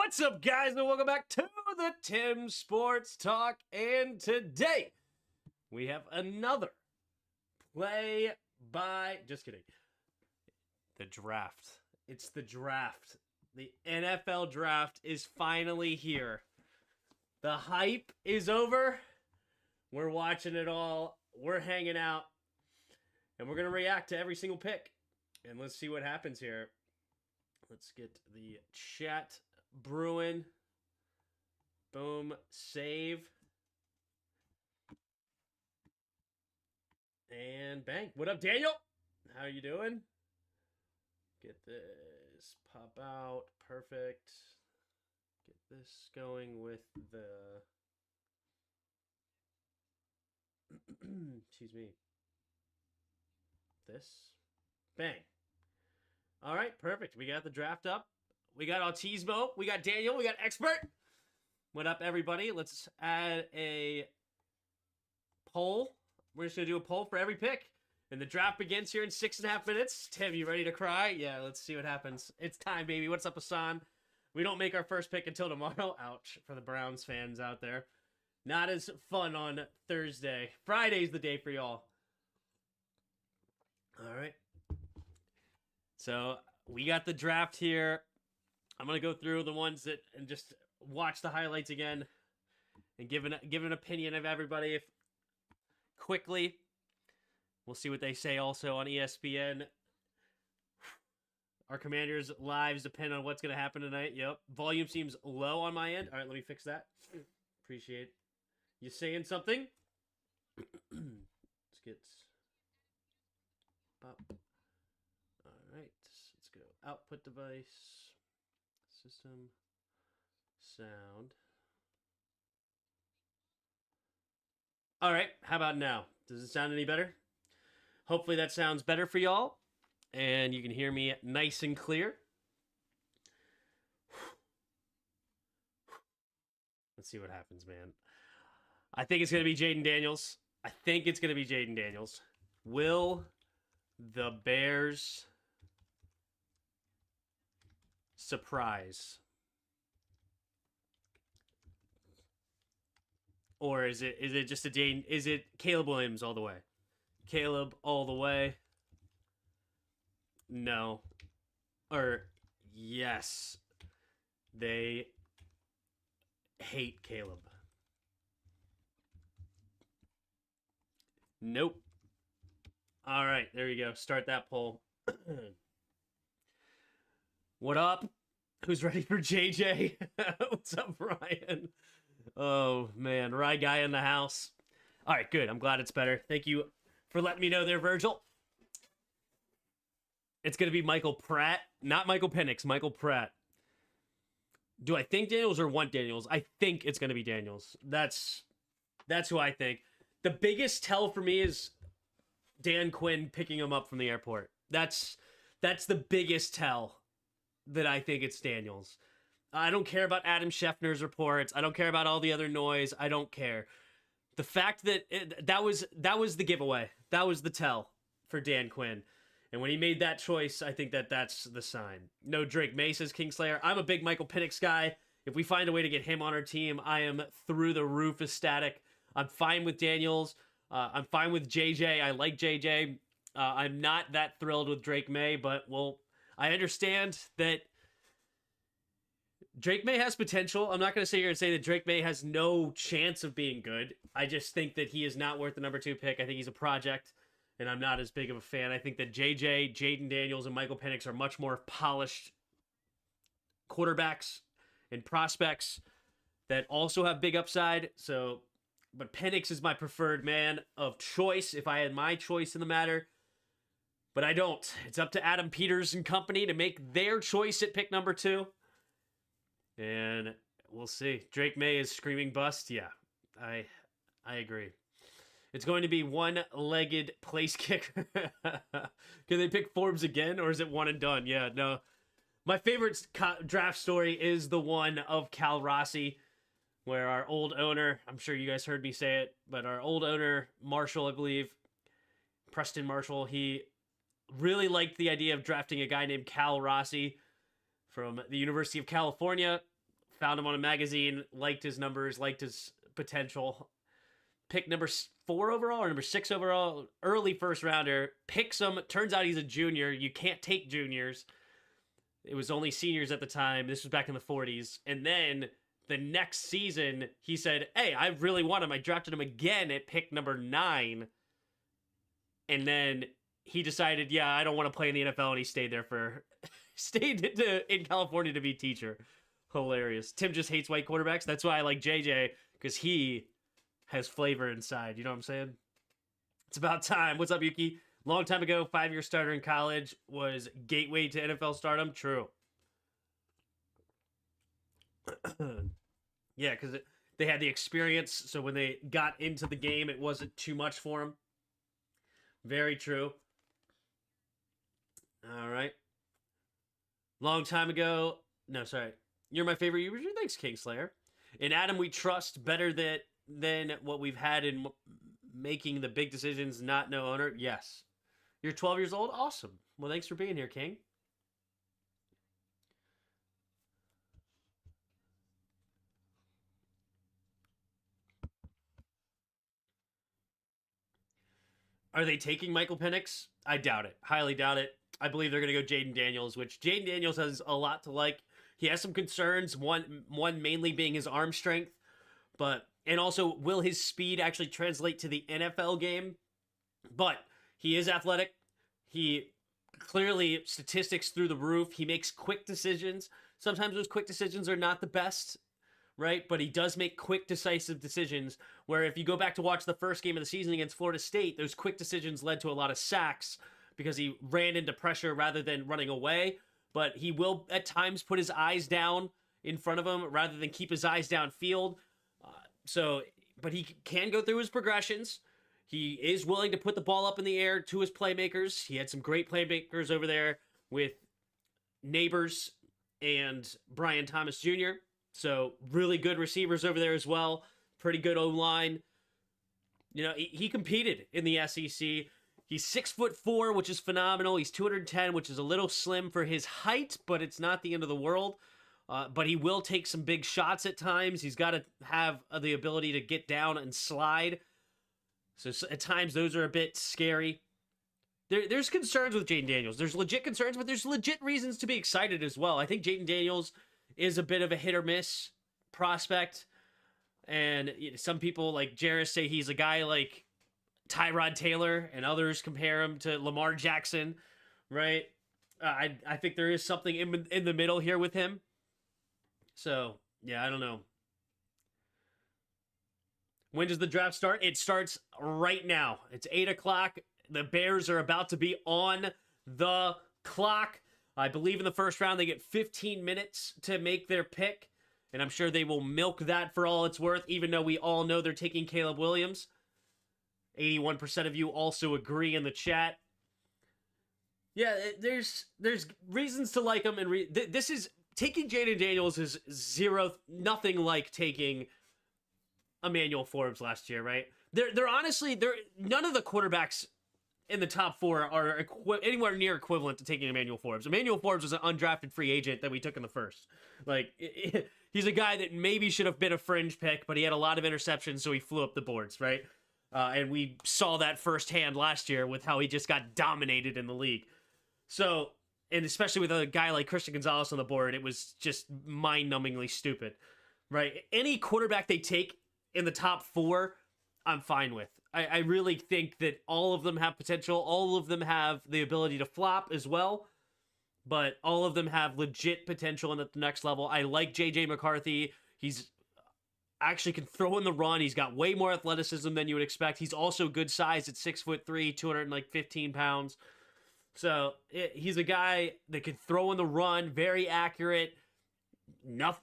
What's up, guys, and welcome back to the Tim Sports Talk. And today we have another just kidding. The draft. It's the draft. The NFL draft is finally here. The hype is over. We're watching it all. We're hanging out. And we're going to react to every single pick. And let's see what happens here. Let's get the chat brewing. Boom. Save. And bang. What up, Daniel? How you doing? Get this. Pop out. Perfect. Get this going with the... Excuse me. This. Bang. All right, perfect. We got the draft up. We got Autismo. We got Daniel. We got Expert. What up, everybody? Let's add a poll. We're just going to do a poll for every pick. And the draft begins here in 6.5 minutes. Tim, you ready to cry? Yeah, let's see what happens. It's time, baby. What's up, Hassan? We don't make our first pick until tomorrow. Ouch for the Browns fans out there. Not as fun on Thursday. Friday's the day for y'all. All right. So we got the draft here. I'm going to go through the ones that and just watch the highlights again and give an opinion of everybody quickly. We'll see what they say also on ESPN. Our Commanders' lives depend on what's going to happen tonight. Yep. Volume seems low on my end. All right, let me fix that. Appreciate you saying something. Let's get pop. All right, let's go. Output device, system, sound. All right, how about now? Does it sound any better? Hopefully that sounds better for y'all, and you can hear me nice and clear. Let's see what happens, man. I think it's going to be Jaden Daniels. Will the Bears surprise? Or is it just a Jaden? Is it Caleb Williams all the way? Caleb all the way? No. Or yes. They hate Caleb. Nope. All right, there you go. Start that poll. What up? Who's ready for JJ? What's up, Ryan? Oh, man. Rye guy in the house. All right, good. I'm glad it's better. Thank you for letting me know there, Virgil. It's going to be Michael Pratt. Not Michael Penix, Michael Pratt. Do I think Daniels or want Daniels? I think it's going to be Daniels. That's who I think. The biggest tell for me is Dan Quinn picking him up from the airport. That's the biggest tell that I think it's Daniels. I don't care about Adam Schefter's reports. I don't care about all the other noise. I don't care. The fact that that was the giveaway. That was the tell for Dan Quinn. And when he made that choice, I think that's the sign. No Drake May, says Kingslayer. I'm a big Michael Penix guy. If we find a way to get him on our team, I am through the roof ecstatic. I'm fine with Daniels. I'm fine with JJ. I like JJ. I'm not that thrilled with Drake May, but well, I understand that Drake May has potential. I'm not going to sit here and say that Drake May has no chance of being good. I just think that he is not worth the number 2 pick. I think he's a project, and I'm not as big of a fan. I think that JJ, Jaden Daniels, and Michael Penix are much more polished quarterbacks and prospects that also have big upside. So, but Penix is my preferred man of choice if I had my choice in the matter. But I don't. It's up to Adam Peters and company to make their choice at pick number 2. And we'll see. Drake May is screaming bust. Yeah, I agree. It's going to be one-legged place kicker. Can they pick Forbes again, or is it one and done? Yeah, no. My favorite draft story is the one of Cal Rossi, where our old owner, I'm sure you guys heard me say it, but our old owner, Marshall, I believe, Preston Marshall, he really liked the idea of drafting a guy named Cal Rossi from the University of California, Found him on a magazine, liked his numbers, liked his potential. Pick number 4 overall or number 6 overall, early first rounder. Picks him. Turns out he's a junior. You can't take juniors. It was only seniors at the time. This was back in the 40s. And then the next season, he said, hey, I really want him. I drafted him again at pick number 9. And then he decided, yeah, I don't want to play in the NFL. And he stayed there in California to be a teacher. Hilarious. Tim just hates white quarterbacks. That's why I like JJ, because he has flavor inside. You know what I'm saying? It's about time. What's up, Yuki? Long time ago, 5-year starter in college was gateway to NFL stardom. True. Yeah, because they had the experience, so when they got into the game, it wasn't too much for them. Very true. All right. Long time ago. No, sorry. You're my favorite user. Thanks, Kingslayer. In Adam, we trust better than what we've had in making the big decisions, not no owner. Yes. You're 12 years old? Awesome. Well, thanks for being here, King. Are they taking Michael Penix? I doubt it. Highly doubt it. I believe they're going to go Jaden Daniels, which Jaden Daniels has a lot to like. He has some concerns, one mainly being his arm strength, and also will his speed actually translate to the NFL game? But he is athletic. He clearly statistics through the roof. He makes quick decisions. Sometimes those quick decisions are not the best, right? But he does make quick, decisive decisions where if you go back to watch the first game of the season against Florida State, those quick decisions led to a lot of sacks because he ran into pressure rather than running away. But he will at times put his eyes down in front of him rather than keep his eyes downfield. But he can go through his progressions. He is willing to put the ball up in the air to his playmakers. He had some great playmakers over there with Neighbors and Brian Thomas Jr. So really good receivers over there as well. Pretty good O-line. You know, he competed in the SEC. He's 6'4", which is phenomenal. He's 210, which is a little slim for his height, but it's not the end of the world. But he will take some big shots at times. He's got to have the ability to get down and slide. So at times those are a bit scary. There's concerns with Jaden Daniels. There's legit concerns, but there's legit reasons to be excited as well. I think Jaden Daniels is a bit of a hit or miss prospect. And some people like Jarris say he's a guy like Tyrod Taylor, and others compare him to Lamar Jackson, right? I think there is something in the middle here with him. So, yeah, I don't know. When does the draft start? It starts right now. It's 8 o'clock. The Bears are about to be on the clock. I believe in the first round they get 15 minutes to make their pick, and I'm sure they will milk that for all it's worth, even though we all know they're taking Caleb Williams. 81% of you also agree in the chat. Yeah, there's reasons to like him, and this is taking Jaden Daniels is nothing like taking Emmanuel Forbes last year, right? They're honestly none of the quarterbacks in the top 4 are anywhere near equivalent to taking Emmanuel Forbes. Emmanuel Forbes was an undrafted free agent that we took in the first. Like he's a guy that maybe should have been a fringe pick, but he had a lot of interceptions, so he flew up the boards, right? And we saw that firsthand last year with how he just got dominated in the league. So, and especially with a guy like Christian Gonzalez on the board, it was just mind-numbingly stupid, right? Any quarterback they take in the top 4, I'm fine with. I really think that all of them have potential. All of them have the ability to flop as well, but all of them have legit potential at the next level. I like J.J. McCarthy. He's actually can throw in the run. He's got way more athleticism than you would expect. He's also good size at 6'3", 215 pounds. So he's a guy that can throw in the run, very accurate.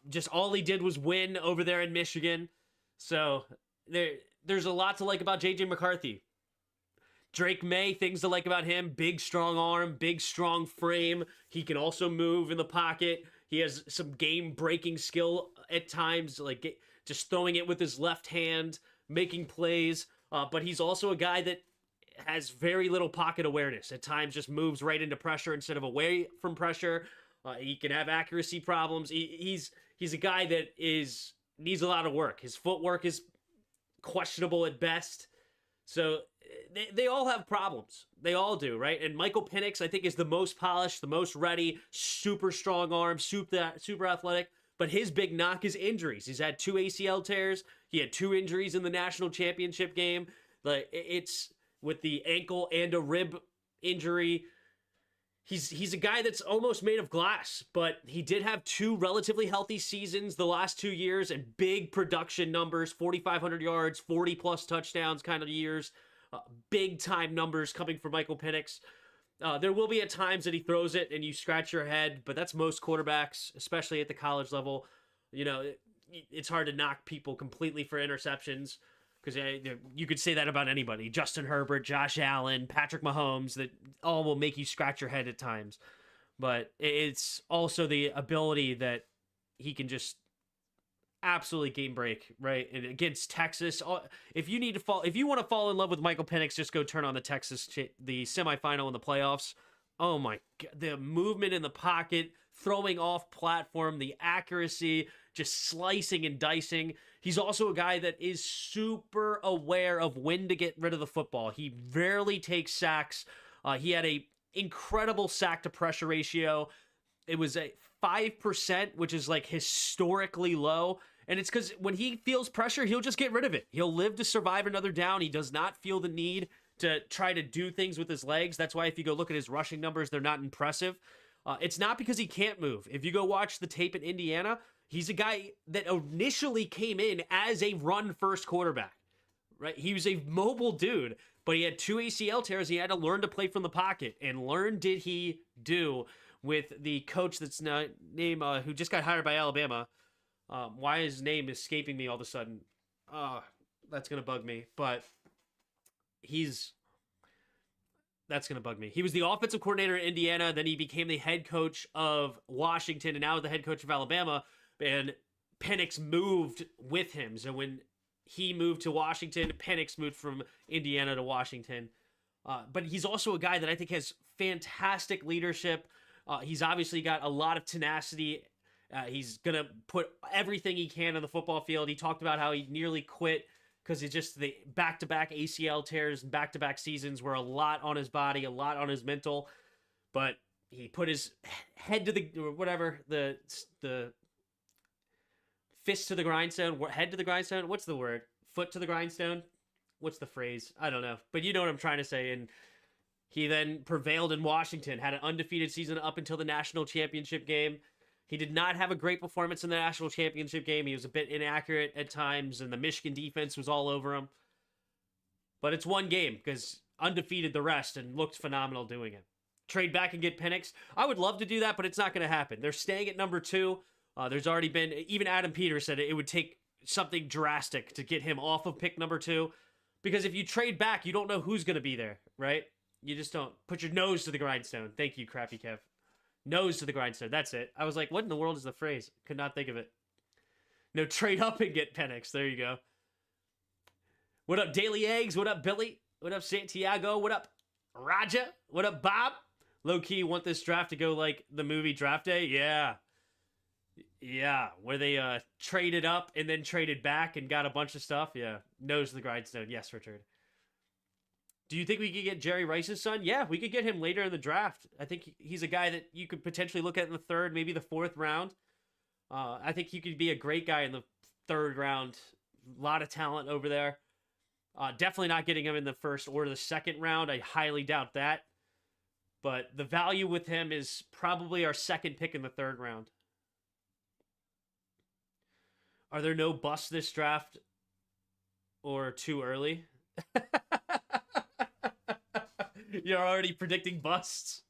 Just all he did was win over there in Michigan. So there's a lot to like about J.J. McCarthy. Drake May, things to like about him. Big, strong arm, big, strong frame. He can also move in the pocket. He has some game-breaking skill at times, like just throwing it with his left hand, making plays. But he's also a guy that has very little pocket awareness. At times just moves right into pressure instead of away from pressure. He can have accuracy problems. He's a guy that needs a lot of work. His footwork is questionable at best. So they all have problems. They all do, right? And Michael Penix, I think, is the most polished, the most ready, super strong arm, super athletic. But his big knock is injuries. He's had 2 ACL tears. He had 2 injuries in the national championship game. Like, it's with the ankle and a rib injury. He's a guy that's almost made of glass, but he did have 2 relatively healthy seasons the last 2 years and big production numbers, 4,500 yards, 40 plus touchdowns kind of years. Big time numbers coming from Michael Penix. There will be at times that he throws it and you scratch your head, but that's most quarterbacks, especially at the college level. You know, it's hard to knock people completely for interceptions because you could say that about anybody. Justin Herbert, Josh Allen, Patrick Mahomes, that all will make you scratch your head at times. But it's also the ability that he can just absolutely game break, right? And against Texas, if you want to fall in love with Michael Penix, just go turn on the the semifinal in the playoffs. Oh my God, the movement in the pocket, throwing off platform, the accuracy, just slicing and dicing. He's also a guy that is super aware of when to get rid of the football. He rarely takes sacks. He had a incredible sack to pressure ratio. It was a 5%, which is like historically low. And it's because when he feels pressure, he'll just get rid of it. He'll live to survive another down. He does not feel the need to try to do things with his legs. That's why if you go look at his rushing numbers, they're not impressive. It's not because he can't move. If you go watch the tape in Indiana, he's a guy that initially came in as a run-first quarterback, right? He was a mobile dude, but he had 2 ACL tears. He had to learn to play from the pocket, and did he do with the coach that's name who just got hired by Alabama. Why his name is escaping me all of a sudden. That's going to bug me, but that's going to bug me. He was the offensive coordinator in Indiana, then he became the head coach of Washington, and now the head coach of Alabama, and Penix moved with him. So when he moved to Washington, Penix moved from Indiana to Washington. But he's also a guy that I think has fantastic leadership. He's obviously got a lot of tenacity. He's going to put everything he can on the football field. He talked about how he nearly quit because it's just the back-to-back ACL tears and back-to-back seasons were a lot on his body, a lot on his mental. But he put his head to the fist to the grindstone, head to the grindstone. What's the word? Foot to the grindstone? What's the phrase? I don't know. But you know what I'm trying to say. And he then prevailed in Washington, had an undefeated season up until the national championship game. He did not have a great performance in the national championship game. He was a bit inaccurate at times, and the Michigan defense was all over him. But it's one game because undefeated the rest and looked phenomenal doing it. Trade back and get Penix. I would love to do that, but it's not going to happen. They're staying at number 2. There's already been, even Adam Peters said it would take something drastic to get him off of pick number 2. Because if you trade back, you don't know who's going to be there, right? You just don't. Put your nose to the grindstone. Thank you, Crappy Kev. Nose to the grindstone. That's it. I was like, what in the world is the phrase? Could not think of it. No, trade up and get Penix. There you go. What up, Daily Eggs? What up, Billy? What up, Santiago? What up, Raja? What up, Bob? Low-key, want this draft to go like the movie Draft Day? Yeah. Yeah, where they traded up and then traded back and got a bunch of stuff. Yeah, nose to the grindstone. Yes, Richard. Do you think we could get Jerry Rice's son? Yeah, we could get him later in the draft. I think he's a guy that you could potentially look at in the 3rd, maybe the 4th round. I think he could be a great guy in the 3rd round. A lot of talent over there. Definitely not getting him in the 1st or the 2nd round. I highly doubt that. But the value with him is probably our 2nd pick in the 3rd round. Are there no busts this draft or too early? You're already predicting busts.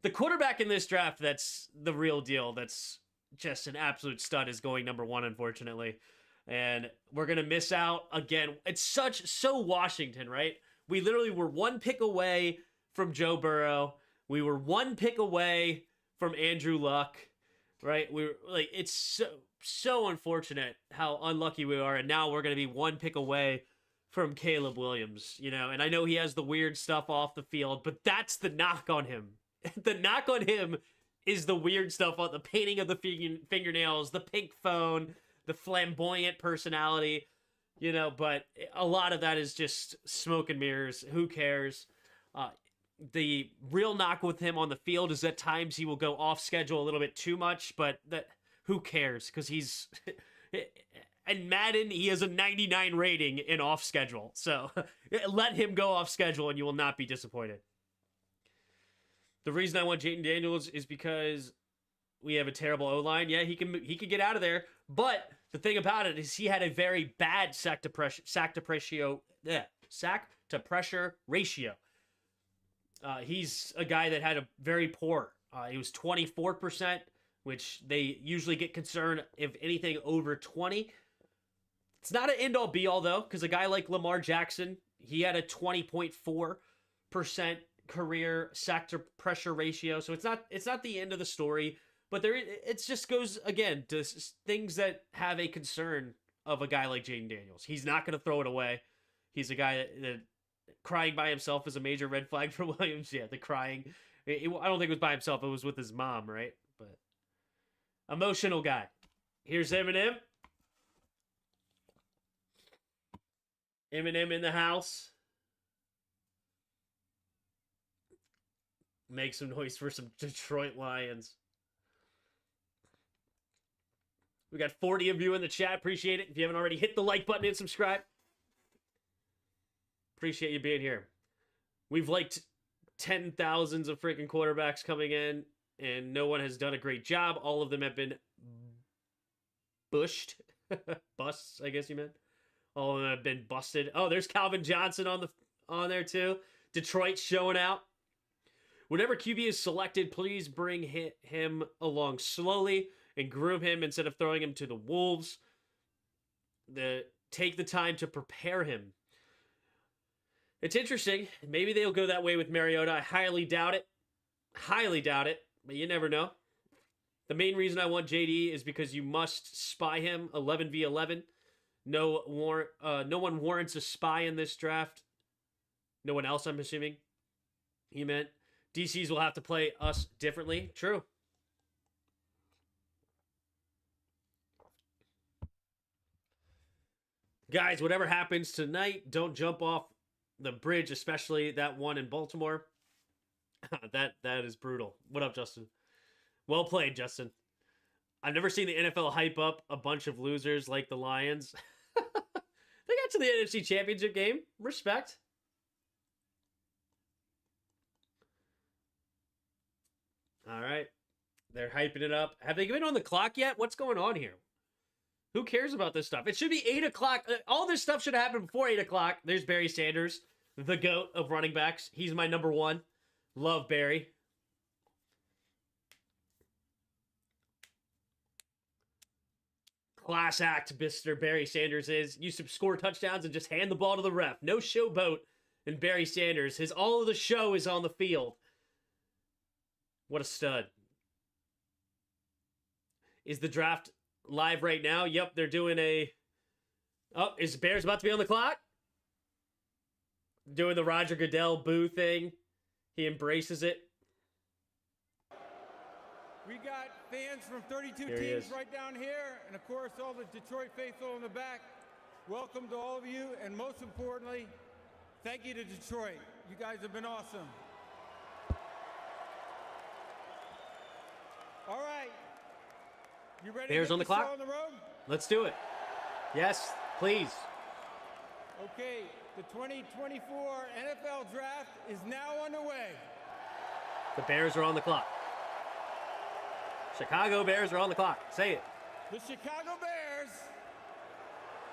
The quarterback in this draft that's the real deal, that's just an absolute stud, is going number 1, unfortunately. And we're going to miss out again. It's so Washington, right? We literally were 1 pick away from Joe Burrow. We were 1 pick away from Andrew Luck, right? We were like, it's so unfortunate how unlucky we are. And now we're going to be 1 pick away from Caleb Williams, and I know he has the weird stuff off the field, but that's the knock on him. The knock on him is the weird stuff on the painting of the fingernails, the pink phone, the flamboyant personality, but a lot of that is just smoke and mirrors. Who cares? The real knock with him on the field is at times he will go off schedule a little bit too much, but who cares? Because he's in Madden, he has a 99 rating in off schedule. So let him go off schedule and you will not be disappointed. The reason I want Jaden Daniels is because we have a terrible O-line. Yeah, he can get out of there, but the thing about it is he had a very bad sack to pressure ratio. He's a guy that had a very poor. He was 24%, which they usually get concerned if anything over 20. It's not an end-all be-all, though, because a guy like Lamar Jackson, he had a 20.4% career sack to pressure ratio. So it's not the end of the story, but it just goes, again, to things that have a concern of a guy like Jaden Daniels. He's not going to throw it away. He's a guy that crying by himself is a major red flag for Williams. Yeah, the crying. I don't think it was by himself. It was with his mom, right? But emotional guy. Here's Eminem. Eminem in the house. Make some noise for some Detroit Lions. We got 40 of you in the chat. Appreciate it. If you haven't already, hit the like button and subscribe. Appreciate you being here. We've liked 10,000s of freaking quarterbacks coming in, and no one has done a great job. All of them have been bushed. Busts, I guess you meant. All of them have been busted. Oh, there's Calvin Johnson on there too. Detroit showing out. Whenever QB is selected, please bring him along slowly and groom him instead of throwing him to the wolves. Take the time to prepare him. It's interesting. Maybe they'll go that way with Mariota. I highly doubt it. Highly doubt it, but you never know. The main reason I want JD is because you must spy him 11v11. No one warrants a spy in this draft. No one else, I'm assuming. He meant DCs will have to play us differently. True. Guys, whatever happens tonight, don't jump off the bridge, especially that one in Baltimore. that is brutal. What up, Justin? Well played, Justin. I've never seen the NFL hype up a bunch of losers like the Lions. They got to the NFC Championship game. Respect. All right. They're hyping it up. Have they been on the clock yet? What's going on here? Who cares about this stuff? It should be 8 o'clock. All this stuff should have happened before 8 o'clock. There's Barry Sanders, the GOAT of running backs. He's my number one. Love Barry. Class act, Mr. Barry Sanders is. Used to score touchdowns and just hand the ball to the ref. No showboat in Barry Sanders. All of the show is on the field. What a stud. Is the draft live right now? Yep, they're doing is Bears about to be on the clock? Doing the Roger Goodell boo thing. He embraces it. We got fans from 32 teams right down here, and of course all the Detroit faithful in the back. Welcome to all of you, and most importantly, thank you to Detroit. You guys have been awesome. All right. You ready Bears to on the clock? on the road? Let's do it. Yes, please. Okay, the 2024 NFL Draft is now underway. The Bears are on the clock. Chicago Bears are on the clock. Say it. The Chicago Bears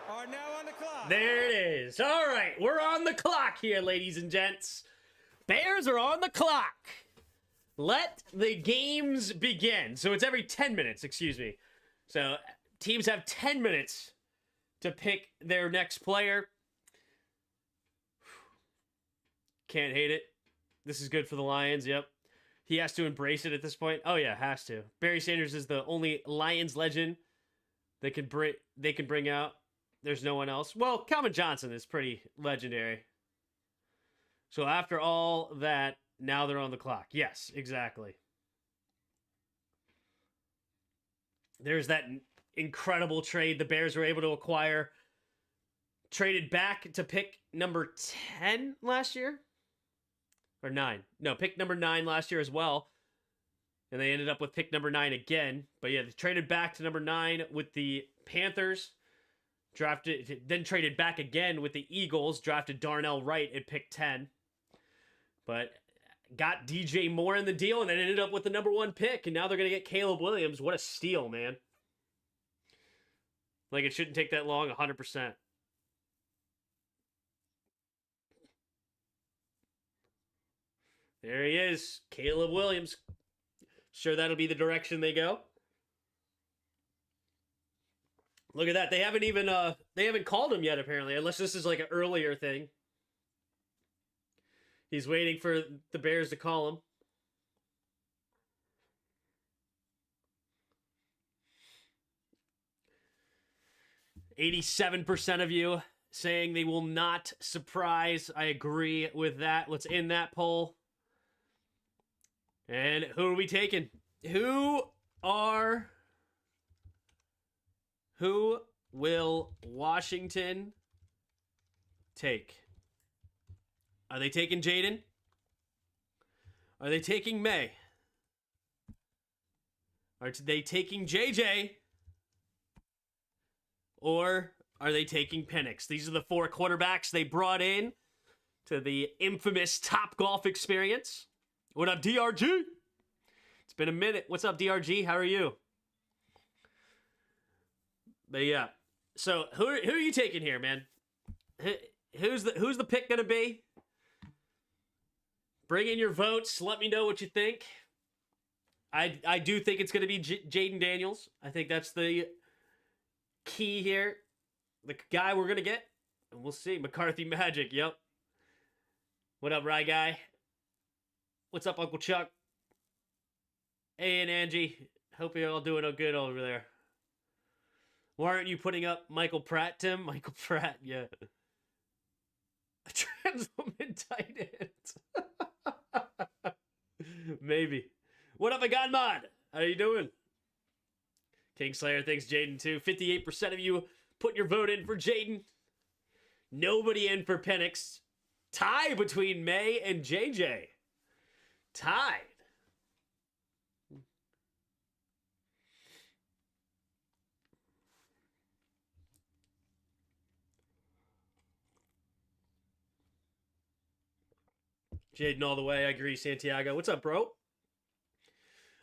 are now on the clock. There it is. All right, we're on the clock here, ladies and gents. Bears are on the clock. Let the games begin. So it's every 10 minutes, excuse me. So teams have 10 minutes to pick their next player. Can't hate it. This is good for the Lions, yep. He has to embrace it at this point. Oh yeah, has to. Barry Sanders is the only Lions legend they can bring out. There's no one else. Well, Calvin Johnson is pretty legendary. So after all that, now they're on the clock. Yes, exactly. There's that incredible trade the Bears were able to acquire. Traded back to pick number 10 last year. Or 9. No, pick number 9 last year as well. And they ended up with pick number 9 again. But yeah, they traded back to number 9 with the Panthers. Then traded back again with the Eagles. Drafted Darnell Wright at pick 10. But got DJ Moore in the deal and then ended up with the number 1 pick. And now they're going to get Caleb Williams. What a steal, man. Like, it shouldn't take that long, 100%. There he is, Caleb Williams. Sure, that'll be the direction they go. Look at that. They haven't called him yet, apparently, unless this is like an earlier thing. He's waiting for the Bears to call him. "87% of you saying they will not surprise." I agree with that. Let's end that poll. And who are we taking? Who will Washington take? Are they taking Jaden? Are they taking May? Are they taking JJ? Or are they taking Penix? These are the 4 quarterbacks they brought in to the infamous Top Golf Experience. What up, DRG? It's been a minute. What's up, DRG? How are you? But yeah. So who are you taking here, man? Who's the pick gonna be? Bring in your votes. Let me know what you think. I do think it's gonna be Jaden Daniels. I think that's the key here. The guy we're gonna get. And we'll see. McCarthy Magic. Yep. What up, Rye Guy? What's up, Uncle Chuck? Hey, and Angie. Hope you're all doing good over there. Why aren't you putting up Michael Pratt, Tim? Michael Pratt, yeah. A trans woman tight end. Maybe. What up, God Mod? How you doing? Kingslayer thinks Jaden too. 58% of you put your vote in for Jaden. Nobody in for Penix. Tie between May and JJ. Tied. Jaden all the way. I agree, Santiago. What's up, bro?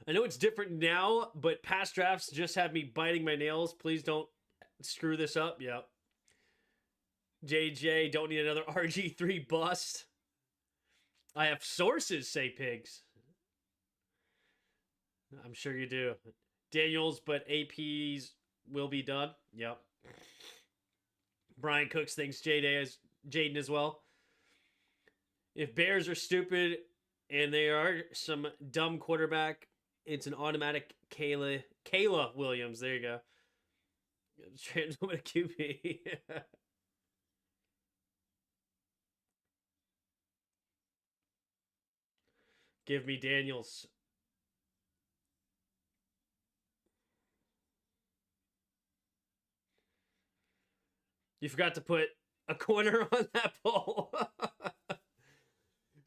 I know it's different now, but past drafts just have me biting my nails. Please don't screw this up. Yep. JJ, don't need another RG3 bust. I have sources say Pigs. I'm sure you do. Daniels, but APs will be done. Yep. Brian Cooks thinks Jaden as well. If Bears are stupid and they are some dumb quarterback, it's an automatic Kayla Williams. There you go. Trans woman QB. Give me Daniels. You forgot to put a corner on that poll.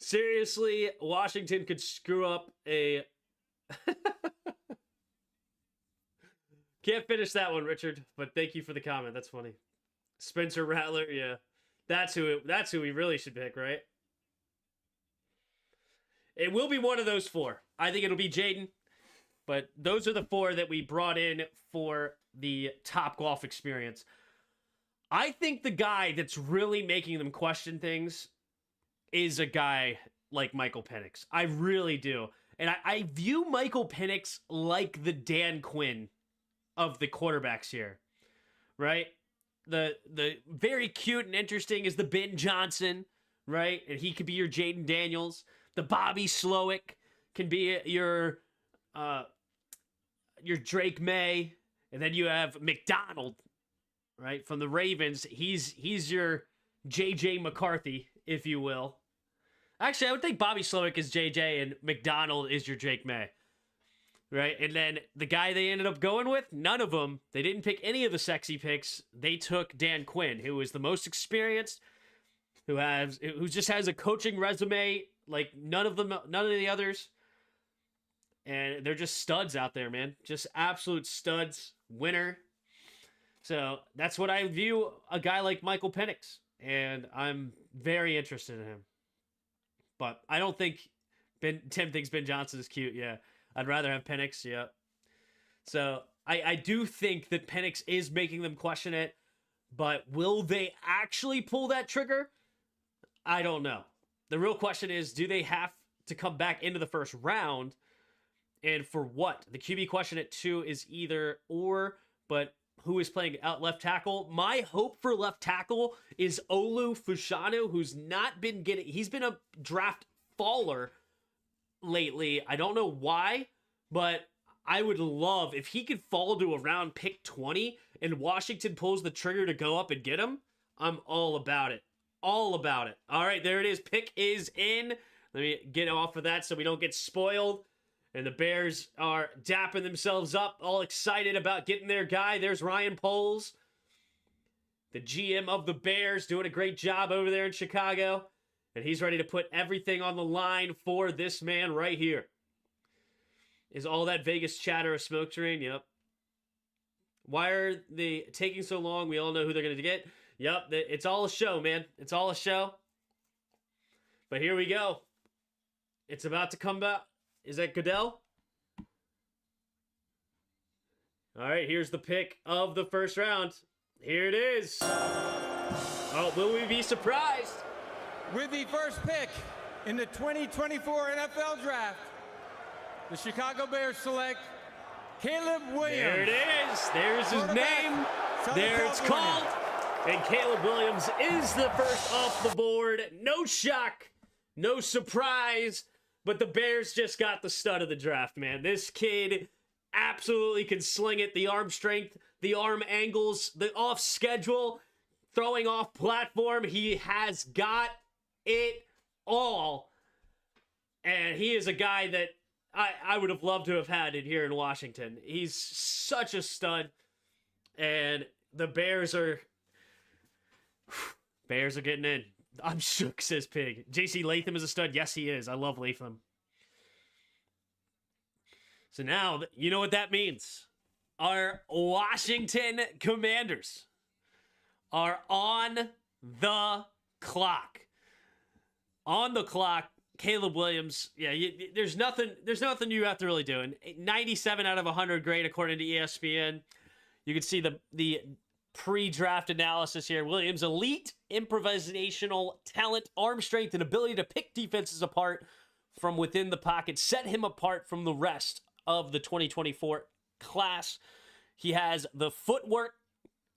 Seriously, Washington could screw up a... Can't finish that one, Richard, but thank you for the comment. That's funny. Spencer Rattler, yeah. That's who we really should pick, right? It will be one of those 4. I think it'll be Jaden, but those are the 4 that we brought in for the Top Golf Experience. I think the guy that's really making them question things is a guy like Michael Penix. I really do. And I view Michael Penix like the Dan Quinn of the quarterbacks here, right? The very cute and interesting is the Ben Johnson, right? And he could be your Jaden Daniels. The Bobby Slowick can be your Drake May. And then you have McDonald. right? From the Ravens. He's your J.J. McCarthy, if you will. Actually, I would think Bobby Slowick is J.J. and McDonald is your Drake May. Right? And then the guy they ended up going with, none of them. They didn't pick any of the sexy picks. They took Dan Quinn, who is the most experienced, who just has a coaching resume like none of the others. And they're just studs out there, man. Just absolute studs. Winner. So that's what I view a guy like Michael Penix. And I'm very interested in him. But I don't think Tim thinks Ben Johnson is cute. Yeah. I'd rather have Penix. Yeah. So I do think that Penix is making them question it. But will they actually pull that trigger? I don't know. The real question is, do they have to come back into the first round? And for what? The QB question at 2 is either or, but who is playing out left tackle? My hope for left tackle is Olu Fashanu, who's not been getting... He's been a draft faller lately. I don't know why, but I would love if he could fall to around pick 20 and Washington pulls the trigger to go up and get him. I'm all about it. All about it. All right, there it is. Pick is in. Let me get off of that so we don't get spoiled. And the Bears are dapping themselves up, all excited about getting their guy. There's Ryan Poles, the GM of the Bears, doing a great job over there in Chicago. And he's ready to put everything on the line for this man right here. Is all that Vegas chatter a smokescreen? Yep. Why are they taking so long? We all know who they're going to get. Yep, it's all a show, man. It's all a show. But here we go. It's about to come back. Is that Goodell? All right, here's the pick of the first round. Here it is. Oh, will we be surprised? With the first pick in the 2024 NFL Draft, the Chicago Bears select Caleb Williams. There it is. There's his name. There it's called. And Caleb Williams is the first off the board. No shock. No surprise. But the Bears just got the stud of the draft, man. This kid absolutely can sling it. The arm strength, the arm angles, the off schedule, throwing off platform. He has got it all. And he is a guy that I would have loved to have had it here in Washington. He's such a stud. And the Bears are getting in. I'm shook, says Pig. J.C. Latham is a stud. Yes, he is. I love Latham. So now, you know what that means. Our Washington Commanders are on the clock. On the clock, Caleb Williams. Yeah, there's nothing you have to really do. And 97 out of 100 grade according to ESPN. You can see the pre-draft analysis here. Williams, elite improvisational talent, arm strength, and ability to pick defenses apart from within the pocket set him apart from the rest of the 2024 class. He has the footwork,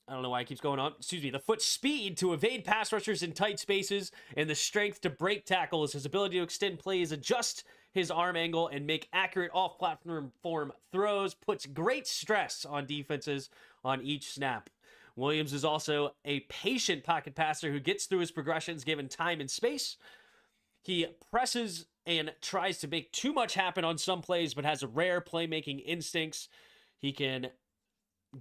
I don't know why it keeps going on, the foot speed to evade pass rushers in tight spaces, and the strength to break tackles. His ability to extend plays, adjust his arm angle, and make accurate off-platform throws puts great stress on defenses on each snap. Williams is also a patient pocket passer who gets through his progressions given time and space. He presses and tries to make too much happen on some plays, but has a rare playmaking instincts. He can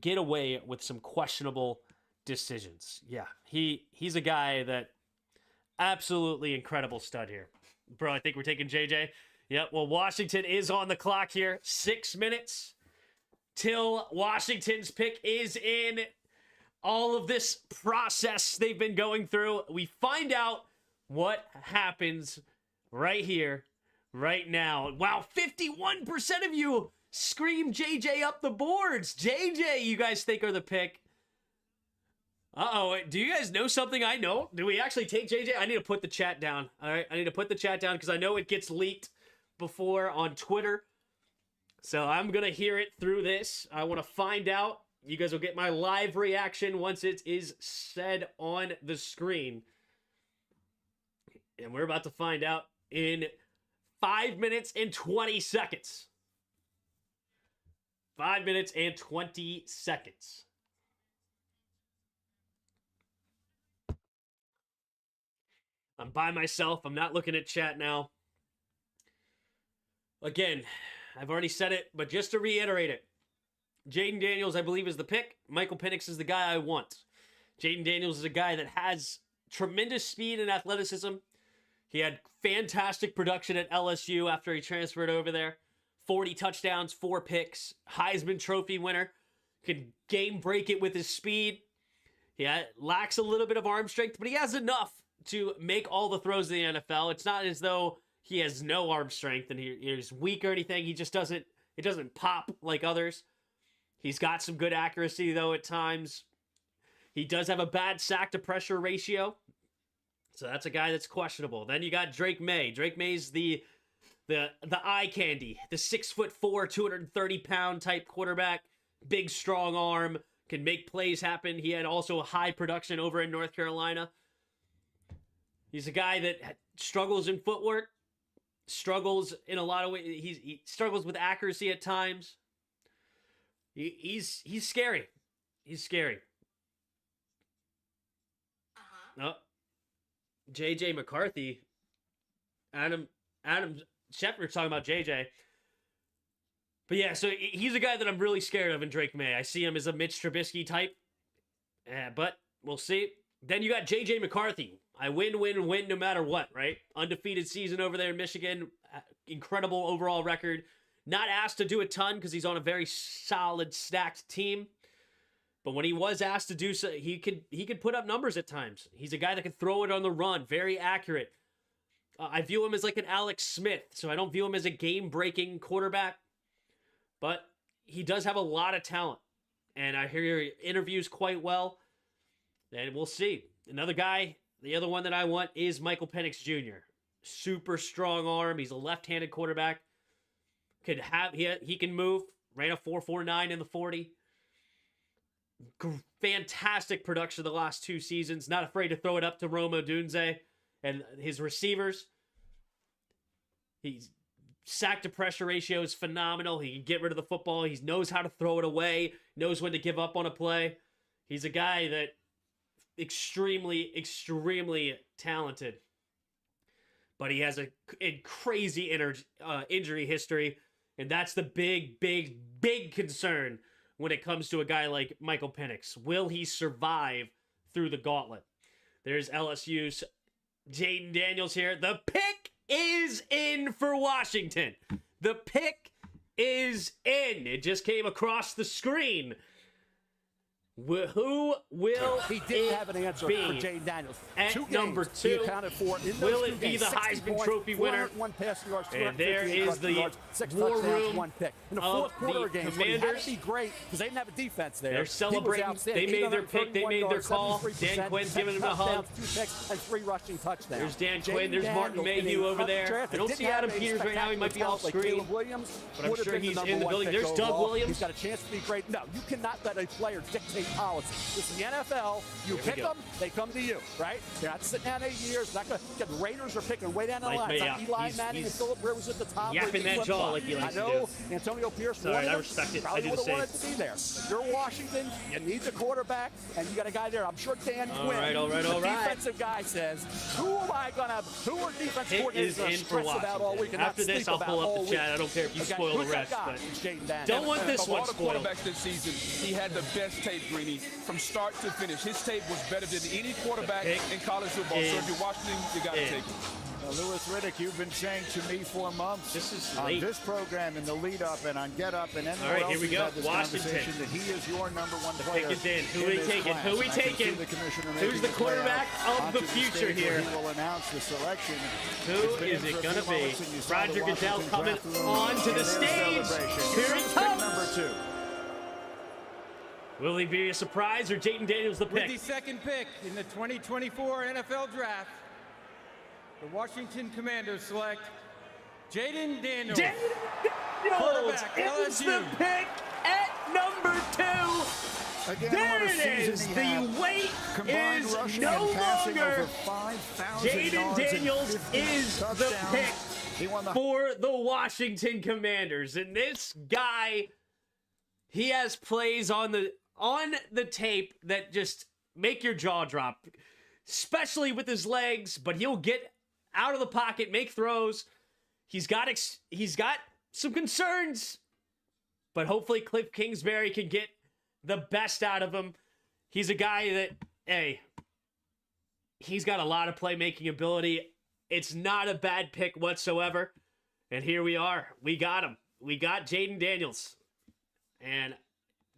get away with some questionable decisions. Yeah, he's a guy that absolutely incredible stud here. Bro, I think we're taking JJ. Yep, well, Washington is on the clock here. 6 minutes till Washington's pick is in. All of this process they've been going through. We find out what happens right here, right now. Wow, 51% of you scream JJ up the boards. JJ, you guys think are the pick. Uh-oh, do you guys know something I know? Do we actually take JJ? I need to put the chat down. All right, I need to put the chat down because I know it gets leaked before on Twitter. So I'm going to hear it through this. I want to find out. You guys will get my live reaction once it is said on the screen. And we're about to find out in 5 minutes and 20 seconds. 5 minutes and 20 seconds. I'm by myself. I'm not looking at chat now. Again, I've already said it, but just to reiterate it, Jaden Daniels, I believe, is the pick. Michael Penix is the guy I want. Jaden Daniels is a guy that has tremendous speed and athleticism. He had fantastic production at LSU after he transferred over there. 40 touchdowns, 4 picks, Heisman Trophy winner. Can game break it with his speed. He lacks a little bit of arm strength, but he has enough to make all the throws in the NFL. It's not as though he has no arm strength and he's weak or anything. He just doesn't, it doesn't pop like others. He's got some good accuracy, though, at times. He does have a bad sack to pressure ratio. So that's a guy that's questionable. Then you got Drake May. Drake May's the eye candy. The 6'4", 230-pound type quarterback. Big, strong arm. Can make plays happen. He had also a high production over in North Carolina. He's a guy that struggles in footwork. Struggles in a lot of ways. He struggles with accuracy at times. He's scary. He's scary. Oh, J.J. McCarthy. Adam Shepard's talking about J.J. But yeah, so he's a guy that I'm really scared of in Drake May. I see him as a Mitch Trubisky type. But we'll see. Then you got J.J. McCarthy. I win no matter what, right? Undefeated season over there in Michigan. Incredible overall record. Not asked to do a ton because he's on a very solid, stacked team. But when he was asked to do so, he could put up numbers at times. He's a guy that can throw it on the run, very accurate. I view him as like an Alex Smith, so I don't view him as a game-breaking quarterback. But he does have a lot of talent, and I hear he interviews quite well. And we'll see. Another guy, the other one that I want is Michael Penix Jr. Super strong arm. He's a left-handed quarterback. He can move. Ran a 4.49 in the 40. Fantastic production the last 2 seasons. Not afraid to throw it up to Rome Odunze and his receivers. He's sack to pressure ratio is phenomenal. He can get rid of the football. He knows how to throw it away. Knows when to give up on a play. He's a guy that extremely talented. But he has a crazy injury history. And that's the big concern when it comes to a guy like Michael Penix. Will he survive through the gauntlet? There's LSU's Jaden Daniels here. The pick is in for Washington. The pick is in. It just came across the screen. Who will he didn't have an answer for Jaden Daniels. At number 2, he accounted for in those will 2 it be games, the Heisman Trophy winner? 1 pass yards, and there is the yards, 6 war touchdowns, room 1 pick. In the of fourth quarter the game, Commanders. he had to be great because they didn't have a defense there. They're celebrating. They made their pick. They made their call. Dan Quinn's giving him a hug. 2 picks and 3 rushing touchdowns. There's Dan Quinn. There's Martin Mayhew over there. I don't see Adam Peters right now. He might be off screen. But I'm sure he's in the building. There's Doug Williams. He's got a chance to be great. No, you cannot let a player dictate policy. This is the NFL. You pick them, they come to you, right? You're not sitting down 8 years. Not gonna, the Raiders are picking way down the line. It's like Eli Manning and Philip Rivers at the top. Yapping that jaw like he likes to do. I know Antonio Pierce. Sorry, I respect it. I do the same. Wanted to be there. If you're Washington, you need the quarterback, and you got a guy there. I'm sure Dan Quinn, the defensive guy, says, who are defensive coordinators in for about all week? After this, I'll pull up the chat. I don't care if you spoil the rest. But don't want this one spoiled. Quarterbacks this season, he had the best tape, Greeny, from start to finish. His tape was better than any quarterback in college football. So if you're watching him, you got to take it. Lewis Riddick, you've been saying to me for months on this program in the lead up and on Get Up and anywhere else here we go. Washington, that he is your number 1 player. The pick is in. Who we taking? Who we taking? Who's the quarterback of the future here? He will announce the selection. Who is it going to be? Roger Goodell coming onto the stage. Here he comes. Number 2. Will he be a surprise or Jaden Daniels the pick? With the 2nd pick in the 2024 NFL Draft, the Washington Commanders select Jaden Daniels. Jaden Daniels is the pick at number 2. Again, there it is. The wait is no longer. Jaden Daniels is the pick for the Washington Commanders. And this guy, he has plays on the tape that just make your jaw drop. especially with his legs, but he'll get out of the pocket, make throws. He's got some concerns, but hopefully Cliff Kingsbury can get the best out of him. He's a guy that, hey, he's got a lot of playmaking ability. It's not a bad pick whatsoever. And here we are. We got him. We got Jaden Daniels. And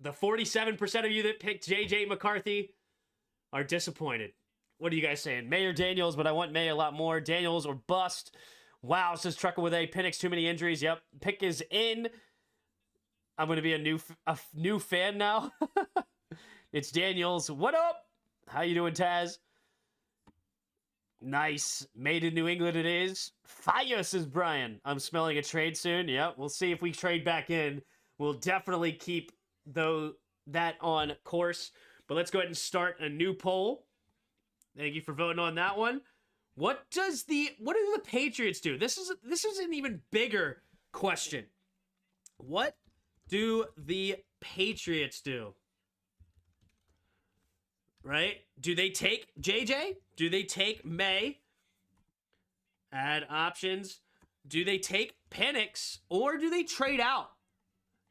the 47% of you that picked J.J. McCarthy are disappointed. What are you guys saying? May or Daniels, but I want May a lot more. Daniels or bust. Wow, says Trucker with a Penix, too many injuries. Yep, pick is in. I'm going to be a new fan now. It's Daniels. What up? How you doing, Taz? Nice. Made in New England it is. Fire, says Brian. I'm smelling a trade soon. Yep, we'll see if we trade back in. We'll definitely keep that on course. But let's go ahead and start a new poll. Thank you for voting on that one. What do the Patriots do? This is an even bigger question. What do the Patriots do? Right? Do they take JJ? Do they take May? Add options. Do they take Penix? Or do they trade out?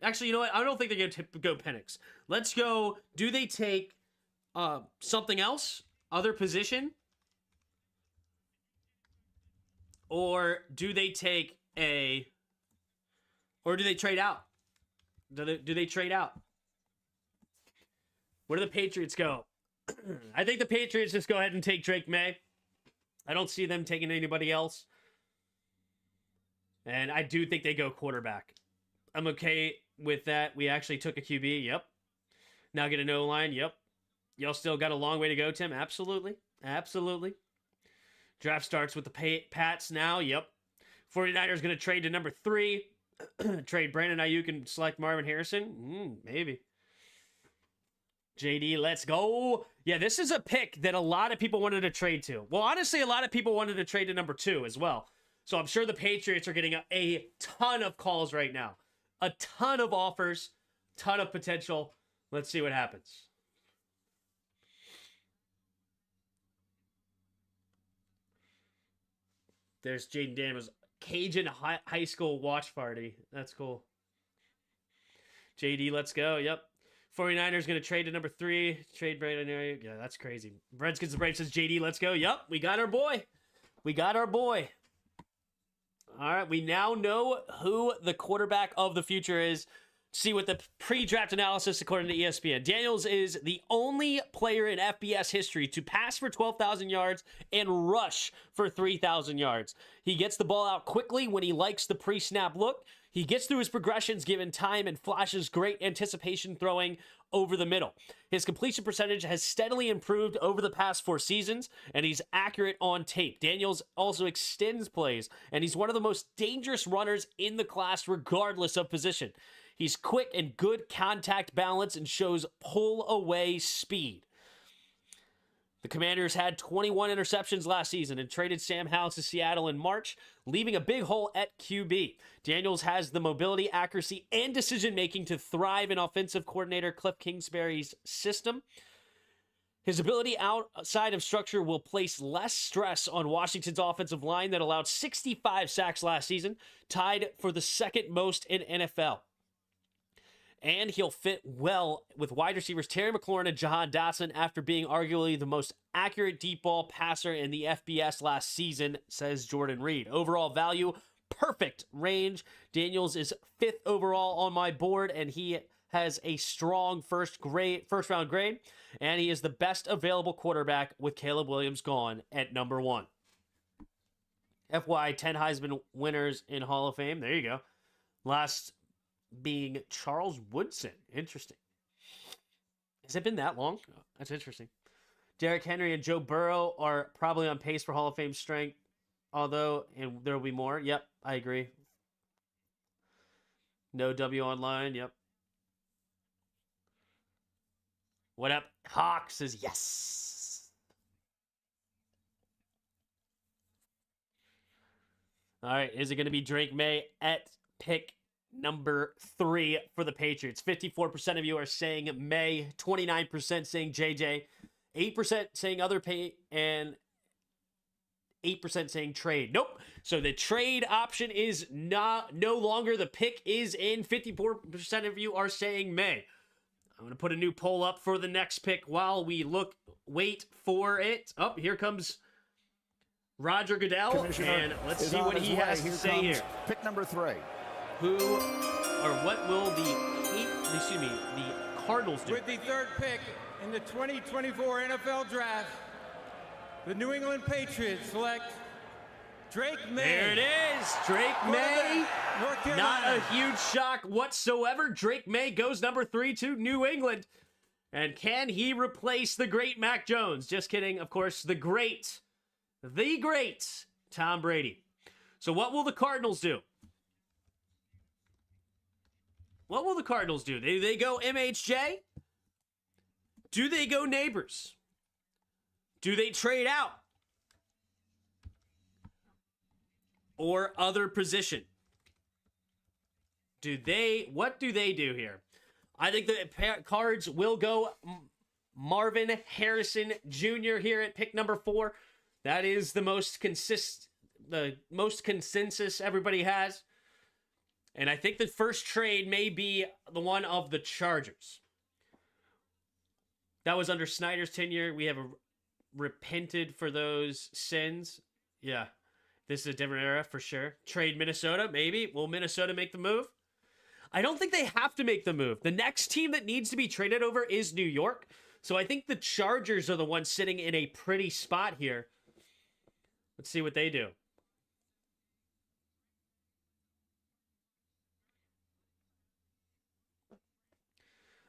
Actually, you know what? I don't think they're going to go Penix. Let's go. Do they take something else? Other position? Or do they take or do they trade out? Do they trade out? Where do the Patriots go? I think the Patriots just go ahead and take Drake May. I don't see them taking anybody else. And I do think they go quarterback. I'm okay with that. We actually took a QB. Yep. Now get an O-line. Yep. Y'all still got a long way to go, Tim. Absolutely. Absolutely. Draft starts with the Pats now. Yep. 49ers going to trade to number 3. Trade Brandon Ayuk and select Marvin Harrison. Maybe. JD, let's go. Yeah, this is a pick that a lot of people wanted to trade to. Well, honestly, a lot of people wanted to trade to number 2 as well. So I'm sure the Patriots are getting a ton of calls right now. A ton of offers. Ton of potential. Let's see what happens. There's Jaden Daniels. Cajun high school watch party. That's cool. JD, let's go. Yep. 49ers going to trade to number 3. Trade Brandon. Yeah, that's crazy. Redskins the Braves says JD, let's go. Yep, we got our boy. We got our boy. All right, we now know who the quarterback of the future is. See what the pre-draft analysis according to ESPN. Daniels is the only player in FBS history to pass for 12,000 yards and rush for 3,000 yards. He gets the ball out quickly when he likes the pre-snap look. He gets through his progressions given time and flashes great anticipation throwing over the middle. His completion percentage has steadily improved over the past 4 seasons, and he's accurate on tape. Daniels also extends plays, and he's one of the most dangerous runners in the class regardless of position. He's quick and good contact balance and shows pull-away speed. The Commanders had 21 interceptions last season and traded Sam Howell to Seattle in March, leaving a big hole at QB. Daniels has the mobility, accuracy, and decision-making to thrive in offensive coordinator Cliff Kingsbury's system. His ability outside of structure will place less stress on Washington's offensive line that allowed 65 sacks last season, tied for the second most in NFL. And he'll fit well with wide receivers Terry McLaurin and Jahan Dotson after being arguably the most accurate deep ball passer in the FBS last season, says Jordan Reed. Overall value, perfect range. Daniels is 5th overall on my board, and he has a strong first round grade, and he is the best available quarterback with Caleb Williams gone at number 1. FY 10 Heisman winners in Hall of Fame. There you go. Last being Charles Woodson. Interesting. Has it been that long? Oh, that's interesting. Derrick Henry and Joe Burrow are probably on pace for Hall of Fame strength, although, and there will be more. Yep, I agree. No W online. Yep. What up? Hawk says yes. All right, is it going to be Drake May at pick number 3 for the Patriots? 54% of you are saying May, 29% saying JJ, 8% saying other pay, and 8% saying trade. Nope. So the trade option is no longer. The pick is in. 54% of you are saying May. I'm going to put a new poll up for the next pick while we wait for it. Oh, here comes Roger Goodell, and let's see what he has to say here. Pick number 3. What will the Cardinals do? With the third pick in the 2024 NFL Draft, the New England Patriots select Drake May. There it is. Drake May. North Carolina. Not a huge shock whatsoever. Drake May goes number 3 to New England. And can he replace the great Mac Jones? Just kidding. Of course, the great Tom Brady. So what will the Cardinals do? What will the Cardinals do? Do they go MHJ? Do they go Neighbors? Do they trade out? Or other position? What do they do here? I think the Cards will go Marvin Harrison Jr. here at pick number 4. That is the most consensus everybody has. And I think the first trade may be the one of the Chargers. That was under Snyder's tenure. We have repented for those sins. Yeah, this is a different era for sure. Trade Minnesota, maybe. Will Minnesota make the move? I don't think they have to make the move. The next team that needs to be traded over is New York. So I think the Chargers are the ones sitting in a pretty spot here. Let's see what they do.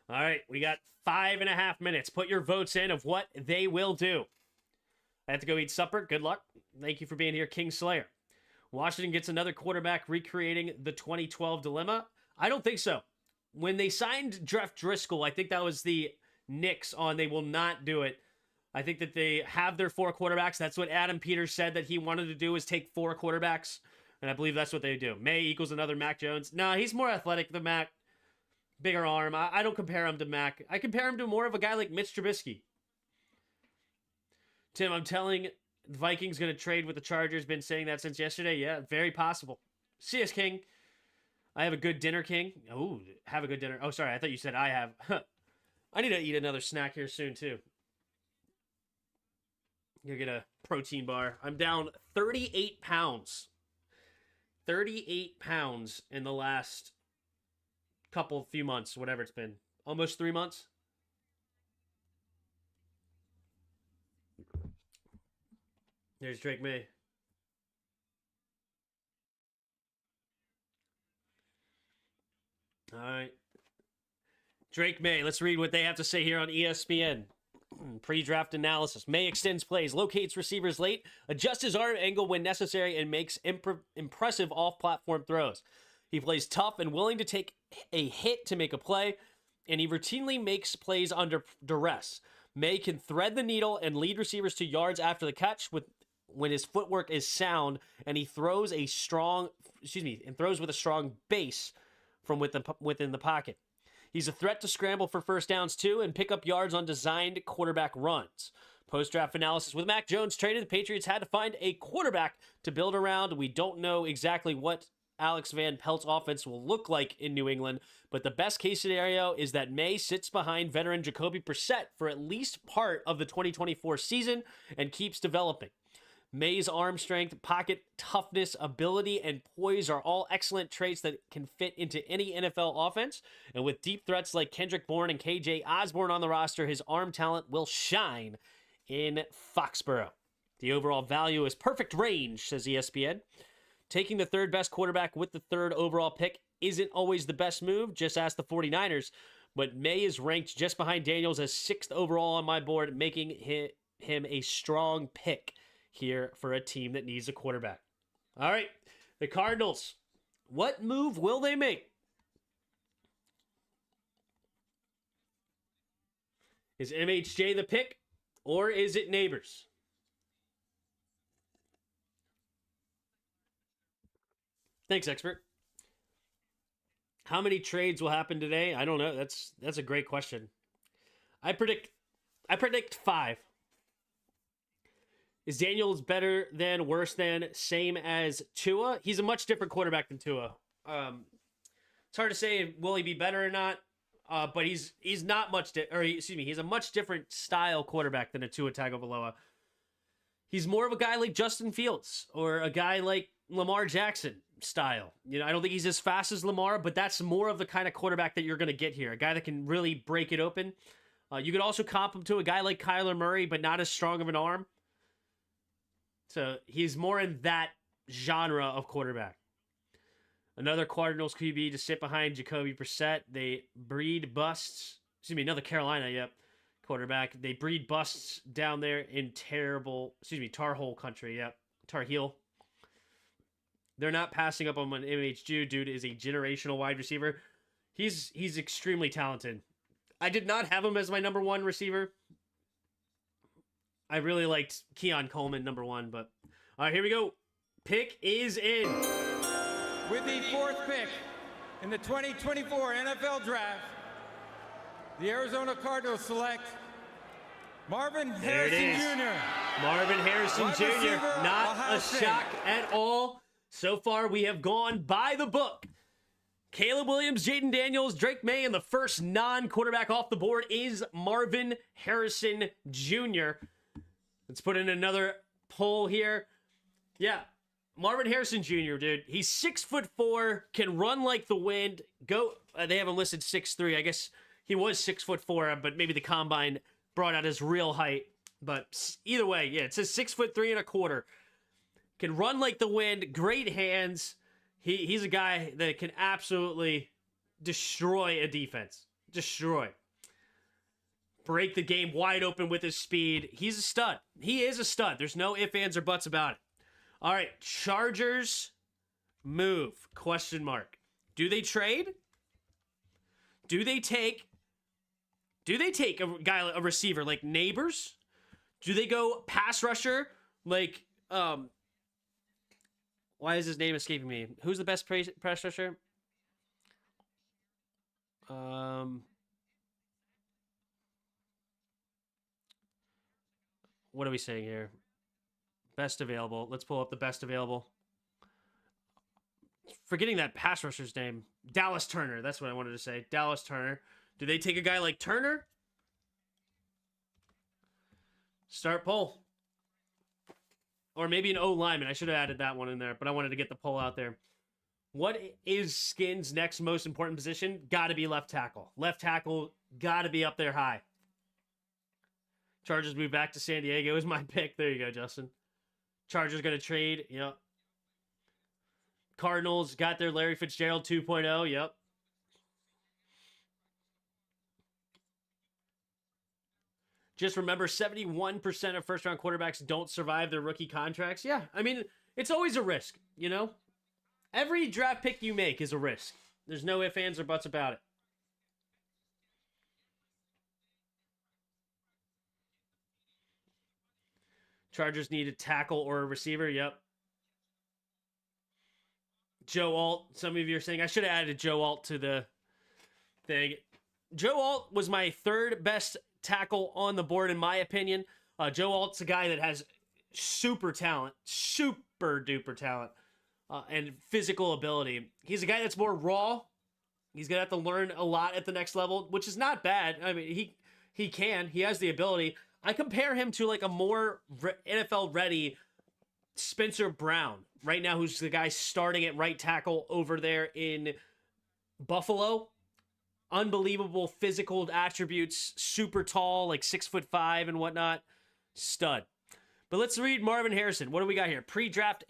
All right, we got 5.5 minutes. Put your votes in of what they will do. I have to go eat supper. Good luck. Thank you for being here, King Slayer. Washington gets another quarterback recreating the 2012 dilemma. I don't think so. When they signed Jeff Driscoll, I think that was the Knicks on they will not do it. I think that they have their 4 quarterbacks. That's what Adam Peters said that he wanted to do, is take 4 quarterbacks. And I believe that's what they do. May equals another Mac Jones. No, he's more athletic than Mac. Bigger arm. I don't compare him to Mac. I compare him to more of a guy like Mitch Trubisky. Tim, I'm telling the Vikings going to trade with the Chargers. Been saying that since yesterday. Yeah, very possible. See us, King. I have a good dinner, King. Oh, have a good dinner. Oh, sorry. I thought you said I have. I need to eat another snack here soon, too. Go get a protein bar. I'm down 38 pounds. 38 pounds in the last few months, whatever it's been. Almost 3 months. There's Drake May. All right. Drake May. Let's read what they have to say here on ESPN. Pre-draft analysis. May extends plays, locates receivers late, adjusts his arm angle when necessary, and makes impressive off-platform throws. He plays tough and willing to take a hit to make a play, and he routinely makes plays under duress. May can thread the needle and lead receivers to yards after the catch when his footwork is sound, and he throws with a strong base from within the pocket. He's a threat to scramble for first downs too and pick up yards on designed quarterback runs. Post-draft analysis. With Mac Jones traded, the Patriots had to find a quarterback to build around. We don't know exactly what Alex Van Pelt's offense will look like in New England, but the best case scenario is that May sits behind veteran Jacoby Brissett for at least part of the 2024 season and keeps developing. May's arm strength, pocket toughness, ability, and poise are all excellent traits that can fit into any NFL offense. And with deep threats like Kendrick Bourne and KJ Osborne on the roster, his arm talent will shine in Foxborough. The overall value is perfect range, says ESPN. Taking the third best quarterback with the third overall pick isn't always the best move. Just ask the 49ers. But May is ranked just behind Daniels as 6th overall on my board, making him a strong pick here for a team that needs a quarterback. All right, the Cardinals. What move will they make? Is MHJ the pick, or is it Neighbors? Thanks, expert. How many trades will happen today? I don't know. That's a great question. I I predict 5. Is Daniels better than, worse than, same as Tua? He's a much different quarterback than Tua. It's hard to say will he be better or not, but he's not much, he's a much different style quarterback than a Tua Tagovailoa. He's more of a guy like Justin Fields or a guy like Lamar Jackson style. You know, I don't think he's as fast as Lamar, but that's more of the kind of quarterback that you're going to get here. A guy that can really break it open. You could also comp him to a guy like Kyler Murray, but not as strong of an arm. So he's more in that genre of quarterback. Another Cardinals QB to sit behind Jacoby Brissett. They breed busts. Another Carolina, quarterback. They breed busts down there in Tar Heel country, Tar Heel. They're not passing up on an MHG. Dude is a generational wide receiver. He's extremely talented. I did not have him as my number 1 receiver. I really liked Keon Coleman, number 1, but all right, here we go. Pick is in. With the 4th pick in the 2024 NFL Draft, the Arizona Cardinals select Marvin Harrison Jr. Marvin Harrison Jr. Not a shock at all. So far, we have gone by the book. Caleb Williams, Jaden Daniels, Drake May, and the first non-quarterback off the board is Marvin Harrison Jr. Let's put in another poll here. Yeah, Marvin Harrison Jr., dude. He's 6'4", can run like the wind. They have him listed 6'3". I guess he was 6'4", but maybe the combine brought out his real height. But either way, it says 6'3.25". Can run like the wind. Great hands. He's a guy that can absolutely destroy a defense. Destroy. Break the game wide open with his speed. He's a stud. He is a stud. There's no ifs, ands, or buts about it. All right, Chargers move, ? Do they trade? Do they take a receiver like Neighbors? Do they go pass rusher like, why is his name escaping me? Who's the best pass rusher? What are we saying here? Best available. Let's pull up the best available. Forgetting that pass rusher's name. Dallas Turner. That's what I wanted to say. Dallas Turner. Do they take a guy like Turner? Start poll. Or maybe an O lineman. I should have added that one in there, but I wanted to get the poll out there. What is Skin's next most important position? Got to be left tackle. Left tackle got to be up there high. Chargers move back to San Diego is my pick. There you go, Justin. Chargers going to trade. Yep. Cardinals got their Larry Fitzgerald 2.0. Yep. Just remember, 71% of first-round quarterbacks don't survive their rookie contracts. Yeah, I mean, it's always a risk, you know? Every draft pick you make is a risk. There's no ifs, ands, or buts about it. Chargers need a tackle or a receiver. Yep. Joe Alt. Some of you are saying I should have added Joe Alt to the thing. Joe Alt was my 3rd best tackle on the board, in my opinion. Joe Alt's a guy that has super talent, super duper talent, and physical ability. He's a guy that's more raw. He's going to have to learn a lot at the next level, which is not bad. I mean, he has the ability. I compare him to like a more NFL ready Spencer Brown right now, who's the guy starting at right tackle over there in Buffalo. Unbelievable physical attributes, super tall, like 6'5" and whatnot. Stud. But let's read Marvin Harrison. What do we got here? Pre-draft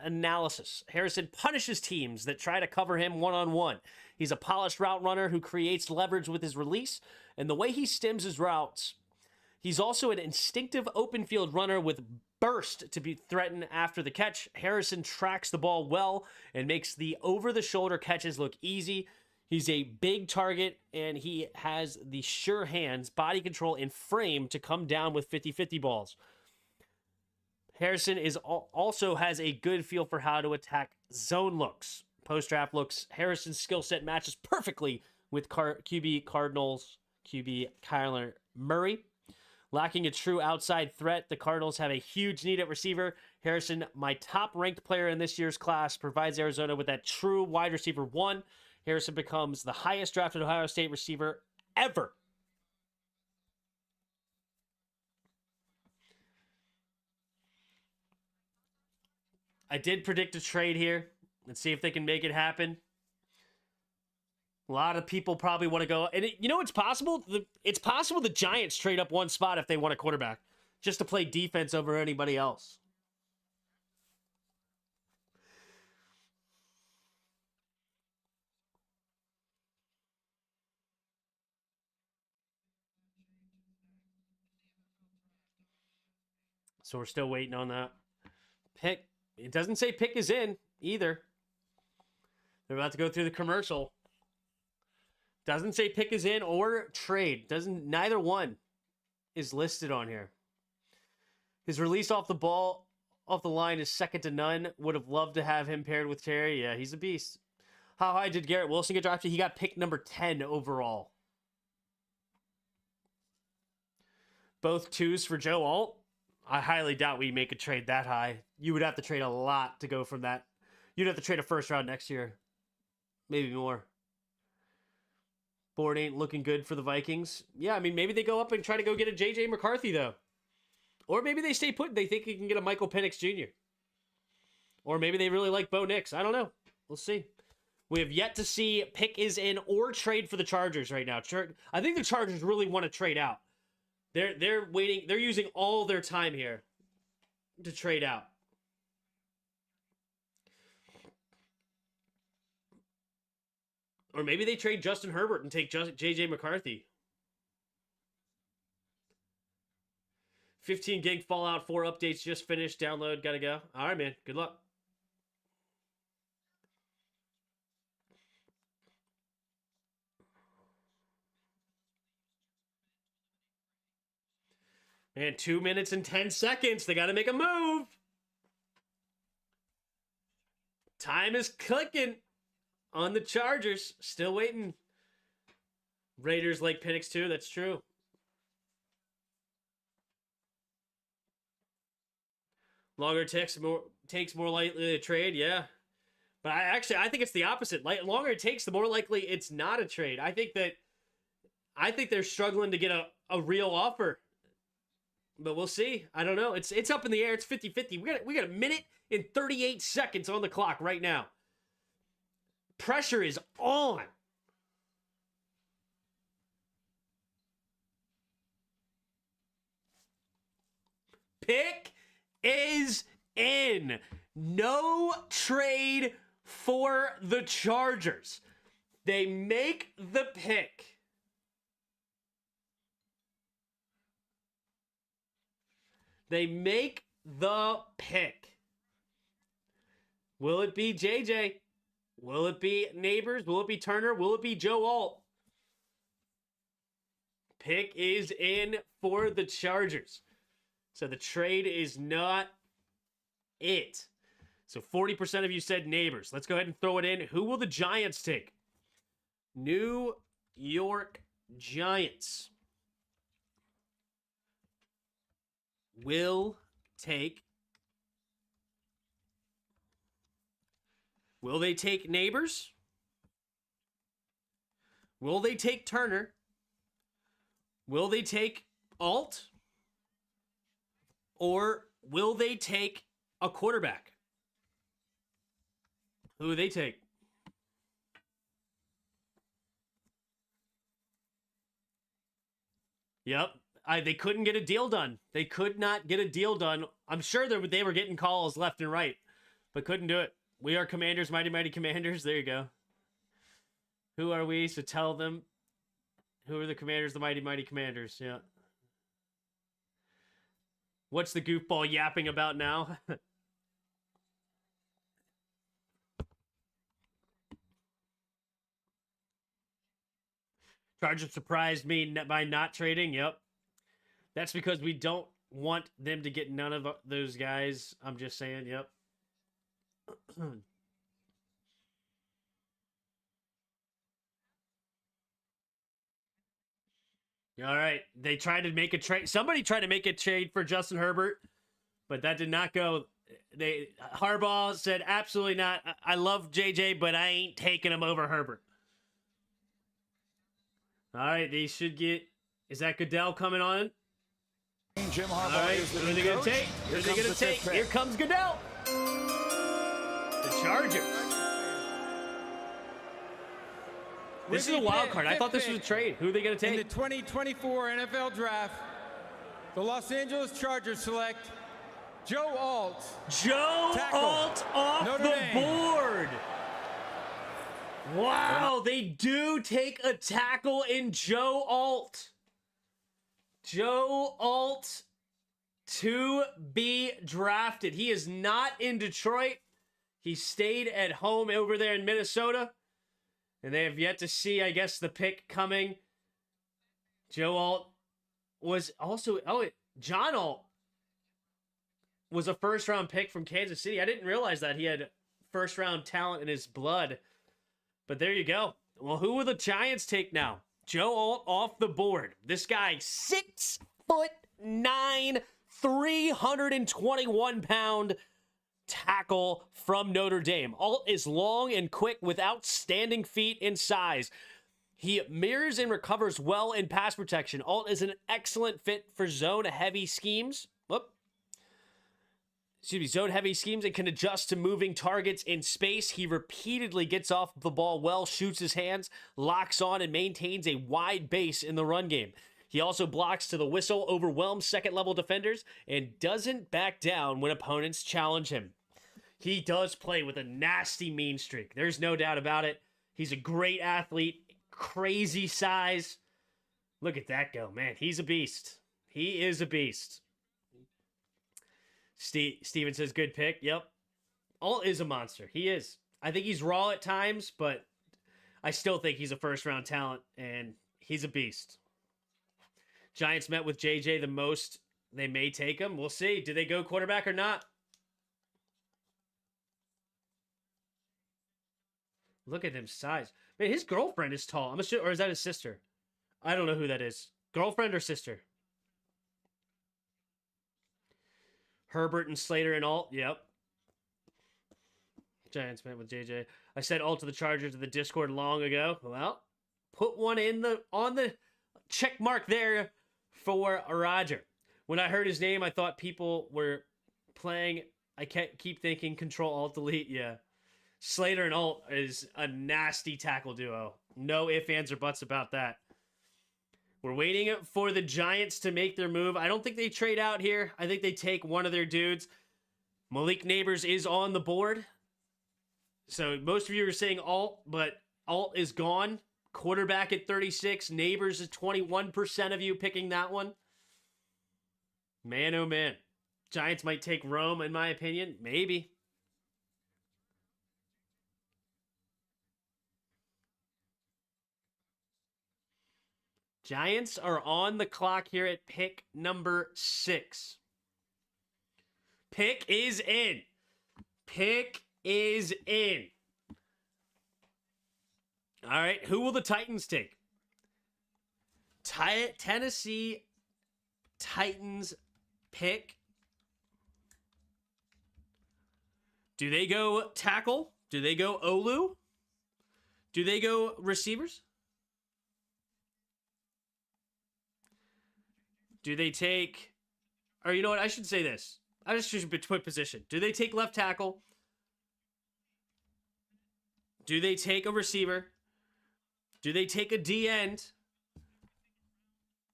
analysis. Harrison punishes teams that try to cover him one-on-one. He's a polished route runner who creates leverage with his release and the way he stems his routes. He's also an instinctive open field runner with burst to be threatened after the catch. Harrison tracks the ball well and makes the over-the-shoulder catches look easy. He's a big target, and he has the sure hands, body control, and frame to come down with 50-50 balls. Harrison also has a good feel for how to attack zone looks. Post-draft looks. Harrison's skill set matches perfectly with QB Cardinals, QB Kyler Murray. Lacking a true outside threat, the Cardinals have a huge need at receiver. Harrison, my top-ranked player in this year's class, provides Arizona with that true wide receiver 1. Harrison becomes the highest drafted Ohio State receiver ever. I did predict a trade here. Let's see if they can make it happen. A lot of people probably want to go. And it's possible? It's possible the Giants trade up one spot if they want a quarterback, just to play defense over anybody else. So we're still waiting on that. Pick. It doesn't say pick is in either. They're about to go through the commercial. Doesn't say pick is in or trade. Neither one is listed on here. His release off the line is second to none. Would have loved to have him paired with Terry. Yeah, he's a beast. How high did Garrett Wilson get drafted? He got picked number 10 overall. Both 2s for Joe Alt. I highly doubt we make a trade that high. You would have to trade a lot to go from that. You'd have to trade a first round next year. Maybe more. Board ain't looking good for the Vikings. Yeah, I mean, maybe they go up and try to go get a J.J. McCarthy, though. Or maybe they stay put and they think they can get a Michael Penix Jr. Or maybe they really like Bo Nix. I don't know. We'll see. We have yet to see pick is in or trade for the Chargers right now. I think the Chargers really want to trade out. They're waiting. They're using all their time here to trade out. Or maybe they trade Justin Herbert and take J.J. McCarthy. 15 gig Fallout 4 updates just finished. Download. Gotta go. All right, man. Good luck. Man, 2 minutes and 10 seconds. They gotta make a move. Time is clicking on the Chargers. Still waiting. Raiders like Penix too. That's true. Longer takes more likely to trade. Yeah. But I think it's the opposite. Like, longer it takes, the more likely it's not a trade. I think they're struggling to get a real offer. But we'll see. I don't know. It's up in the air. It's 50-50. We got a minute and 38 seconds on the clock right now. Pressure is on. Pick is in. No trade for the Chargers. They make the pick. They make the pick. Will it be JJ? Will it be Neighbors? Will it be Turner? Will it be Joe Alt? Pick is in for the Chargers. So the trade is not it. So 40% of you said Neighbors. Let's go ahead and throw it in. Who will the Giants take? New York Giants will they take Neighbors? Will they take Turner? Will they take Alt? Or will they take a quarterback? Who do they take? Yep. They couldn't get a deal done. They could not get a deal done. I'm sure they were getting calls left and right, but couldn't do it. We are Commanders, mighty, mighty Commanders. There you go. Who are we? So tell them. Who are the Commanders, the mighty, mighty Commanders? Yeah. What's the goofball yapping about now? Chargers surprised me by not trading. Yep. That's because we don't want them to get none of those guys. I'm just saying, yep. All right. They tried to make a trade. Somebody tried to make a trade for Justin Herbert, but that did not go. Harbaugh said, absolutely not. I love JJ, but I ain't taking him over Herbert. All right. They should get. Is that Goodell coming on? Jim Harbaugh. All right. Who are they going to take? Who are they going to take? Here comes Goodell. The Chargers. This is a wild card. I thought this was a trade. Who are they going to take? In the 2024 NFL Draft, the Los Angeles Chargers select Joe Alt. Joe Alt off Notre the Dame. board. Wow, they do take a tackle in Joe Alt. Joe Alt to be drafted. He is not in Detroit. He stayed at home over there in Minnesota. And they have yet to see, I guess, the pick coming. Joe Alt was also... John Alt was a first-round pick from Kansas City. I didn't realize that he had first-round talent in his blood. But there you go. Well, who will the Giants take now? Joe Alt off the board. This guy, 6'9", 321-pound tackle from Notre Dame. Alt is long and quick with outstanding feet and size. He mirrors and recovers well in pass protection. Alt is an excellent fit for zone-heavy schemes. Zone-heavy schemes and can adjust to moving targets in space. He repeatedly gets off the ball well, shoots his hands, locks on, and maintains a wide base in the run game. He also blocks to the whistle, overwhelms second-level defenders, and doesn't back down when opponents challenge him. He does play with a nasty mean streak. There's no doubt about it. He's a great athlete, crazy size. Look at that go, man. He's a beast. He is a beast. Steven says, good pick. Yep. Alt is a monster. He is. I think he's raw at times, but I still think he's a first-round talent, and he's a beast. Giants met with JJ the most. They may take him. We'll see. Do they go quarterback or not? Look at him size. Man, his girlfriend is tall. I'm sure, or is that his sister? I don't know who that is. Girlfriend or sister? Herbert and Slater and Alt. Yep. Giants met with JJ. I said Alt to the Chargers in the Discord long ago. Well, put one on the check mark there for Roger. When I heard his name, I thought people were playing. I can't keep thinking Control Alt Delete. Yeah. Slater and Alt is a nasty tackle duo. No ifs, ands, or buts about that. We're waiting for the Giants to make their move. I don't think they trade out here. I think they take one of their dudes. Malik Neighbors is on the board. So most of you are saying Alt, but Alt is gone. Quarterback at 36. Neighbors is 21% of you picking that one. Man, oh man. Giants might take Rome, in my opinion. Maybe. Giants are on the clock here at pick number 6. Pick is in. Pick is in. All right, who will the Titans take? Tennessee Titans pick. Do they go tackle? Do they go Olu? Do they go receivers? Do they take, or you know what, I should say this. I just should put position. Do they take left tackle? Do they take a receiver? Do they take a D end?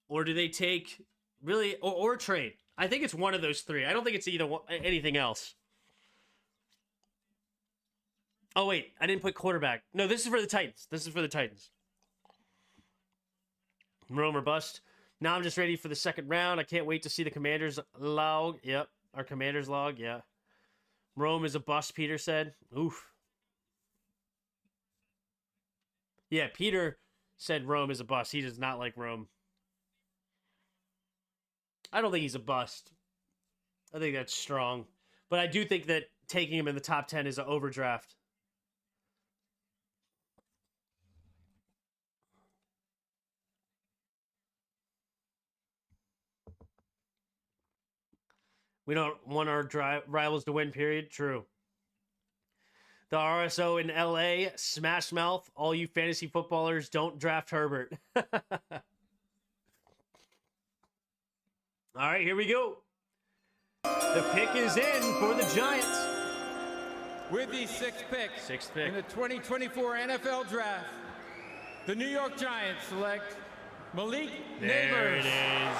Or do they take, really, or trade? I think it's one of those three. I don't think it's either one, anything else. Oh, wait, I didn't put quarterback. No, this is for the Titans. This is for the Titans. Rome or bust. Now I'm just ready for the second round. I can't wait to see the Commanders log. Yep, our Commanders log, yeah. Rome is a bust, Peter said. Oof. Yeah, Peter said Rome is a bust. He does not like Rome. I don't think he's a bust. I think that's strong. But I do think that taking him in the top 10 is an overdraft. We don't want our rivals to win, period. True. The RSO in LA, smash mouth. All you fantasy footballers, don't draft Herbert. All right, here we go. The pick is in for the Giants. With the sixth pick in the 2024 NFL Draft, the New York Giants select Malik There Neighbors. it is.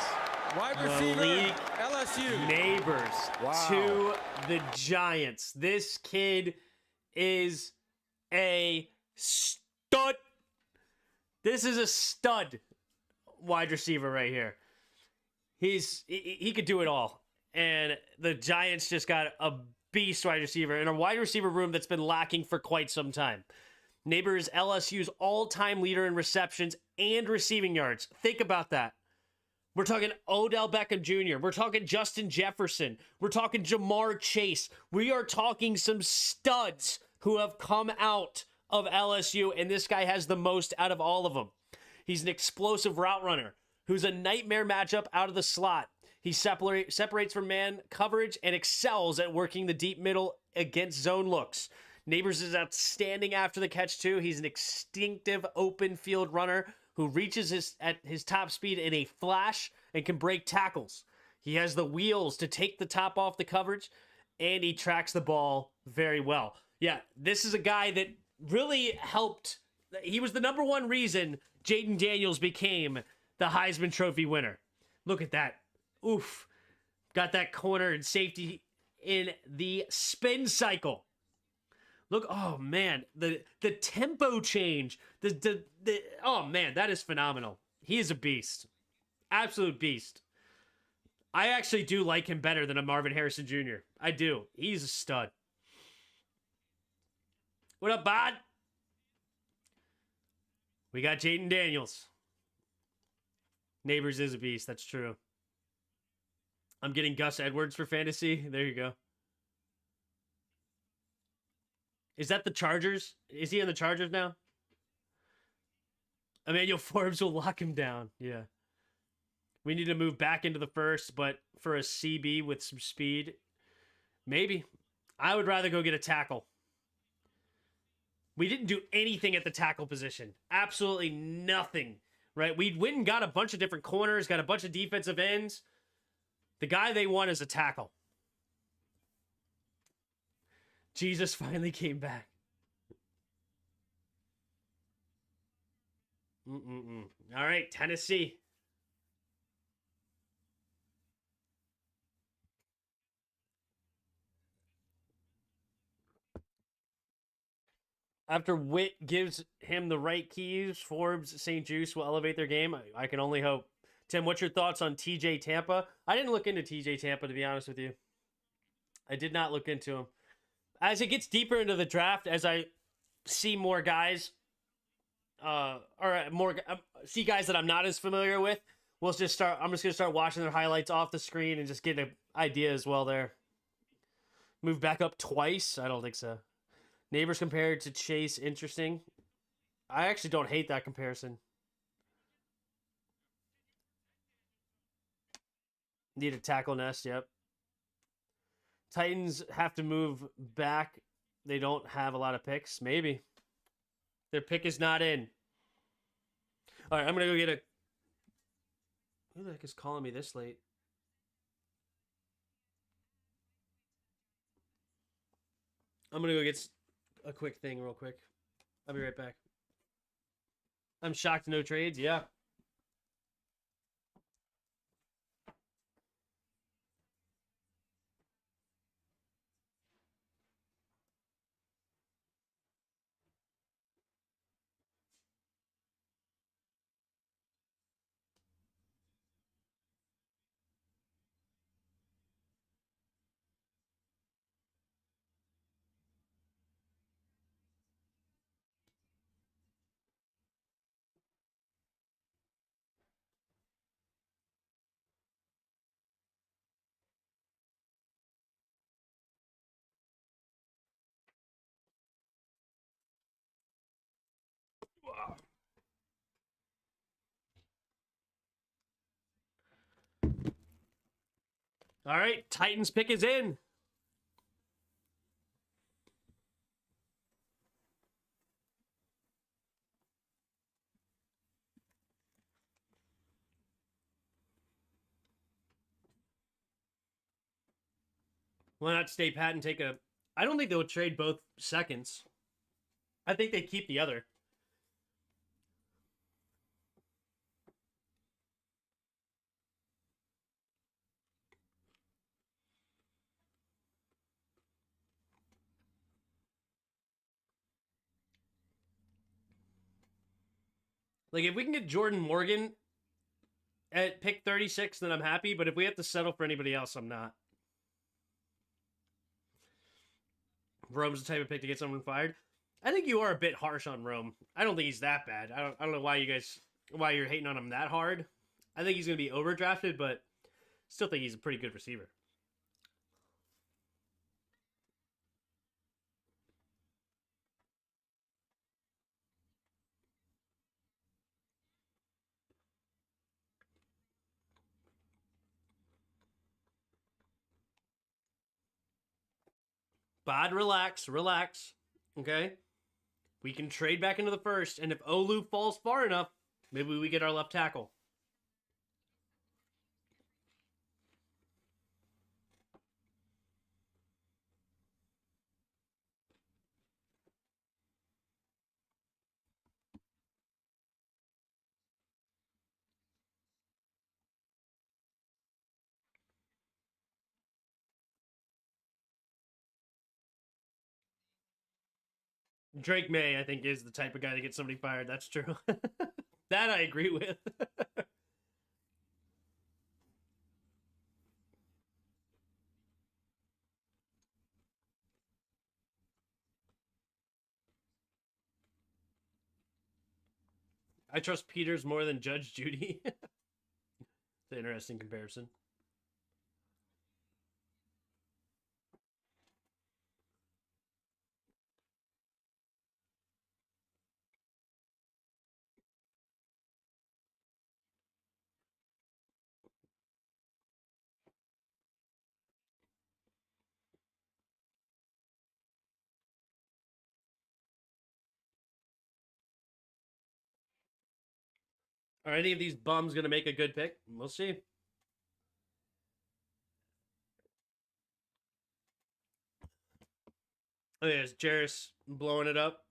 Wide receiver, Malik LSU. Neighbors to the Giants. This kid is a stud. This is a stud wide receiver right here. He could do it all. And the Giants just got a beast wide receiver in a wide receiver room that's been lacking for quite some time. Neighbors, LSU's all-time leader in receptions and receiving yards. Think about that. We're talking Odell Beckham Jr. We're talking Justin Jefferson. We're talking Jamar Chase. We are talking some studs who have come out of LSU, and this guy has the most out of all of them. He's an explosive route runner who's a nightmare matchup out of the slot. He separates from man coverage and excels at working the deep middle against zone looks. Neighbors is outstanding after the catch, too. He's an instinctive open field runner who reaches at his top speed in a flash and can break tackles. He has the wheels to take the top off the coverage, and he tracks the ball very well. Yeah, this is a guy that really helped. He was the number one reason Jaden Daniels became the Heisman Trophy winner. Look at that. Oof. Got that corner and safety in the spin cycle. Look, oh man, the tempo change. Oh man, that is phenomenal. He is a beast. Absolute beast. I actually do like him better than a Marvin Harrison Jr. I do. He's a stud. What up, bud? We got Jaden Daniels. Neighbors is a beast. That's true. I'm getting Gus Edwards for fantasy. There you go. Is that the Chargers? Is he in the Chargers now? Emmanuel Forbes will lock him down. Yeah. We need to move back into the first, but for a CB with some speed, maybe. I would rather go get a tackle. We didn't do anything at the tackle position. Absolutely nothing, right? We went and got a bunch of different corners, got a bunch of defensive ends. The guy they want is a tackle. Jesus finally came back. All right, Tennessee. After Witt gives him the right keys, Forbes, St. Juice will elevate their game. I can only hope. Tim, what's your thoughts on TJ Tampa? I didn't look into TJ Tampa, to be honest with you. I did not look into him. As it gets deeper into the draft, as I see more guys, see guys that I'm not as familiar with, I'm just going to start watching their highlights off the screen and just get an idea as well there. Move back up twice? I don't think so. Neighbors compared to Chase, interesting. I actually don't hate that comparison. Need a tackle nest, yep. Titans have to move back. They don't have a lot of picks. Maybe. Their pick is not in. All right, I'm going to go get a... Who the heck is calling me this late? I'm going to go get a quick thing real quick. I'll be right back. I'm shocked no trades. Yeah. All right, Titans pick is in. Why not stay pat and take a... I don't think they'll trade both seconds. I think they keep the other. Like, if we can get Jordan Morgan at pick 36, then I'm happy. But if we have to settle for anybody else, I'm not. Rome's the type of pick to get someone fired. I think you are a bit harsh on Rome. I don't think he's that bad. I don't know why you're hating on him that hard. I think he's going to be overdrafted, but still think he's a pretty good receiver. Bod, relax. Okay? We can trade back into the first, and if Olu falls far enough, maybe we get our left tackle. Drake May, I think, is the type of guy to get somebody fired. That's true. That I agree with. I trust Peters more than Judge Judy. It's an interesting comparison. Are any of these bums going to make a good pick? We'll see. Oh, yeah, is Jarris blowing it up?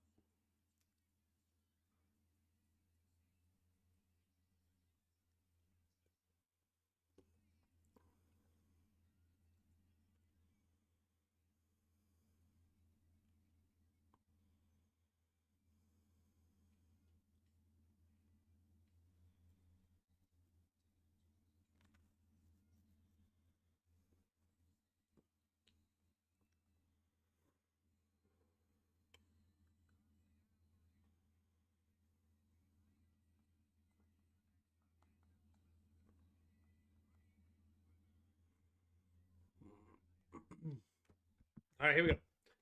All right, here we go.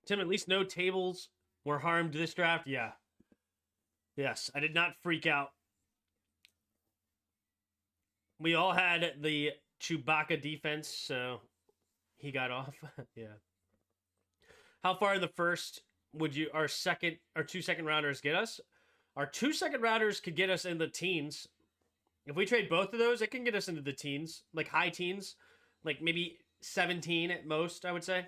Tim, at least no tables were harmed this draft. Yeah. Yes, I did not freak out. We all had the Chewbacca defense, so he got off. Yeah. How far in the first would our two second rounders get us? Our 2 second rounders could get us in the teens. If we trade both of those, it can get us into the teens, like high teens, like maybe 17 at most, I would say.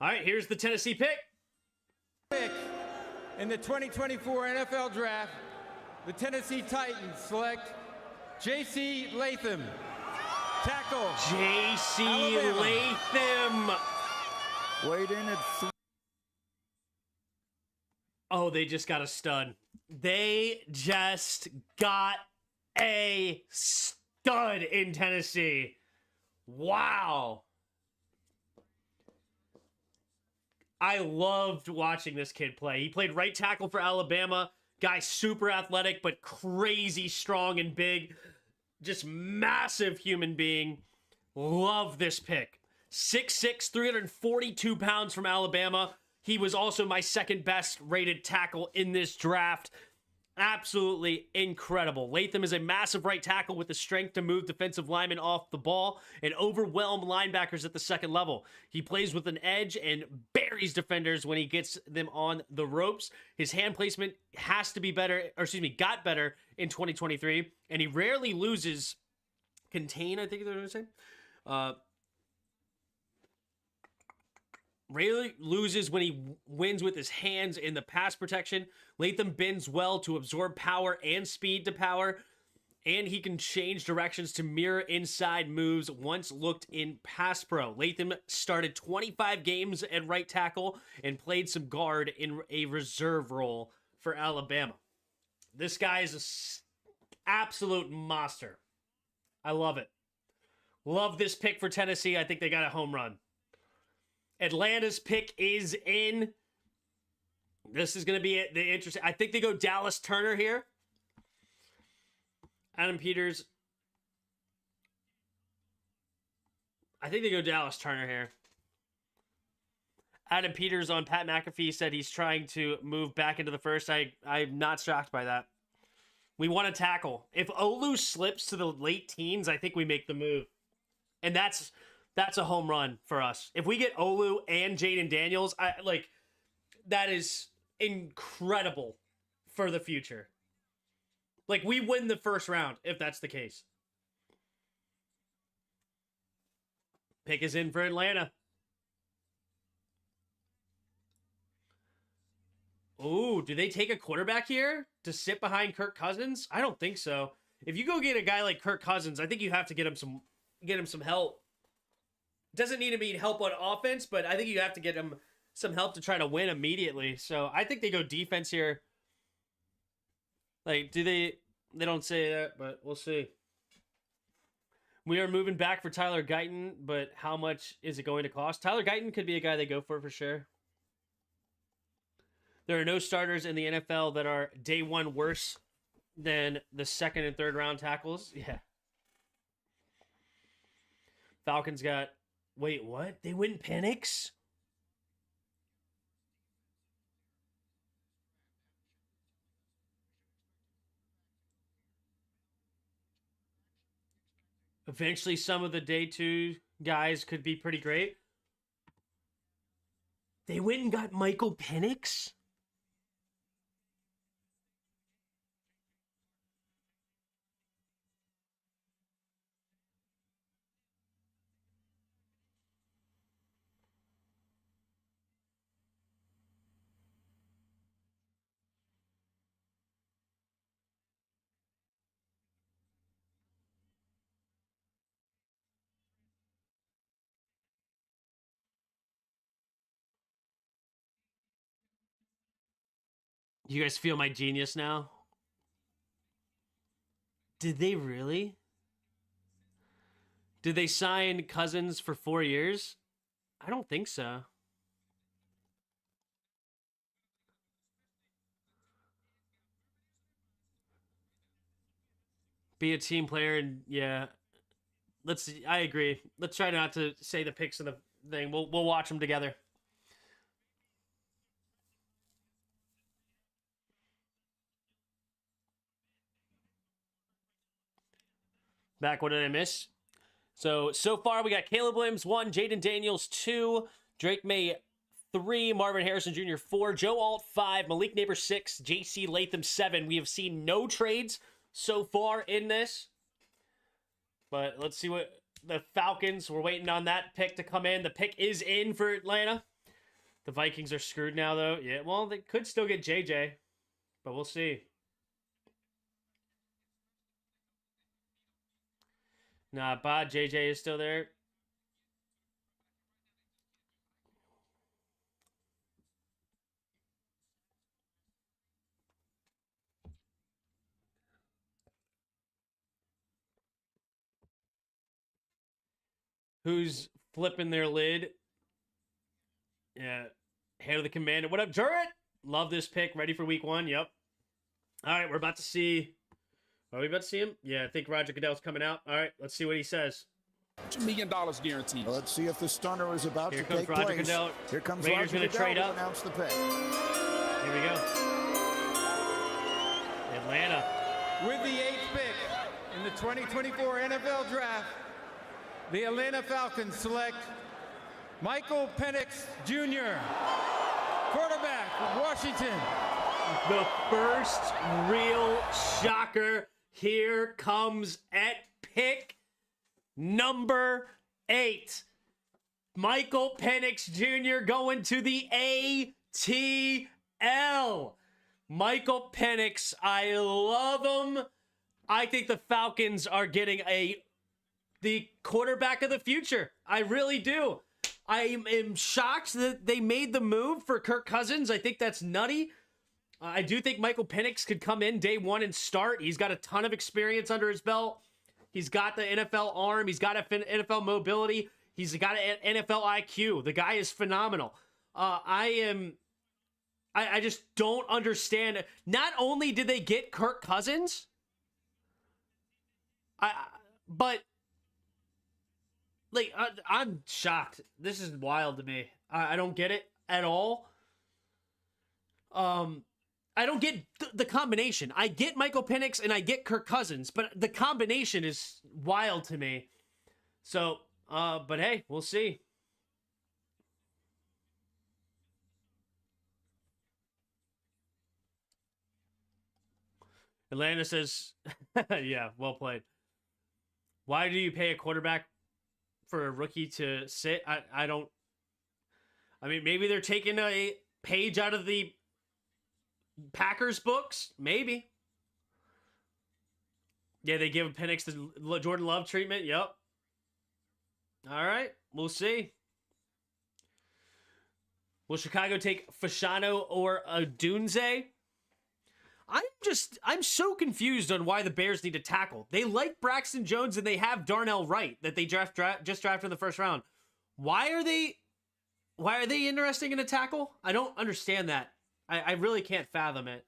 All right, here's the Tennessee pick. In the 2024 NFL Draft, the Tennessee Titans select J.C. Latham, tackle. J.C. Latham. Weighed in at Oh, they just got a stud. They just got a stud in Tennessee. Wow. I loved watching this kid play. He played right tackle for Alabama. Guy super athletic, but crazy strong and big. Just massive human being. Love this pick. 6'6", 342 pounds from Alabama. He was also my second best rated tackle in this draft. Absolutely incredible. Latham is a massive right tackle with the strength to move defensive linemen off the ball and overwhelm linebackers at the second level. He plays with an edge and buries defenders when he gets them on the ropes. His hand placement has to be better, got better in 2023, and he rarely loses contain, I think they're going to say. Rarely loses when he wins with his hands in the pass protection. Latham bends well to absorb power and speed to power, and he can change directions to mirror inside moves once looked in pass pro. Latham started 25 games at right tackle and played some guard in a reserve role for Alabama. This guy is an absolute monster. I love it. Love this pick for Tennessee. I think they got a home run. Atlanta's pick is in. This is going to be the interesting. I think they go Dallas Turner here. Adam Peters. I think they go Dallas Turner here. Adam Peters on Pat McAfee said he's trying to move back into the first. I'm not shocked by that. We want to tackle. If Olu slips to the late teens, I think we make the move. And that's a home run for us. If we get Olu and Jaden Daniels, that is incredible for the future. Like, we win the first round if that's the case. Pick is in for Atlanta. Ooh, do they take a quarterback here to sit behind Kirk Cousins? I don't think so. If you go get a guy like Kirk Cousins, I think you have to get him some help. Doesn't need to be help on offense, but I think you have to get him some help to try to win immediately. So I think they go defense here. Like, do they don't say that, but we'll see. We are moving back for Tyler Guyton, but how much is it going to cost? Tyler Guyton could be a guy they go for sure. There are no starters in the NFL that are day one worse than the second and third round tackles. Yeah. Falcons got... Wait, what? They win Penix? Eventually, some of the day two guys could be pretty great. They went and got Michael Penix? You guys feel my genius now? Did they really? Did they sign Cousins for 4 years? I don't think so. Be a team player and yeah. I agree. Let's try not to say the picks of the thing. We'll watch them together. Back, what did I miss? So far we got Caleb Williams 1, Jaden Daniels 2, Drake May 3, Marvin Harrison Jr. 4, Joe Alt 5, Malik Neighbors 6, JC Latham 7. We have seen no trades so far in this. But let's see what the Falcons, we're waiting on that pick to come in. The pick is in for Atlanta. The Vikings are screwed now, though. Yeah, well, they could still get JJ, but we'll see. Nah, Bod JJ is still there. Who's flipping their lid? Yeah. Head of the Commander. What up, Jarrett? Love this pick. Ready for week 1? Yep. All right, we're about to see... Are we about to see him? Yeah, I think Roger Goodell's coming out. All right, let's see what he says. $2 million guaranteed. Let's see if the stunner is about Here to comes take Roger place. Goodell. Here comes Raiders Roger gonna Goodell trade to up. announce the pick. Here we go. With the 8th pick in the 2024 NFL Draft, the Atlanta Falcons select Michael Penix Jr., quarterback from Washington. The first real shocker. Here comes at pick number 8. Michael Penix Jr. going to the ATL. Michael Penix, I love him. I think the Falcons are getting the quarterback of the future. I really do. I am shocked that they made the move for Kirk Cousins. I think that's nutty. I do think Michael Penix could come in day one and start. He's got a ton of experience under his belt. He's got the NFL arm. He's got NFL mobility. He's got an NFL IQ. The guy is phenomenal. I just don't understand. Not only did they get Kirk Cousins, but like I'm shocked. This is wild to me. I don't get it at all. I don't get the combination. I get Michael Penix and I get Kirk Cousins, but the combination is wild to me. So, but hey, we'll see. Atlanta says, yeah, well played. Why do you pay a quarterback for a rookie to sit? I mean, maybe they're taking a page out of the Packers books. Maybe. Yeah, they give Penix the Jordan Love treatment. Yep. All right, we'll see. Will Chicago take Fashanu or Odunze? I'm so confused on why the Bears need to tackle. They like Braxton Jones and they have Darnell Wright that they just drafted in the first round. Why are they interested in a tackle? I don't understand that. I really can't fathom it.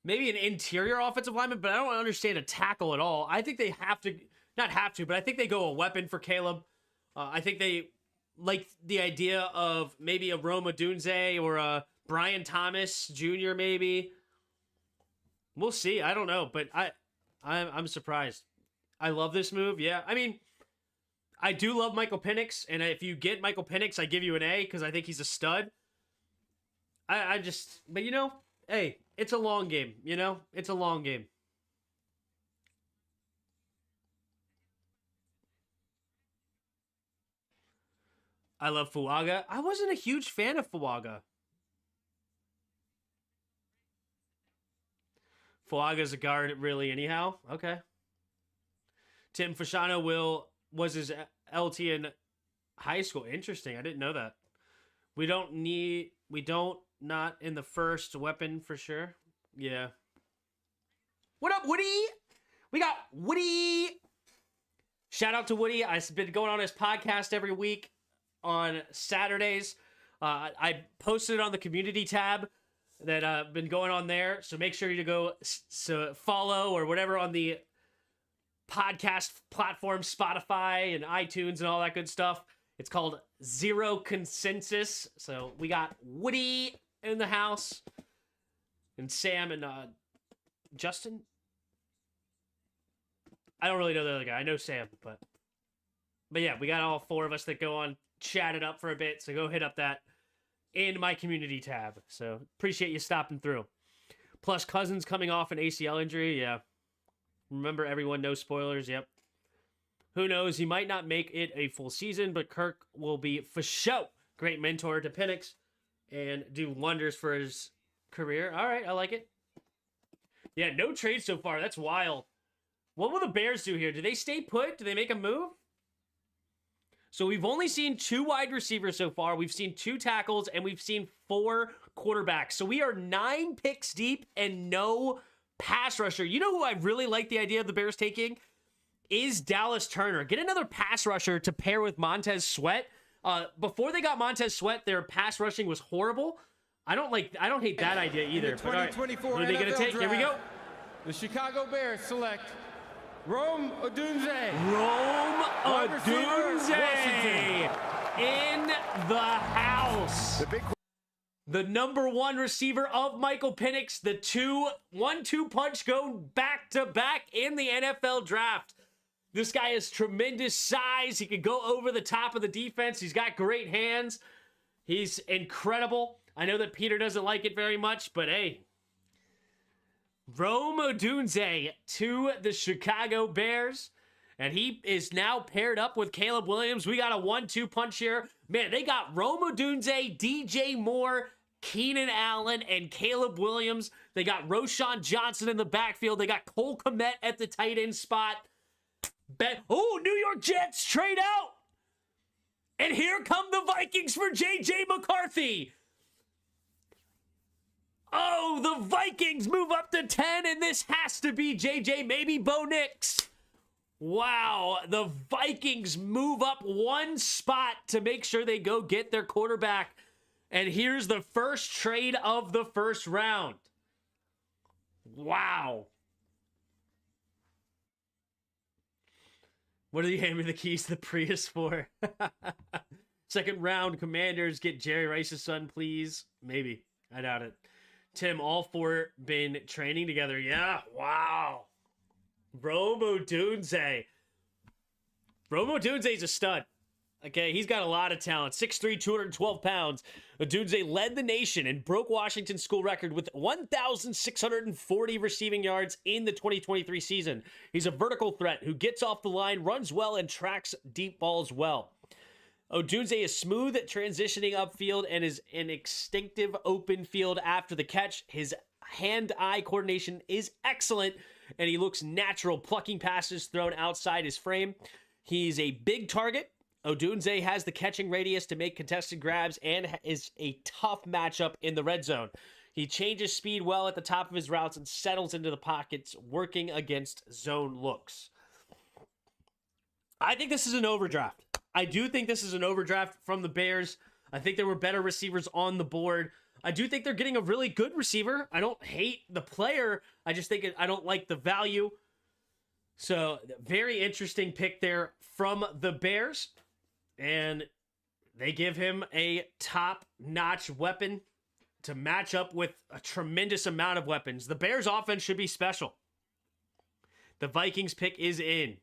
Maybe an interior offensive lineman, but I don't understand a tackle at all. I think they not have to, but I think they go a weapon for Caleb. I think they like the idea of maybe a Rome Odunze or a Brian Thomas Jr. maybe. We'll see. I don't know, but I'm surprised. I love this move. Yeah, I mean, I do love Michael Penix, and if you get Michael Penix, I give you an A because I think he's a stud. But you know, hey, it's a long game. You know, it's a long game. I love Fuaga. I wasn't a huge fan of Fuaga. Fuaga's a guard, really, anyhow. Okay. Tim Fashanu was his LT in high school. Interesting. I didn't know that. Not in the first weapon for sure. Yeah. What up, Woody? We got Woody. Shout out to Woody. I've been going on his podcast every week on Saturdays. I posted it on the community tab that I've been going on there. So make sure you go follow or whatever on the podcast platform, Spotify and iTunes and all that good stuff. It's called Zero Consensus. So we got Woody in the house and Sam and Justin. I don't really know the other guy. I know Sam, but yeah, we got all four of us that go on, chat it up for a bit. So go hit up that in my community tab. So appreciate you stopping through. Plus Cousins coming off an ACL injury. Yeah. Remember everyone, no spoilers. Yep. Who knows? He might not make it a full season, but Kirk will be for show. Great mentor to Penix and do wonders for his career. All right. I like it. Yeah. No trade so far. That's wild. What will the Bears do here? Do they stay put? Do they make a move? So we've only seen 2 wide receivers so far. We've seen 2 tackles, and we've seen 4 quarterbacks. So we are 9 picks deep and no pass rusher. You know who I really like the idea of the Bears taking? Is Dallas Turner. Get another pass rusher to pair with Montez Sweat. Before they got Montez Sweat, their pass rushing was horrible. I don't hate that idea either. The 2024 what are they going to take? Here we go. The Chicago Bears select Rome Odunze. Rome Odunze in the house. the number 1 receiver of Michael Penix, the 1-2 punch going back-to-back in the NFL draft. This guy has tremendous size. He can go over the top of the defense. He's got great hands. He's incredible. I know that Peter doesn't like it very much, but hey. Rome Odunze to the Chicago Bears. And he is now paired up with Caleb Williams. We got a 1-2 punch here. Man, they got Rome Odunze, DJ Moore, Keenan Allen, and Caleb Williams. They got Roschon Johnson in the backfield. They got Cole Kmet at the tight end spot. New York Jets trade out. And here come the Vikings for J.J. McCarthy. Oh, the Vikings move up to 10, and this has to be J.J., maybe Bo Nix. Wow, the Vikings move up 1 spot to make sure they go get their quarterback. And here's the first trade of the first round. Wow. What do you hand me the keys to the Prius for? Second round, Commanders, get Jerry Rice's son, please. Maybe. I doubt it. Tim, all 4 been training together. Yeah, wow. Rome Odunze. Rome Odunze is a stud. Okay, he's got a lot of talent. 6'3", 212 pounds. Odunze led the nation and broke Washington's school record with 1,640 receiving yards in the 2023 season. He's a vertical threat who gets off the line, runs well, and tracks deep balls well. Odunze is smooth at transitioning upfield and is an instinctive open field after the catch. His hand-eye coordination is excellent, and he looks natural, plucking passes thrown outside his frame. He's a big target. Odunze has the catching radius to make contested grabs and is a tough matchup in the red zone. He changes speed well at the top of his routes and settles into the pockets, working against zone looks. I think this is an overdraft. I do think this is an overdraft from the Bears. I think there were better receivers on the board. I do think they're getting a really good receiver. I don't hate the player. I just think I don't like the value. So, very interesting pick there from the Bears. And they give him a top-notch weapon to match up with a tremendous amount of weapons. The Bears' offense should be special. The Vikings pick is in.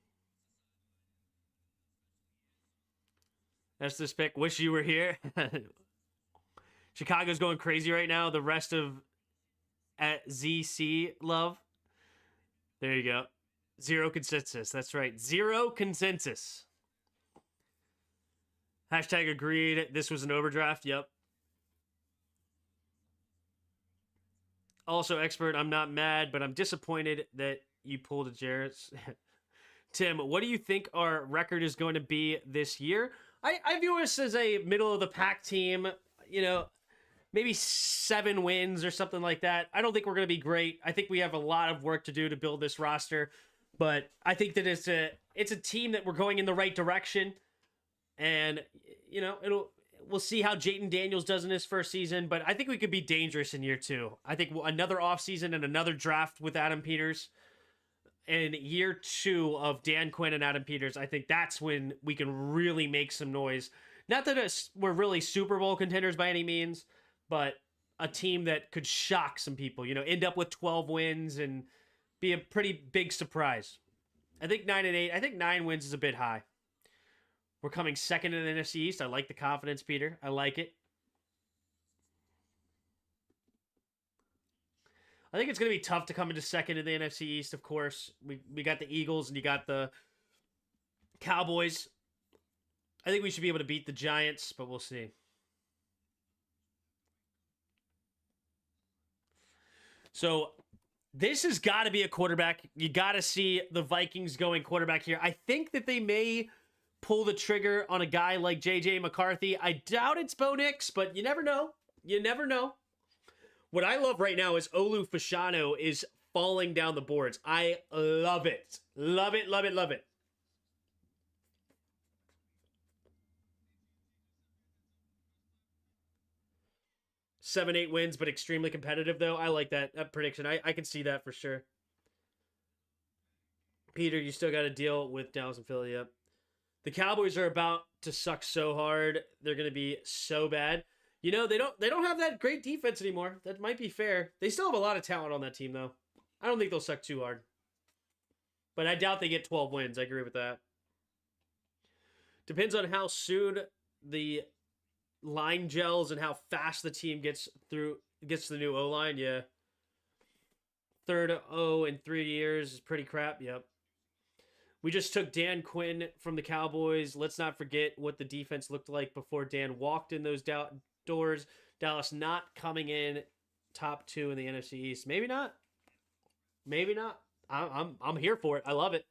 That's this pick. Wish you were here. Chicago's going crazy right now. The rest of at ZC love. There you go. Zero consensus. That's right. Zero consensus. Hashtag agreed. This was an overdraft. Yep. Also, expert, I'm not mad, but I'm disappointed that you pulled a Jarrett's. Tim, what do you think our record is going to be this year? I view us as a middle-of-the-pack team, you know, maybe 7 wins or something like that. I don't think we're going to be great. I think we have a lot of work to do to build this roster, but I think that it's a team that we're going in the right direction, and, you know, we'll see how Jaden Daniels does in his first season, but I think we could be dangerous in year 2. I think another offseason and another draft with Adam Peters. In year 2 of Dan Quinn and Adam Peters, I think that's when we can really make some noise. Not that we're really Super Bowl contenders by any means, but a team that could shock some people, you know, end up with 12 wins and be a pretty big surprise. I think 9-8. I think 9 wins is a bit high. We're coming second in the NFC East. I like the confidence, Peter. I like it. I think it's going to be tough to come into second in the NFC East, of course. We got the Eagles and you got the Cowboys. I think we should be able to beat the Giants, but we'll see. So this has got to be a quarterback. You got to see the Vikings going quarterback here. I think that they may pull the trigger on a guy like J.J. McCarthy. I doubt it's Bo Nix, but you never know. You never know. What I love right now is Olu Fashanu is falling down the boards. I love it. Love it, love it, love it. Seven, 8 wins, but extremely competitive, though. I like that prediction. I can see that for sure. Peter, you still got to deal with Dallas and Philly. Yep. The Cowboys are about to suck so hard. They're going to be so bad. You know, they don't have that great defense anymore. That might be fair. They still have a lot of talent on that team, though. I don't think they'll suck too hard. But I doubt they get 12 wins. I agree with that. Depends on how soon the line gels and how fast the team gets to the new O-line. Yeah. Third O in 3 years is pretty crap. Yep. We just took Dan Quinn from the Cowboys. Let's not forget what the defense looked like before Dan walked in those doors. Dallas not coming in top 2 in the NFC East. Maybe not. Maybe not. I'm here for it. I love it.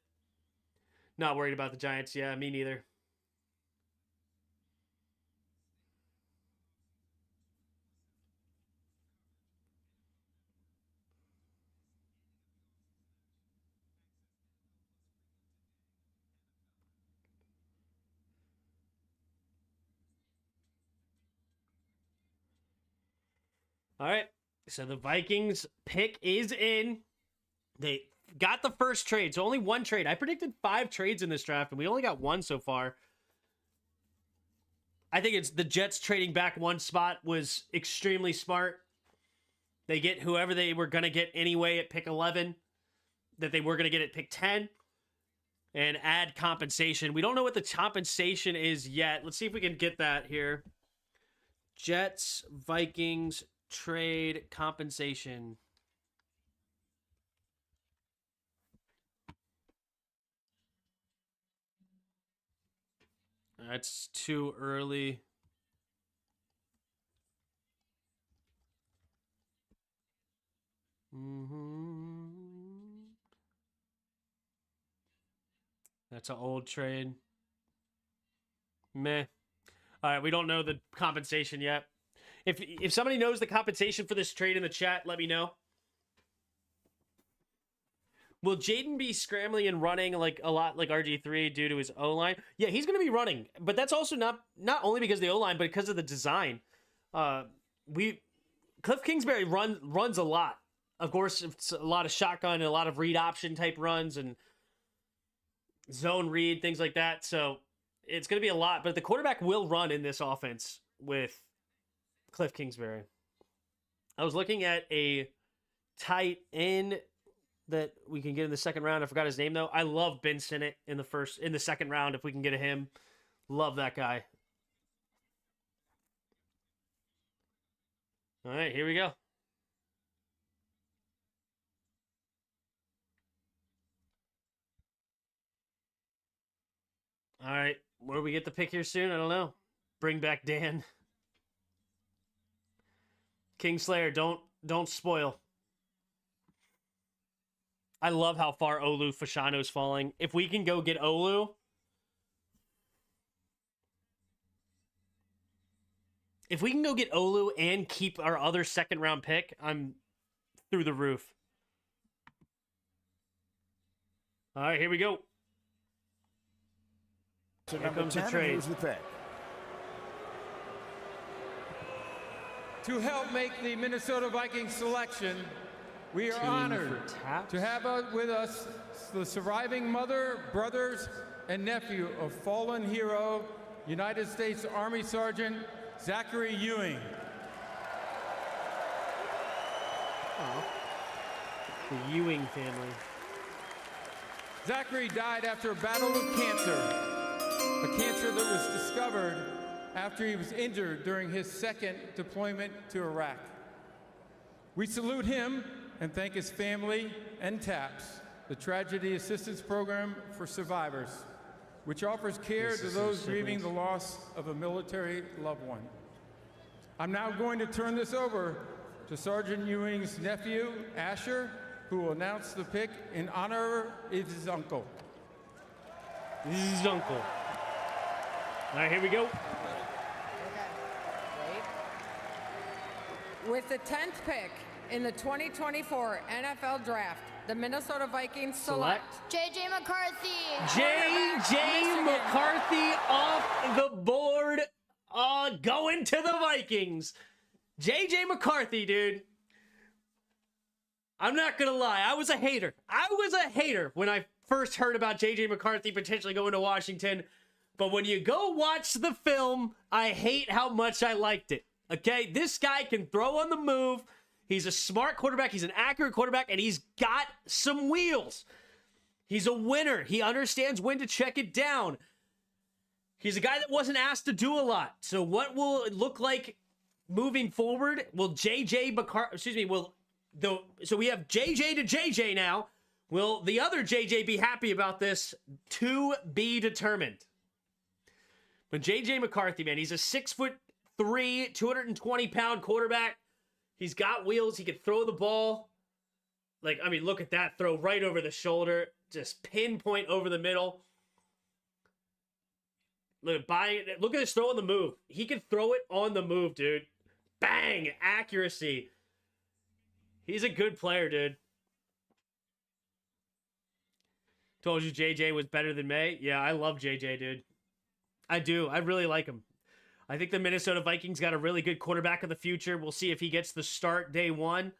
Not worried about the Giants. Yeah, me neither. All right. So the Vikings pick is in. They got the first trade. So only one trade. I predicted 5 trades in this draft, and we only got 1 so far. I think it's the Jets trading back 1 spot was extremely smart. They get whoever they were going to get anyway at pick 11, that they were going to get at pick 10, and add compensation. We don't know what the compensation is yet. Let's see if we can get that here. Jets, Vikings, trade compensation. That's too early. That's an old trade. Meh. All right, we don't know the compensation yet. If somebody knows the compensation for this trade in the chat, let me know. Will Jaden be scrambling and running like a lot like RG3 due to his O-line? Yeah, he's going to be running, but that's also not only because of the O-line, but because of the design. Cliff Kingsbury runs a lot. Of course, it's a lot of shotgun and a lot of read option type runs and zone read, things like that. So it's going to be a lot, but the quarterback will run in this offense with Cliff Kingsbury. I was looking at a tight end that we can get in the second round. I forgot his name though. I love Ben Sinnott in the second round if we can get him. Love that guy. All right, here we go. All right, where do we get the pick here soon? I don't know. Bring back Dan. Kingslayer, don't spoil. I love how far Olu Fashano's falling. If we can go get Olu, and keep our other second round pick, I'm through the roof. All right, here we go. So here comes the trade. Who's the pick? To help make the Minnesota Vikings selection, we are honored to have with us the surviving mother, brothers, and nephew of fallen hero, United States Army Sergeant Zachary Ewing. Oh, the Ewing family. Zachary died after a battle with cancer, a cancer that was discovered after he was injured during his second deployment to Iraq. We salute him and thank his family and TAPS, the Tragedy Assistance Program for Survivors, which offers care to those grieving the loss of a military loved one. I'm now going to turn this over to Sergeant Ewing's nephew, Asher, who will announce the pick in honor of his uncle. This is his uncle. All right, here we go. With the 10th pick in the 2024 NFL Draft, the Minnesota Vikings select J.J. McCarthy. J.J. McCarthy off the board, going to the Vikings. J.J. McCarthy, dude. I'm not going to lie. I was a hater. When I first heard about J.J. McCarthy potentially going to Washington. But when you go watch the film, I hate how much I liked it. Okay, this guy can throw on the move. He's a smart quarterback. He's an accurate quarterback, and he's got some wheels. He's a winner. He understands when to check it down. He's a guy that wasn't asked to do a lot. So what will it look like moving forward? Will so we have JJ to JJ now. Will the other JJ be happy about this? To be determined. But JJ McCarthy, man, he's a 6'3", 220-pound quarterback. He's got wheels. He can throw the ball. Like, I mean, look at that throw right over the shoulder. Just pinpoint over the middle. Look at this throw on the move. He can throw it on the move, dude. Bang! Accuracy. He's a good player, dude. Told you JJ was better than May. Yeah, I love JJ, dude. I do. I really like him. I think the Minnesota Vikings got a really good quarterback of the future. We'll see if he gets the start day one.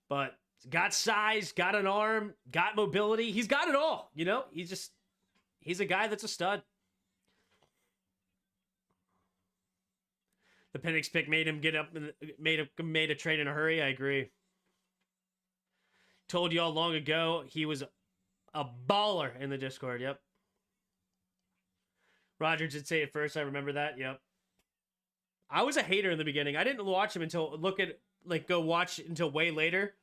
But got size, got an arm, got mobility. He's got it all. You know, he's a guy that's a stud. The Penix pick made him get up and made a trade in a hurry. I agree. Told y'all long ago he was a baller in the Discord. Yep. Roger did say it first. I remember that. Yep. I was a hater in the beginning. I didn't watch him until go watch until way later.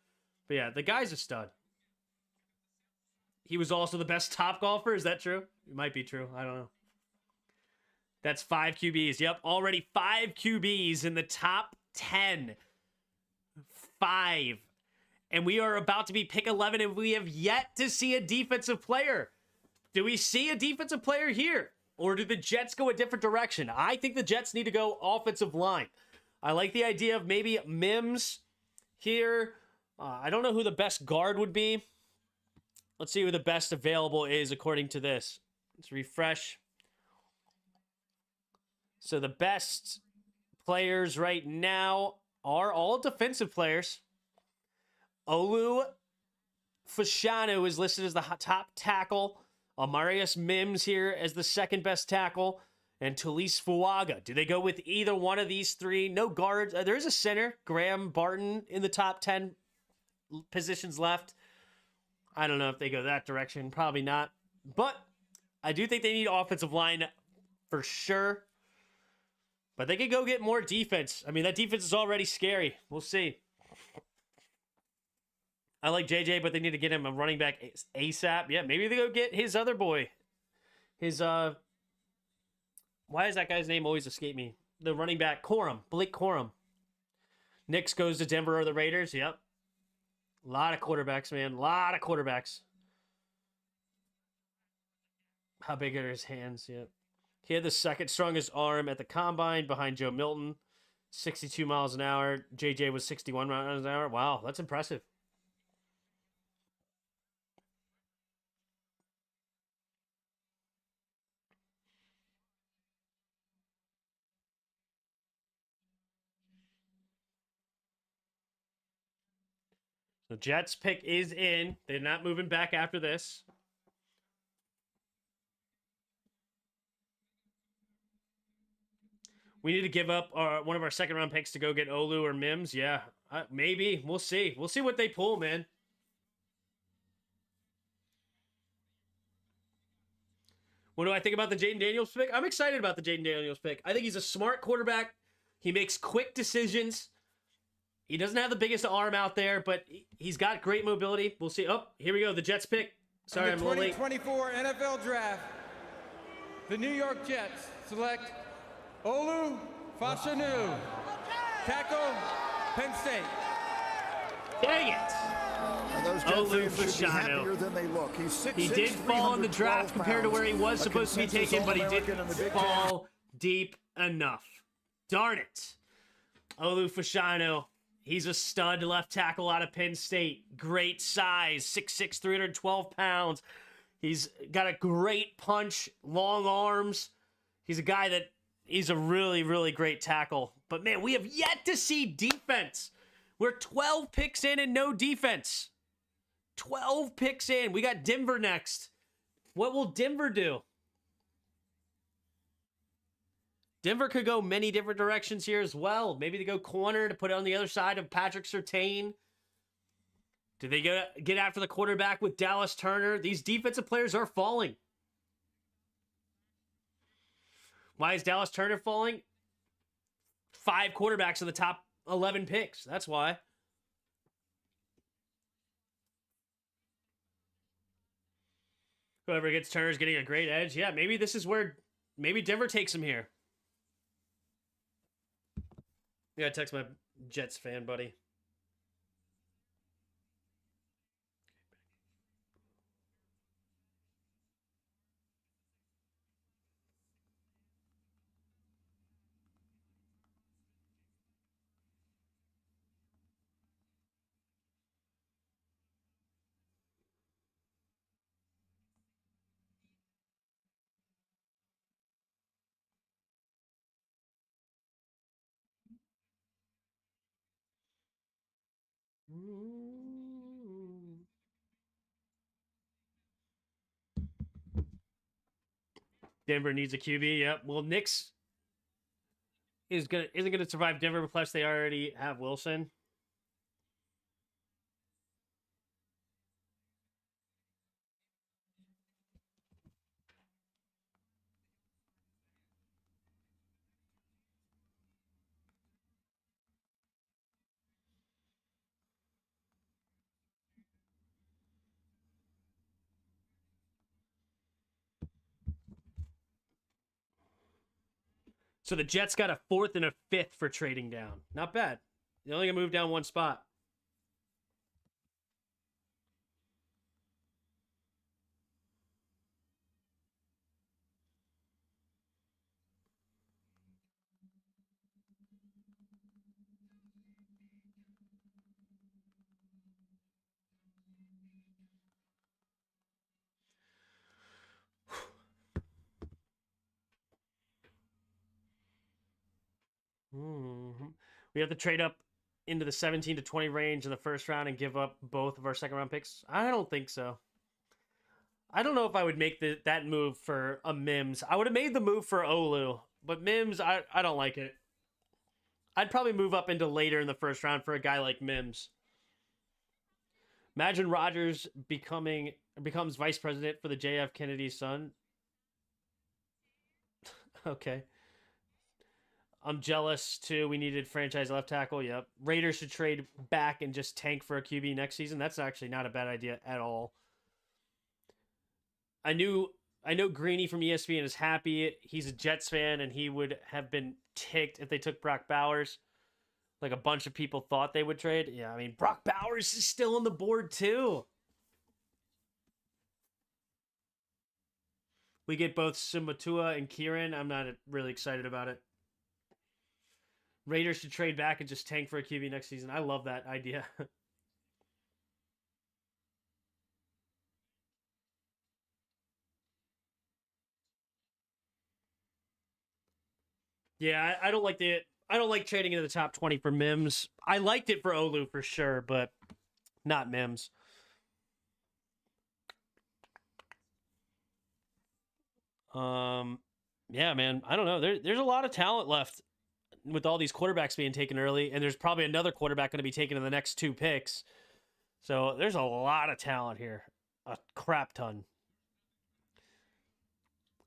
But yeah, the guy's a stud. He was also the best top golfer. Is that true? It might be true. I don't know. That's 5 QBs. Yep, already 5 QBs in the top 10. 5. And we are about to be pick 11, and we have yet to see a defensive player. Do we see a defensive player here? Or do the Jets go a different direction? I think the Jets need to go offensive line. I like the idea of maybe Mims here. I don't know who the best guard would be. Let's see who the best available is according to this. Let's refresh. So the best players right now are all defensive players. Olu Fashanu is listed as the top tackle. Amarius Mims here as the second best tackle. And Talise Fuaga. Do they go with either one of these three? No guards. There is a center, Graham Barton, in the top 10 positions left. I don't know if they go that direction. Probably not. But I do think they need offensive line for sure. But they could go get more defense. I mean, that defense is already scary. We'll see. I like JJ, but they need to get him a running back ASAP. Yeah, maybe they go get his other boy. His, why does that guy's name always escape me? The running back, Blake Corum. Knicks goes to Denver or the Raiders. Yep. A lot of quarterbacks, man. A lot of quarterbacks. How big are his hands? Yep. He had the second strongest arm at the combine behind Joe Milton. 62 miles an hour. JJ was 61 miles an hour. Wow, that's impressive. The Jets pick is in. They're not moving back after this. We need to give up one of our second-round picks to go get Olu or Mims. Yeah, maybe. We'll see. We'll see what they pull, man. What do I think about the Jaden Daniels pick? I'm excited about the Jaden Daniels pick. I think he's a smart quarterback. He makes quick decisions. He doesn't have the biggest arm out there, but he's got great mobility. We'll see. Oh, here we go. The Jets pick. Sorry, I'm a little late. 2024 NFL Draft. The New York Jets select Olu Fashanu, tackle, Penn State. Dang it. Those Olu Fashanu. Than they look. He did fall in the draft compared to where he was supposed to be taken, but he didn't fall deep enough. Darn it. Olu Fashanu. He's a stud left tackle out of Penn State. Great size, 6'6", 312 pounds. He's got a great punch, long arms. He's a guy that he's a really, really great tackle. But, man, we have yet to see defense. We're 12 picks in and no defense. 12 picks in. We got Denver next. What will Denver do? Denver could go many different directions here as well. Maybe they go corner to put it on the other side of Patrick Surtain. Do they get after the quarterback with Dallas Turner? These defensive players are falling. Why is Dallas Turner falling? 5 quarterbacks in the top 11 picks. That's why. Whoever gets Turner's getting a great edge. Yeah, maybe this is where maybe Denver takes him here. I gotta text my Jets fan buddy. Denver needs a QB. Yep. Well, Knicks isn't gonna survive Denver, plus they already have Wilson. So the Jets got a 4th and a 5th for trading down. Not bad. They're only gonna move down 1 spot. We have to trade up into the 17 to 20 range in the first round and give up both of our second round picks. I don't think so. I don't know if I would make that move for a Mims. I would have made the move for Olu, but Mims, I don't like it. I'd probably move up into later in the first round for a guy like Mims. Imagine Rodgers becomes vice president for the JF Kennedy's son. Okay. I'm jealous, too. We needed franchise left tackle. Yep. Raiders should trade back and just tank for a QB next season. That's actually not a bad idea at all. I know Greeny from ESPN is happy. He's a Jets fan, and he would have been ticked if they took Brock Bowers. Like a bunch of people thought they would trade. Yeah, I mean, Brock Bowers is still on the board, too. We get both Sumatua and Kieran. I'm not really excited about it. Raiders should trade back and just tank for a QB next season. I love that idea. Yeah, I don't like trading into the top 20 for Mims. I liked it for Olu for sure, but not Mims. Yeah, man. I don't know. There's a lot of talent left with all these quarterbacks being taken early, and there's probably another quarterback going to be taken in the next 2 picks. So there's a lot of talent here. A crap ton.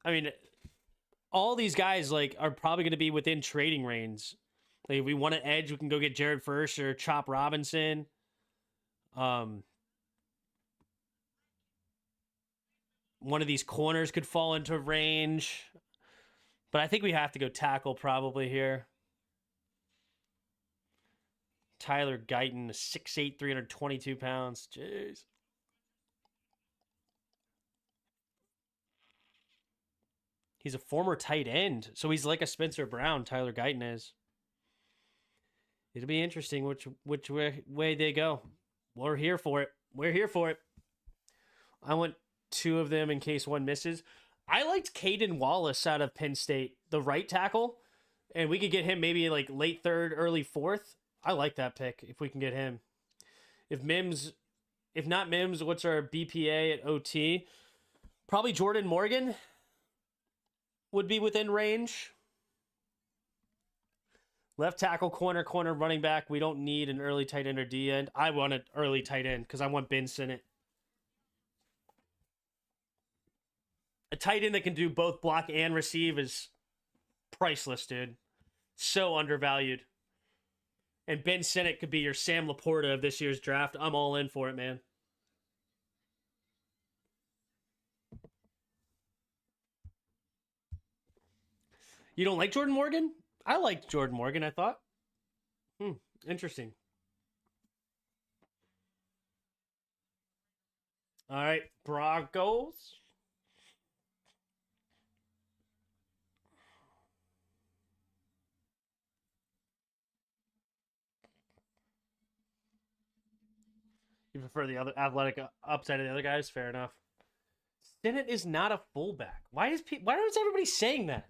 I mean, all these guys are probably going to be within trading range. Like if we want an edge, we can go get Jared First or Chop Robinson. One of these corners could fall into range. But I think we have to go tackle probably here. Tyler Guyton, 6'8", 322 pounds. Jeez. He's a former tight end, so he's like a Spencer Brown, Tyler Guyton is. It'll be interesting which way they go. We're here for it. We're here for it. I want 2 of them in case one misses. I liked Caden Wallace out of Penn State, the right tackle, and we could get him maybe like late 3rd, early 4th. I like that pick if we can get him. If not Mims, what's our BPA at OT? Probably Jordan Morgan would be within range. Left tackle, corner, running back. We don't need an early tight end or D end. I want an early tight end because I want Ben Sinnott. A tight end that can do both block and receive is priceless, dude. So undervalued. And Ben Sinnott could be your Sam Laporta of this year's draft. I'm all in for it, man. You don't like Jordan Morgan? I liked Jordan Morgan, I thought. Interesting. All right, Broncos. You prefer the other athletic upside of the other guys? Fair enough. Sinnott is not a fullback. Why is everybody saying that?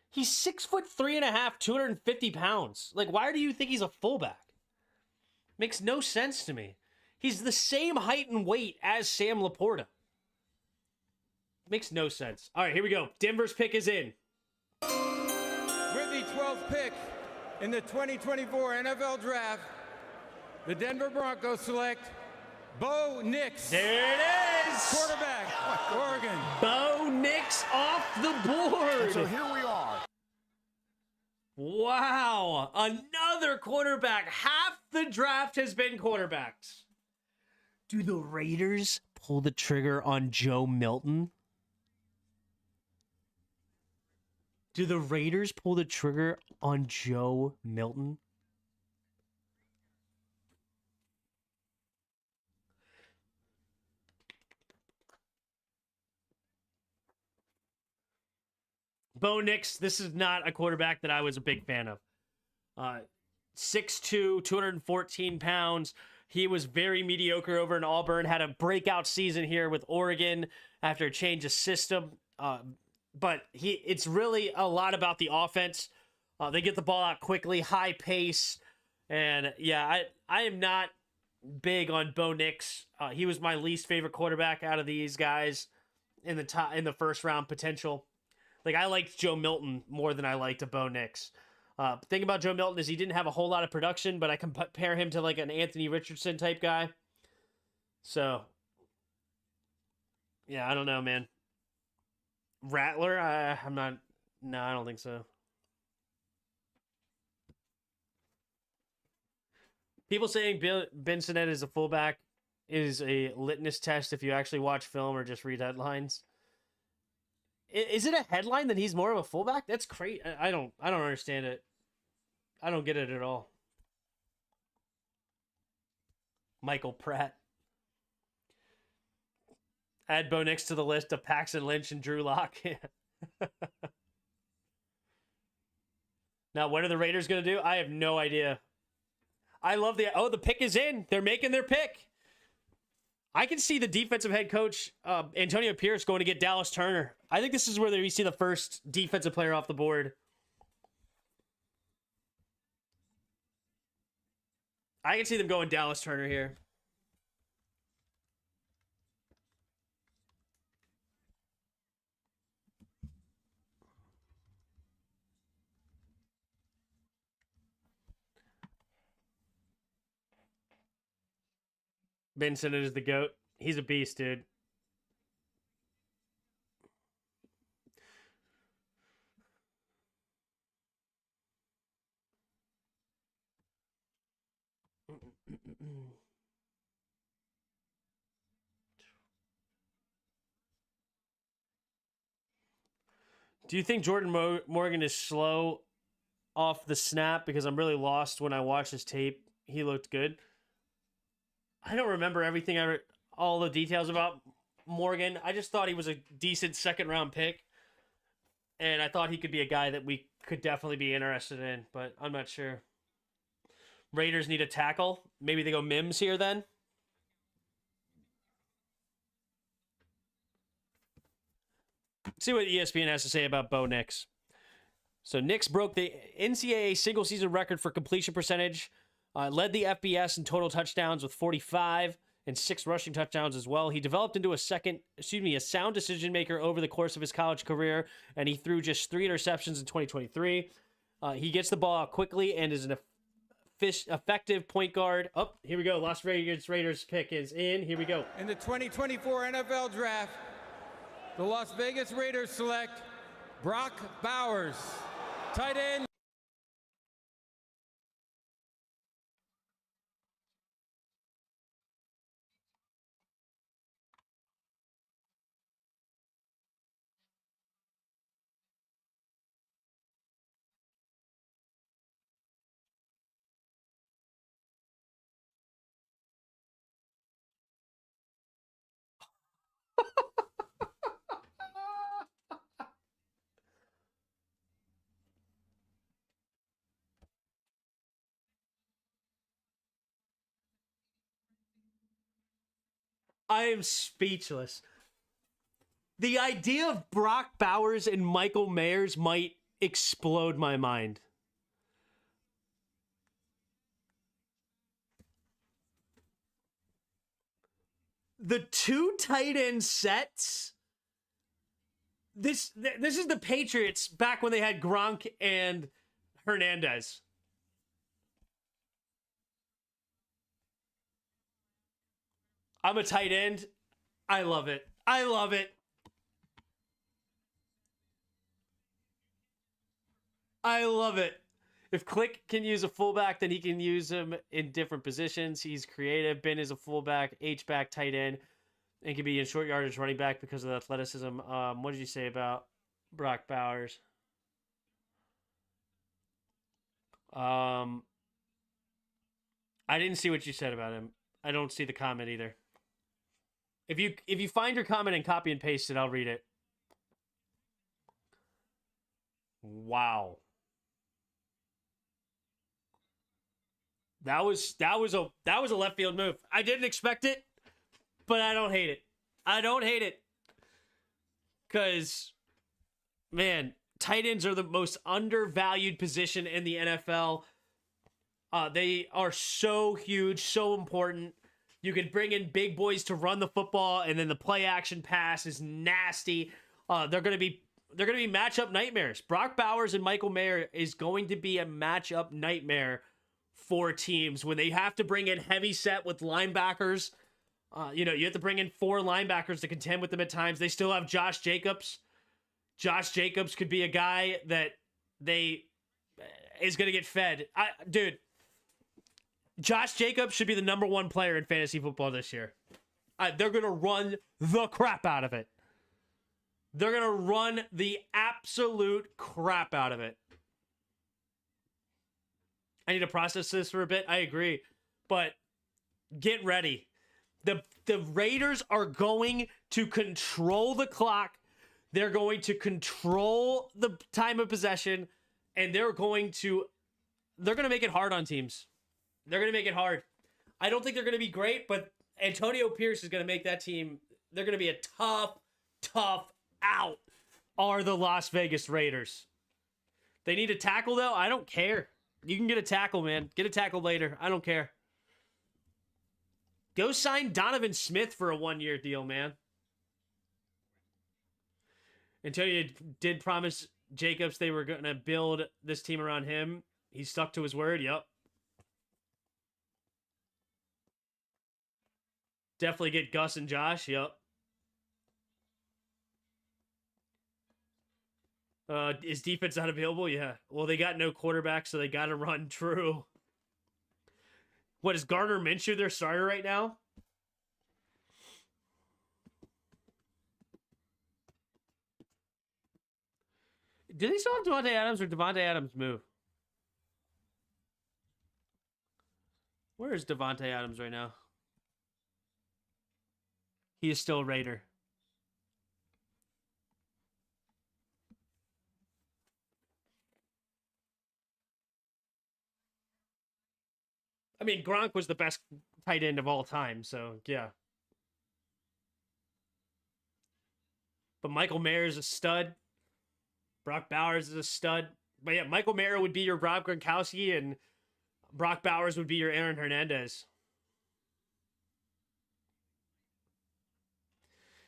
He's 6'3.5", 250 pounds. Like, why do you think he's a fullback? Makes no sense to me. He's the same height and weight as Sam Laporta. Makes no sense. All right, here we go. Denver's pick is in. With the 12th pick in the 2024 NFL Draft, the Denver Broncos select Bo Nix. There it is. Quarterback, Oregon. Bo Nix off the board. So here we are. Wow. Another quarterback. Half the draft has been quarterbacks. Do the Raiders pull the trigger on Joe Milton? Do the Raiders pull the trigger on Joe Milton? Bo Nix, this is not a quarterback that I was a big fan of. 6'2", 214 pounds. He was very mediocre over in Auburn, had a breakout season here with Oregon after a change of system. But it's really a lot about the offense. They get the ball out quickly, high pace. And yeah, I am not big on Bo Nix. He was my least favorite quarterback out of these guys in the first round potential. Like, I liked Joe Milton more than I liked a Bo Nix. Thing about Joe Milton is he didn't have a whole lot of production, but I compare him to like an Anthony Richardson type guy. So, yeah, I don't know, man. Rattler? I'm not. No, I don't think so. People saying Ben Sinnott is a fullback is a litmus test if you actually watch film or just read headlines. Is it a headline that he's more of a fullback? That's crazy. I don't understand it. I don't get it at all. Michael Pratt. Add Bo Nix to the list of Paxton Lynch and Drew Lock. Now, what are the Raiders going to do? I have no idea. I love the pick is in. They're making their pick. I can see the defensive head coach, Antonio Pierce, going to get Dallas Turner. I think this is where we see the first defensive player off the board. I can see them going Dallas Turner here. Ben Sinnott is the GOAT. He's a beast, dude. Do you think Jordan Morgan is slow off the snap? Because I'm really lost when I watch his tape. He looked good. I don't remember all the details about Morgan. I just thought he was a decent second-round pick. And I thought he could be a guy that we could definitely be interested in, but I'm not sure. Raiders need a tackle. Maybe they go Mims here then. See what ESPN has to say about Bo Nix. So Nix broke the NCAA single-season record for completion percentage, led the FBS in total touchdowns with 45 and 6 rushing touchdowns as well. He developed into a sound decision maker over the course of his college career, and he threw just 3 interceptions in 2023. He gets the ball out quickly and is an effective point guard. Oh, here we go. Las Vegas Raiders pick is in. Here we go. In the 2024 NFL Draft, the Las Vegas Raiders select Brock Bowers, tight end. I am speechless. The idea of Brock Bowers and Michael Mayers might explode my mind. The two tight end sets. This is the Patriots back when they had Gronk and Hernandez. I'm a tight end. I love it. I love it. I love it. If Click can use a fullback, then he can use him in different positions. He's creative. Ben is a fullback, H-back, tight end, and can be in short yardage running back because of the athleticism. What did you say about Brock Bowers? I didn't see what you said about him. I don't see the comment either. If you find your comment and copy and paste it, I'll read it. Wow. That was a left field move. I didn't expect it, but I don't hate it. I don't hate it. Cause man, tight ends are the most undervalued position in the NFL. They are so huge, so important. You can bring in big boys to run the football, and then the play action pass is nasty. They're gonna be matchup nightmares. Brock Bowers and Michael Mayer is going to be a matchup nightmare for teams when they have to bring in heavy set with linebackers. You have to bring in 4 linebackers to contend with them at times. They still have Josh Jacobs. Josh Jacobs could be a guy that is going to get fed. Dude, Josh Jacobs should be the number 1 player in fantasy football this year. They're going to run the crap out of it. They're going to run the absolute crap out of it. I need to process this for a bit. I agree. But get ready. The Raiders are going to control the clock. They're going to control the time of possession. And they're going to make it hard on teams. They're going to make it hard. I don't think they're going to be great, but Antonio Pierce is going to make that team. They're going to be a tough out are the Las Vegas Raiders. They need a tackle, though. I don't care. You can get a tackle, man. Get a tackle later. I don't care. Go sign Donovan Smith for a 1-year deal, man. Antonio did promise Jacobs they were going to build this team around him. He stuck to his word. Yep. Definitely get Gus and Josh. Yep. Is defense not available? Yeah. Well, they got no quarterback, so they got to run true. What, is Gardner Minshew their starter right now? Do they still have Devontae Adams, or Devontae Adams move? Where is Devontae Adams right now? He is still a Raider. I mean, Gronk was the best tight end of all time, so yeah. But Michael Mayer is a stud. Brock Bowers is a stud. But yeah, Michael Mayer would be your Rob Gronkowski, and Brock Bowers would be your Aaron Hernandez.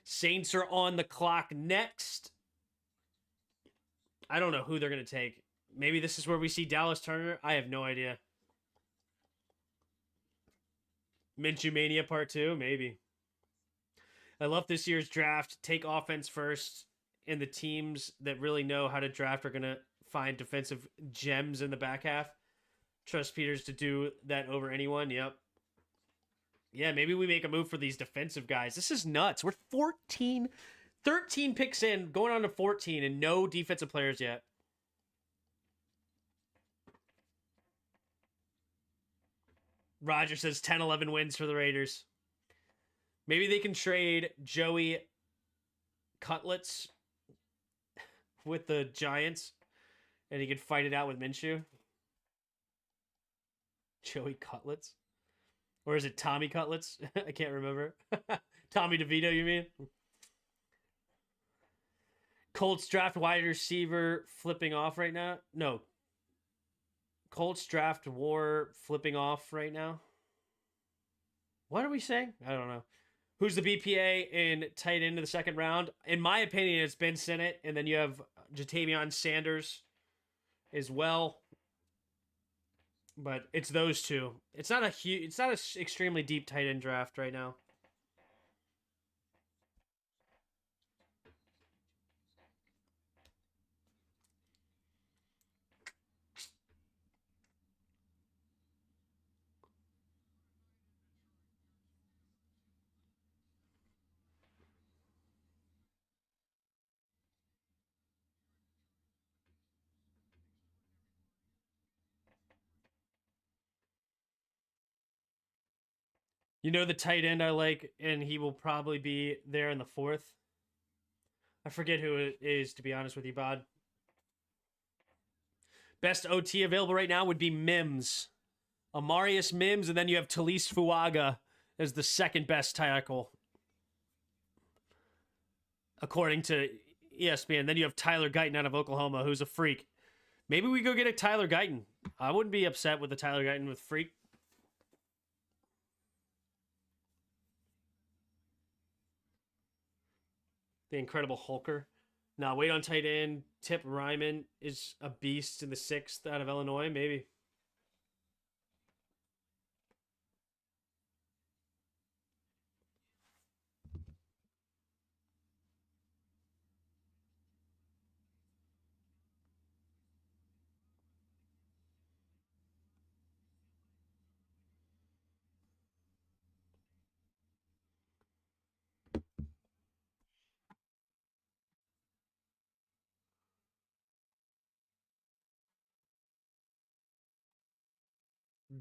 Saints are on the clock next. I don't know who they're going to take. Maybe this is where we see Dallas Turner. I have no idea. Minshew Mania Part 2, maybe. I love this year's draft. Take offense first, and the teams that really know how to draft are going to find defensive gems in the back half. Trust Peters to do that over anyone. Yep. Yeah, maybe we make a move for these defensive guys. This is nuts. We're 13 picks in, going on to 14, and no defensive players yet. Roger says 10-11 wins for the Raiders. Maybe they can trade Joey Cutlets with the Giants, and he could fight it out with Minshew. Joey Cutlets? Or is it Tommy Cutlets? I can't remember. Tommy DeVito, you mean? Colts draft wide receiver flipping off right now? No. Colts draft war flipping off right now? What are we saying? I don't know. Who's the BPA in tight end of the second round? In my opinion, it's Ben Sinnott, and then you have Jatavion Sanders as well. But it's those two. It's not an extremely deep tight end draft right now. You know the tight end I like, and he will probably be there in the 4th. I forget who it is, to be honest with you, Bod. Best OT available right now would be Mims. Amarius Mims, and then you have Talise Fuaga as the second best tackle, according to ESPN. Then you have Tyler Guyton out of Oklahoma, who's a freak. Maybe we go get a Tyler Guyton. I wouldn't be upset with the Tyler Guyton with freak. The Incredible Hulker. Now, wait on tight end. Tip Ryman is a beast in the 6th out of Illinois, maybe.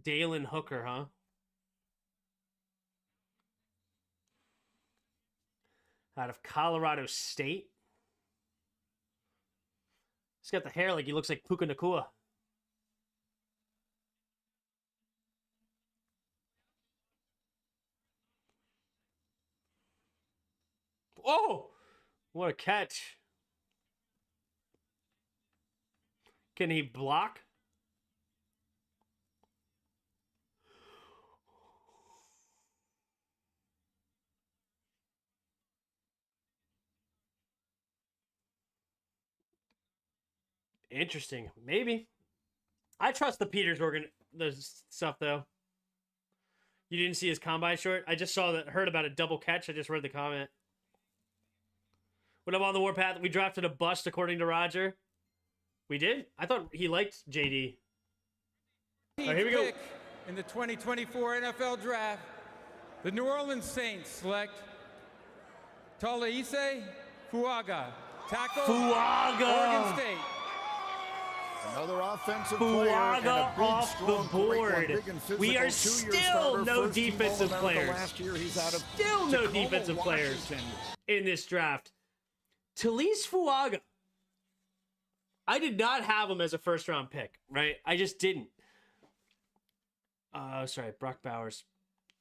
Dalen Hooker, huh? Out of Colorado State. He's got the hair like he looks like Puka Nakua. Oh! What a catch. Can he block? Interesting. Maybe. I trust the Peters the stuff, though. You didn't see his combine short? I just heard about a double catch. I just read the comment. What about the Warpath? We drafted a bust, according to Roger. We did? I thought he liked JD. All right, here we go. In the 2024 NFL Draft, the New Orleans Saints select Talise Fuaga, tackle, Oregon State. Another offensive player and a big, off the board. We are still no defensive players. Still no defensive players in this draft. Talise Fuaga. I did not have him as a first-round pick, right? I just didn't. Sorry, Brock Bowers.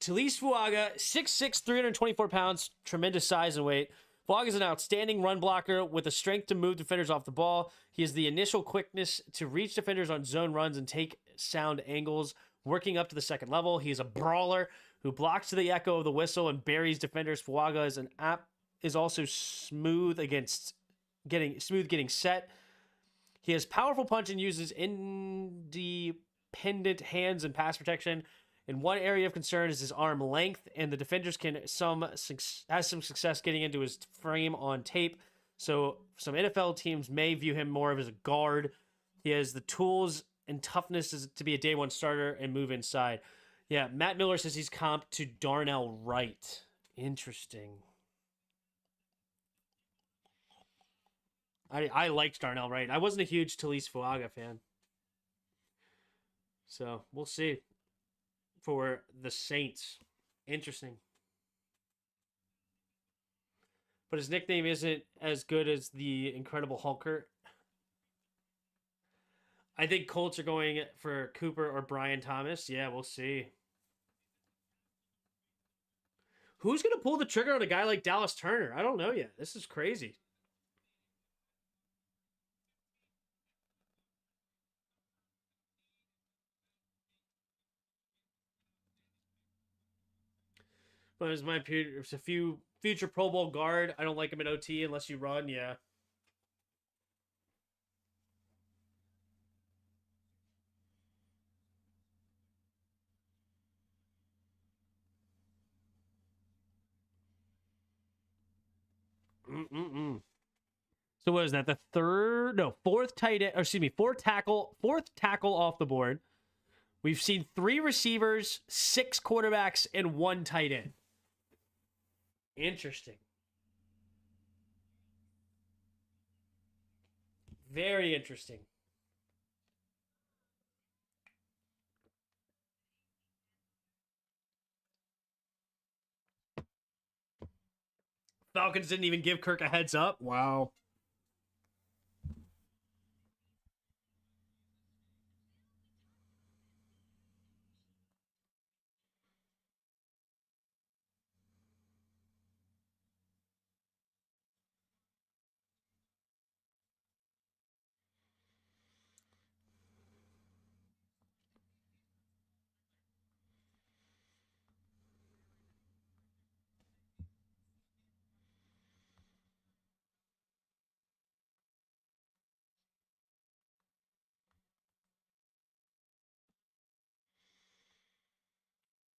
Talise Fuaga, 6'6", 324 pounds, tremendous size and weight. Fuaga is an outstanding run blocker with the strength to move defenders off the ball. He has the initial quickness to reach defenders on zone runs and take sound angles, working up to the second level. He is a brawler who blocks to the echo of the whistle and buries defenders. Fuaga is also smooth getting set. He has powerful punch and uses independent hands and pass protection. And one area of concern is his arm length, and the defenders has some success getting into his frame on tape. So some NFL teams may view him more of as a guard. He has the tools and toughness to be a day one starter and move inside. Yeah, Matt Miller says he's comped to Darnell Wright. Interesting. I liked Darnell Wright. I wasn't a huge Talise Fuaga fan. So we'll see for the Saints. Interesting. But his nickname isn't as good as the Incredible Hulker. I think Colts are going for Cooper or Brian Thomas. Yeah, we'll see. Who's going to pull the trigger on a guy like Dallas Turner? I don't know yet. This is crazy. But as my there's a few future Pro Bowl guard. I don't like him at OT unless you run. Yeah. So what is that? The fourth tight end, or excuse me, fourth tackle off the board. We've seen 3 receivers, 6 quarterbacks, and 1 tight end. Interesting. Very interesting. Falcons didn't even give Kirk a heads up. Wow.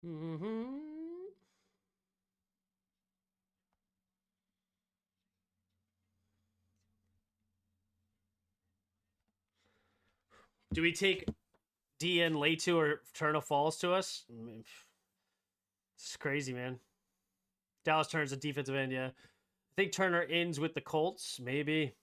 Do we take DN Latu or Turner falls to us? It's crazy, man. Dallas Turner's a defensive end, yeah. I think Turner ends with the Colts, maybe.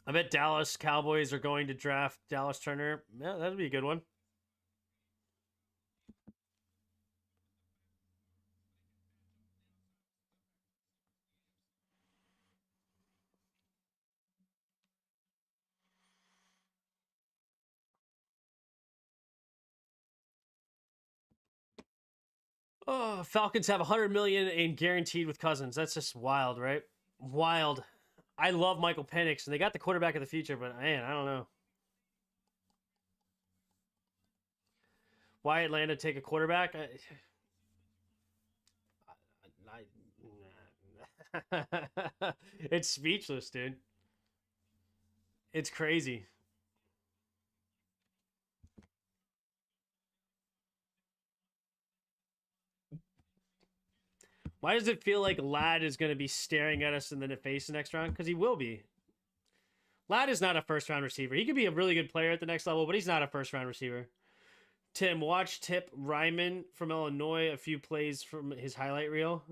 I bet Dallas Cowboys are going to draft Dallas Turner. Yeah, that'd be a good one. Oh, Falcons have 100 million in guaranteed with Cousins. That's just wild, right? Wild. I love Michael Penix, and they got the quarterback of the future, but man, I don't know. Why Atlanta take a quarterback? It's speechless, dude. It's crazy. Why does it feel like Ladd is going to be staring at us in the face next round? Because he will be. Ladd is not a first-round receiver. He could be a really good player at the next level, but he's not a first-round receiver. Tim, watch Tip Ryman from Illinois a few plays from his highlight reel.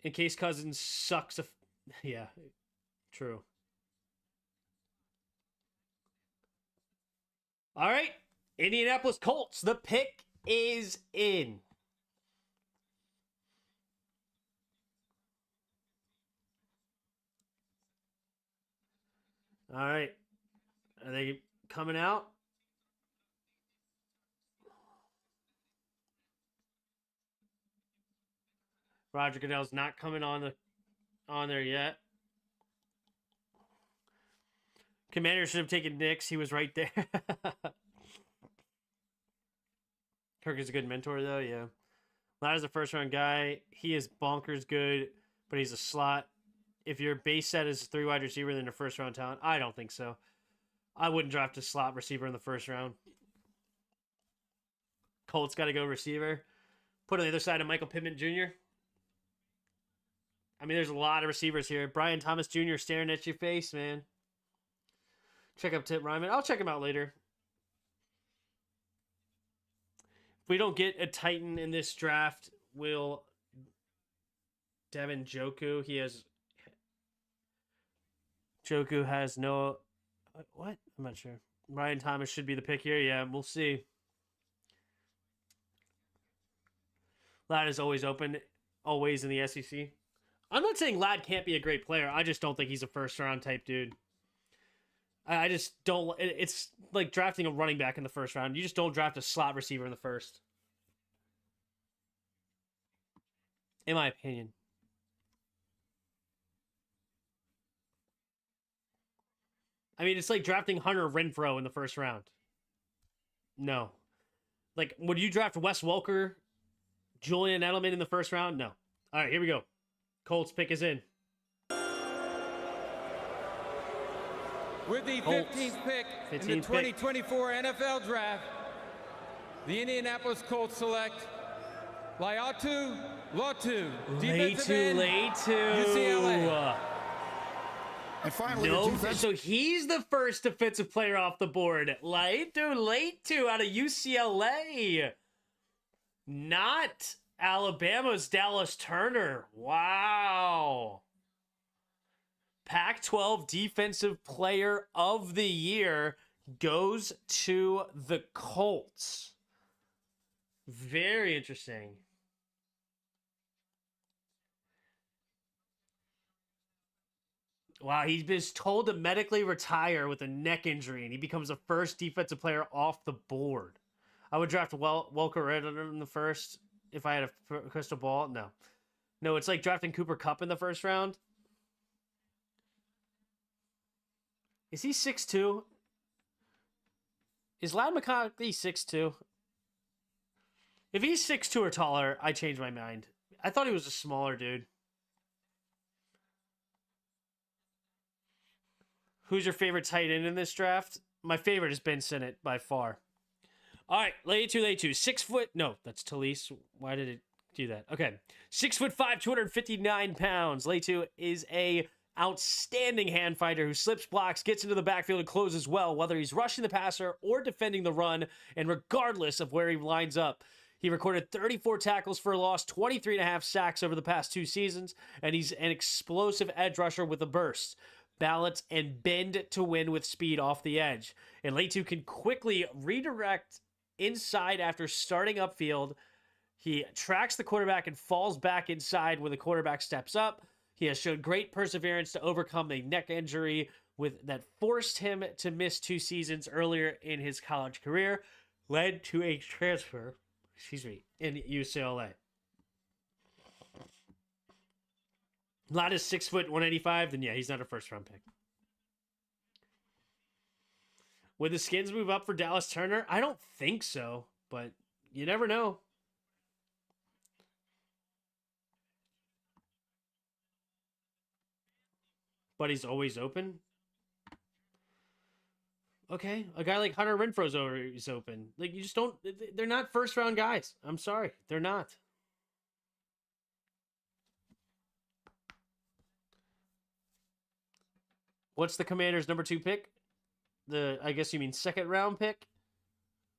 In case Cousins sucks. Yeah, true. All right, Indianapolis Colts. The pick is in. All right. Are they coming out? Roger Goodell's not coming on there yet. Commander should have taken Knicks. He was right there. Kirk is a good mentor, though. Yeah. Ladd is a first-round guy. He is bonkers good, but he's a slot. If your base set is 3 wide receiver, then a first-round talent. I don't think so. I wouldn't draft a slot receiver in the first round. Colts got to go receiver. Put on the other side of Michael Pittman Jr. I mean, there's a lot of receivers here. Brian Thomas Jr. staring at your face, man. Check out Tip Ryman. I'll check him out later. If we don't get a Titan in this draft, will Devin Joku? Joku has no... What? I'm not sure. Brian Thomas should be the pick here. Yeah, we'll see. Ladd is always open, always in the SEC. I'm not saying Ladd can't be a great player. I just don't think he's a first-round type dude. I just don't... It's like drafting a running back in the first round. You just don't draft a slot receiver in the first. In my opinion. I mean, it's like drafting Hunter Renfrow in the first round. No. Like, would you draft Wes Welker, Julian Edelman in the first round? No. All right, here we go. Colts pick is in. With the Colts. 15th pick in the 15th 2024 NFL Draft, the Indianapolis Colts select Laiatu Latu, defensive end, UCLA. And finally, No, so he's the first defensive player off the board. Latu out of UCLA. Not Alabama's Dallas Turner. Wow. Pac-12 Defensive Player of the Year goes to the Colts. Very interesting. Wow, he's been told to medically retire with a neck injury, and he becomes the first defensive player off the board. I would draft Welker in the first if I had a crystal ball. No, it's like drafting Cooper Kupp in the first round. Is he 6'2"? Is Ladd McConkey 6'2"? If he's 6'2" or taller, I change my mind. I thought he was a smaller dude. Who's your favorite tight end in this draft? My favorite is Ben Sinnott by far. All right, lay two. 6 foot. No, that's Talise. Why did it do that? Okay. 6'5", 259 pounds. Lay 2 is a outstanding hand fighter who slips blocks, gets into the backfield, and closes well, whether he's rushing the passer or defending the run, and regardless of where he lines up. He recorded 34 tackles for a loss, 23.5 sacks over the past 2 seasons, and he's an explosive edge rusher with a burst, balance, and bend to win with speed off the edge. And Latu can quickly redirect inside after starting upfield. He tracks the quarterback and falls back inside when the quarterback steps up. He has shown great perseverance to overcome a neck injury that forced him to miss 2 seasons earlier in his college career, led to a transfer, in UCLA. Ladd is 6 foot 185, then yeah, he's not a first round pick. Would the Skins move up for Dallas Turner? I don't think so, but you never know. But he's always open. Okay, a guy like Hunter Renfrow's always open. Like, you just don't... They're not first-round guys. I'm sorry. They're not. What's the Commanders' number 2 pick? I guess you mean second-round pick?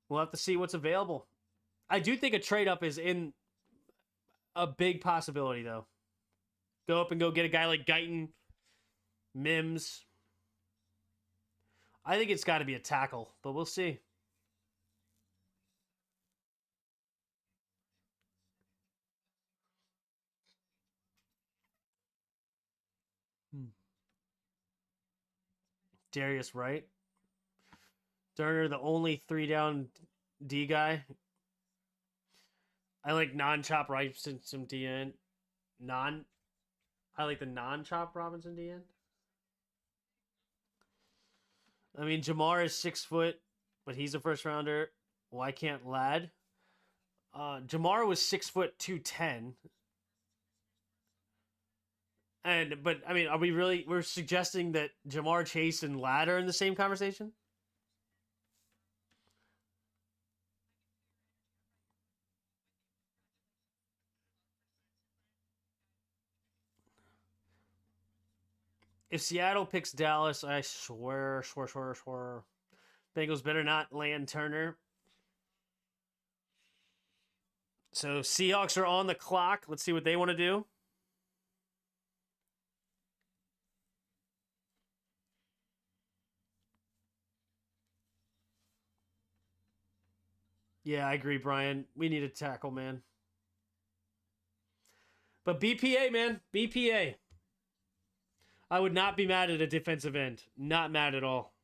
We'll have to see what's available. I do think a trade-up is in a big possibility, though. Go up and go get a guy like Guyton, Mims. I think it's got to be a tackle, but we'll see. Darius Wright. Turner, the only 3-down D guy. I like non-chop Robinson DN. I like the non-chop Robinson DN. I mean, Jamar is 6 foot, but he's a first rounder. Why can't Ladd? Jamar was 6'2", but I mean, are we really? We're suggesting that Jamar Chase and Ladd are in the same conversation? If Seattle picks Dallas, I swear. Bengals better not land Turner. So Seahawks are on the clock. Let's see what they want to do. Yeah, I agree, Brian. We need a tackle, man. But BPA, man. BPA. I would not be mad at a defensive end. Not mad at all.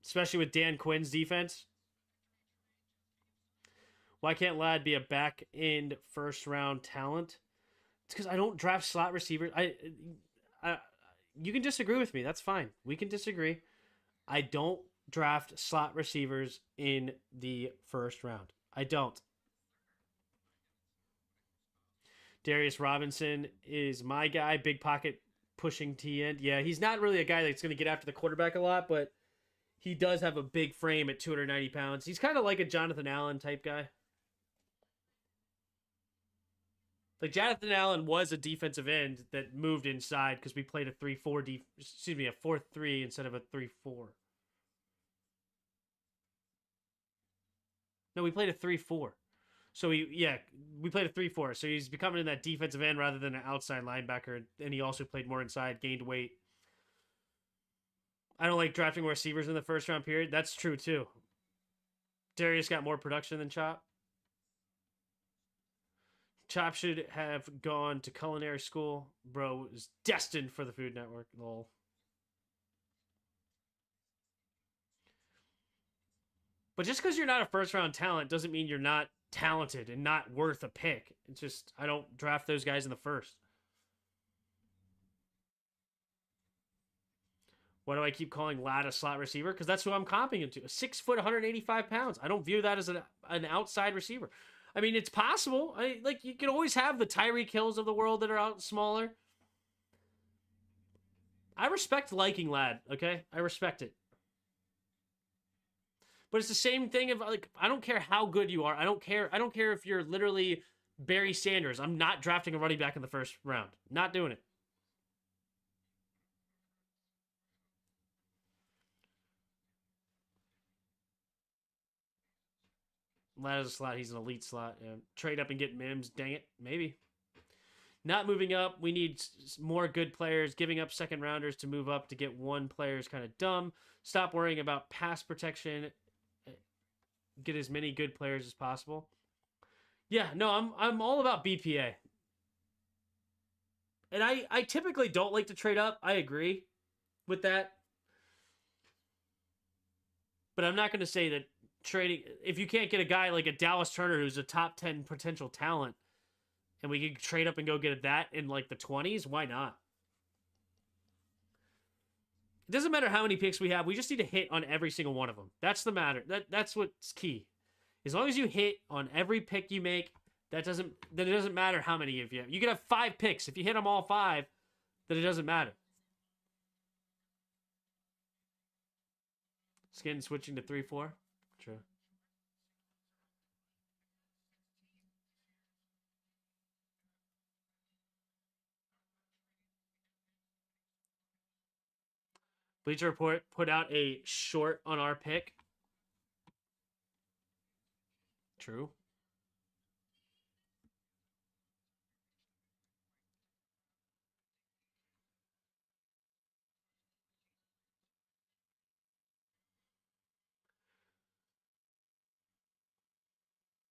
Especially with Dan Quinn's defense. Why can't Ladd be a back end first round talent? It's because I don't draft slot receivers. You can disagree with me. That's fine. We can disagree. I don't draft slot receivers in the first round. I don't. Darius Robinson is my guy. Big pocket pushing T end. Yeah, he's not really a guy that's going to get after the quarterback a lot, but he does have a big frame at 290 pounds. He's kind of like a Jonathan Allen type guy. Like Jonathan Allen was a defensive end that moved inside because we played a 4-3 instead of a 3-4. No, we played a 3-4. So we played a 3-4. So he's becoming in that defensive end rather than an outside linebacker, and he also played more inside, gained weight. I don't like drafting receivers in the first round period. That's true too. Darius got more production than Chop. Chop should have gone to culinary school. Bro is destined for the Food Network. Lol. But just because you're not a first-round talent doesn't mean you're not talented and not worth a pick. It's just, I don't draft those guys in the first. Why do I keep calling Ladd a slot receiver? Because that's who I'm comping him to. A 6 foot, 185 pounds. I don't view that as an outside receiver. I mean, it's possible. You can always have the Tyreek Hills of the world that are out smaller. I respect liking Ladd, okay? I respect it. But it's the same thing of I don't care how good you are. I don't care if you're literally Barry Sanders. I'm not drafting a running back in the first round. Not doing it. Ladd is a slot. He's an elite slot. Yeah. Trade up and get Mims. Dang it. Maybe. Not moving up. We need more good players. Giving up second rounders to move up to get one player is kind of dumb. Stop worrying about pass protection. Get as many good players as possible. Yeah, no, I'm all about BPA. And I typically don't like to trade up. I agree with that. But I'm not going to say that trading, if you can't get a guy like a Dallas Turner who's a top 10 potential talent, and we can trade up and go get that in like the 20s, why not? It doesn't matter how many picks we have. We just need to hit on every single one of them. That's the matter. That's what's key. As long as you hit on every pick you make, then it doesn't matter how many of you have. You can have 5 picks. If you hit them all 5, then it doesn't matter. Skin switching to 3-4. True. Bleacher Report put out a short on our pick. True.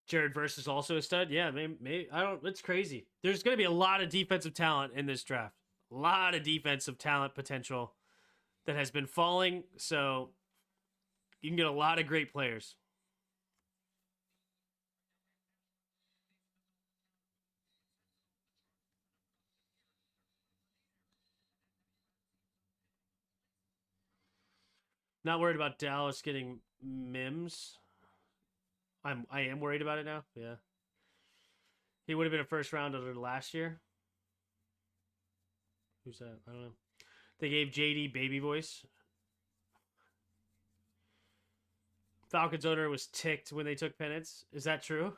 Jared Verse is also a stud. Yeah, maybe I don't. It's crazy. There's going to be a lot of defensive talent in this draft. A lot of defensive talent potential that has been falling. So you can get a lot of great players. Not worried about Dallas getting Mims. I am worried about it now. Yeah. He would have been a first rounder last year. Who's that? I don't know. They gave JD baby voice. Falcons owner was ticked when they took Penance. Is that true?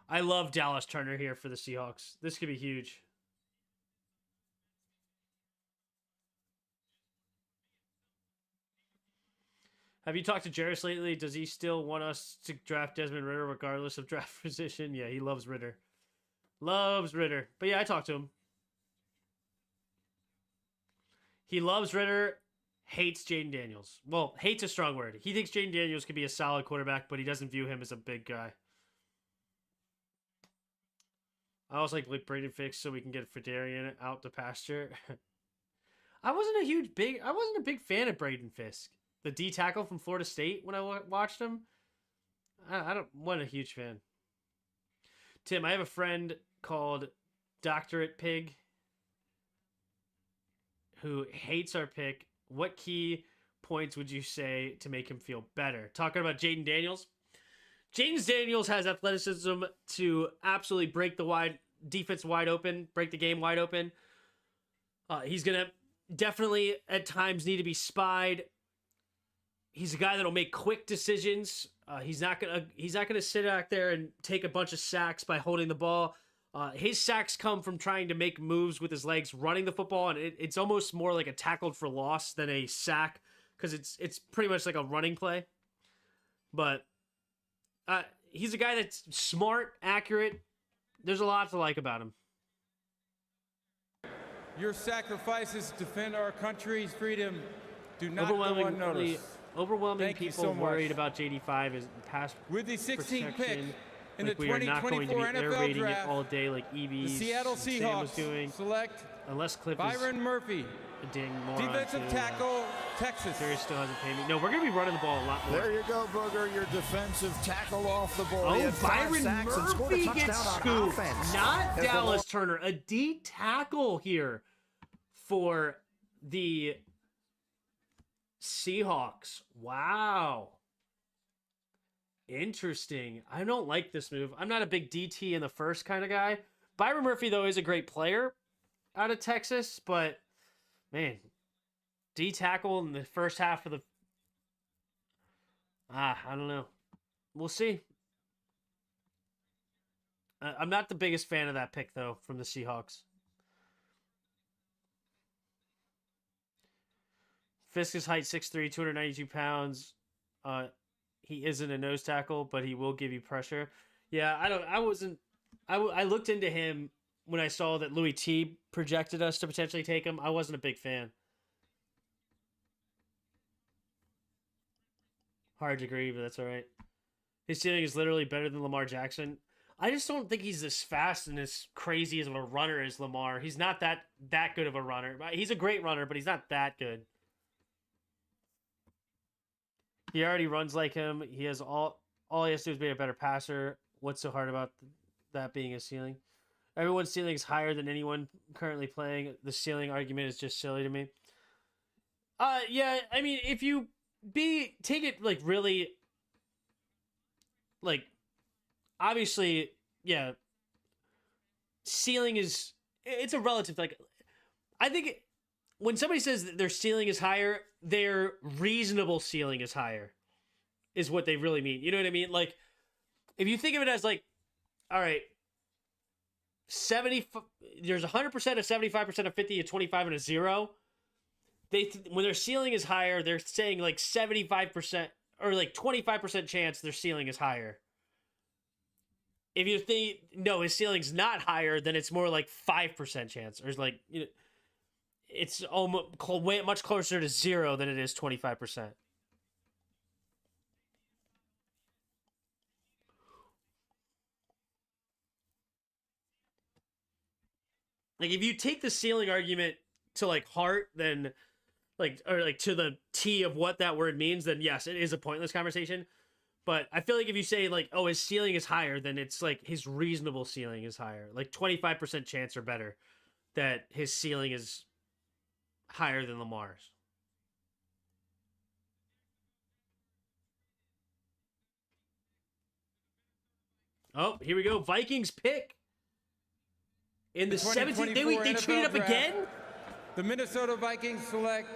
I love Dallas Turner here for the Seahawks. This could be huge. Have you talked to Jarris lately? Does he still want us to draft Desmond Ridder regardless of draft position? Yeah, he loves Ridder. Loves Ridder. But yeah, I talked to him. He loves Ridder, hates Jaden Daniels. Well, hate's a strong word. He thinks Jaden Daniels could be a solid quarterback, but he doesn't view him as a big guy. I also like Braden Fix so we can get Fedarian out to pasture. I wasn't a big fan of Braden Fisk, the D tackle from Florida State when I watched him. I wasn't a huge fan. Tim, I have a friend called Doctorate Pig who hates our pick. What key points would you say to make him feel better? Talking about Jaden Daniels. Jaden Daniels has athleticism to absolutely break the defense wide open, break the game wide open. He's going to definitely at times need to be spied. He's a guy that'll make quick decisions. He's not gonna sit out there and take a bunch of sacks by holding the ball. His sacks come from trying to make moves with his legs, running the football, and it's almost more like a tackled for loss than a sack because it's pretty much like a running play. But he's a guy that's smart, accurate. There's a lot to like about him. Your sacrifices to defend our country's freedom do not go unnoticed. Overwhelming people worried about JD5 is pass with the 16th pick in the we are not going to be NFL aerating draft, it all day like EB's the Seattle Sam was Seahawks doing. select Unless Cliff Byron Murphy, is a ding moron defensive too. tackle, Texas. Sirius still hasn't paid me. No, we're going to be running the ball a lot more. There you go, Booger, your defensive tackle off the ball. Oh, Byron Murphy gets scooped. Not Dallas Turner. A D tackle here for the Seahawks. Wow. Interesting. I don't like this move. I'm not a big DT in the first kind of guy. Byron Murphy, though, is a great player out of Texas, but, man, D tackle in the first half of the... I don't know. We'll see. I'm not the biggest fan of that pick, though, from the Seahawks. Fisk's height 6'3", 292 pounds. He isn't a nose tackle, but he will give you pressure. Yeah, I looked into him when I saw that Louis T projected us to potentially take him. I wasn't a big fan. Hard to agree, but that's all right. His ceiling is literally better than Lamar Jackson. I just don't think he's as fast and as crazy as of a runner as Lamar. He's not that good of a runner. He's a great runner, but he's not that good. He already runs like him. He has all he has to do is be a better passer. What's so hard about that being his ceiling? Everyone's ceiling is higher than anyone currently playing. The ceiling argument is just silly to me. Yeah, I mean, if you take it like really, like, obviously, yeah, ceiling is, it's a relative, like, I think when somebody says that their ceiling is higher, their reasonable ceiling is higher, is what they really mean. You know what I mean? Like, if you think of it as like, all right, there's 100%, a 75%, a 50, a 25, and a 0. When their ceiling is higher, they're saying like 75% or like 25% chance their ceiling is higher. If you think, no, his ceiling's not higher, then it's more like 5% chance. Or it's like, you know, it's almost much closer to 0 than it is 25%. Like, if you take the ceiling argument to like heart, then or to the T of what that word means, then yes, it is a pointless conversation. But I feel like if you say like, oh, his ceiling is higher, then it's like his reasonable ceiling is higher. Like 25% chance or better that his ceiling is higher than Lamar's. Oh, here we go. Vikings pick. In the 17th, they traded up again? The Minnesota Vikings select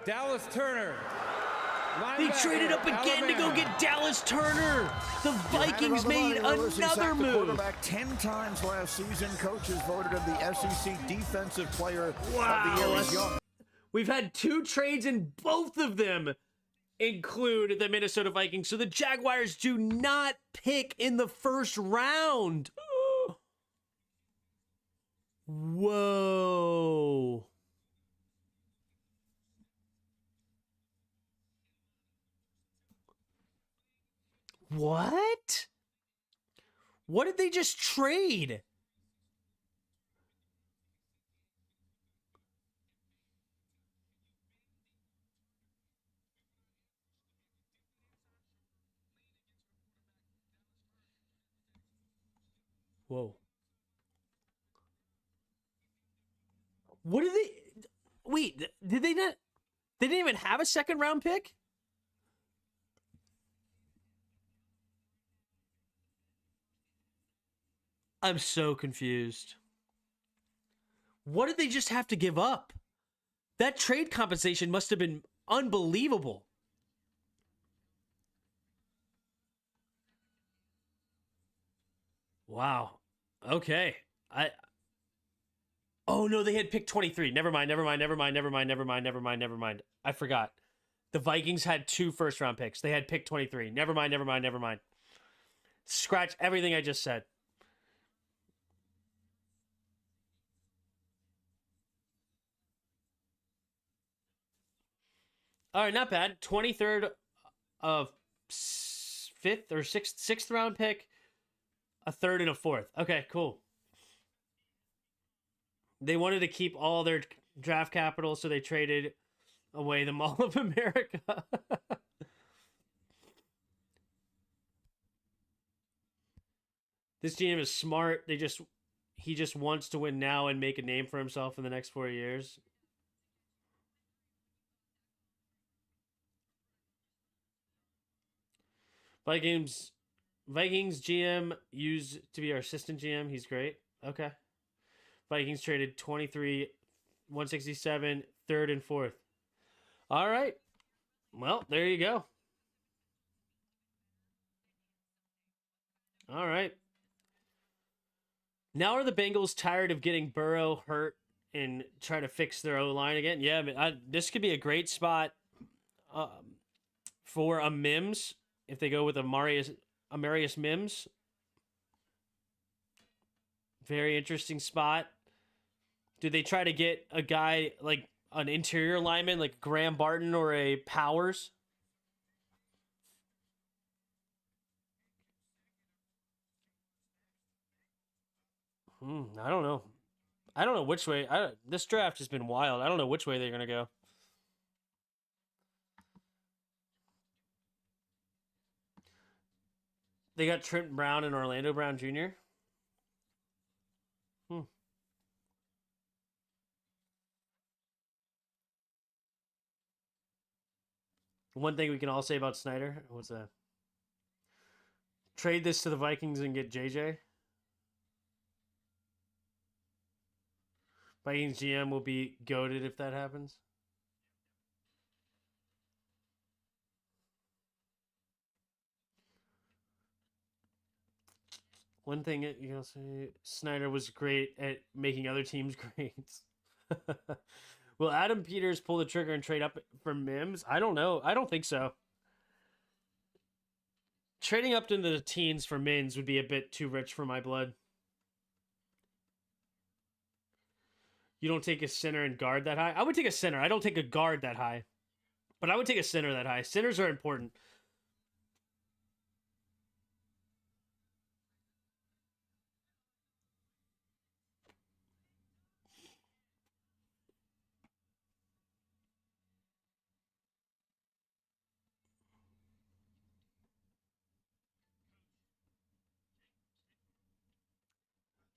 Dallas Turner. They traded up again to go get Dallas Turner. The Vikings made another move. Quarterback 10 times last season. Coaches voted him the SEC Defensive Player of the Year. He's young. We've had 2 trades, and both of them include the Minnesota Vikings. So the Jaguars do not pick in the first round. Whoa. What? What did they just trade? Whoa. What did they... Wait, did they not... They didn't even have a second round pick? I'm so confused. What did they just have to give up? That trade compensation must have been unbelievable. Wow. Okay. Oh no, they had picked 23. Never mind. I forgot. The Vikings had 2 first-round picks. They had picked 23. Never mind. Scratch everything I just said. All right, not bad. 23rd of 5th or 6th round pick, a 3rd and a 4th. Okay, cool. They wanted to keep all their draft capital, so they traded away the Mall of America. This GM is smart. He just wants to win now and make a name for himself in the next 4 years. Vikings GM used to be our assistant GM. He's great. Okay. Vikings traded 23, 167, 3rd and 4th. All right. Well, there you go. All right. Now are the Bengals tired of getting Burrow hurt and trying to fix their O-line again? Yeah, but this could be a great spot for a Mims. If they go with Amarius Mims. Very interesting spot. Do they try to get a guy like an interior lineman like Graham Barton or a Powers? I don't know. I don't know which way. This draft has been wild. I don't know which way they're going to go. They got Trent Brown and Orlando Brown Jr. One thing we can all say about Snyder, what's that? Trade this to the Vikings and get JJ. Vikings GM will be goated if that happens. One thing you can say, Snyder was great at making other teams great. Will Adam Peters pull the trigger and trade up for Mims? I don't know. I don't think so. Trading up into the teens for Mims would be a bit too rich for my blood. You don't take a center and guard that high? I would take a center. I don't take a guard that high. But I would take a center that high. Centers are important.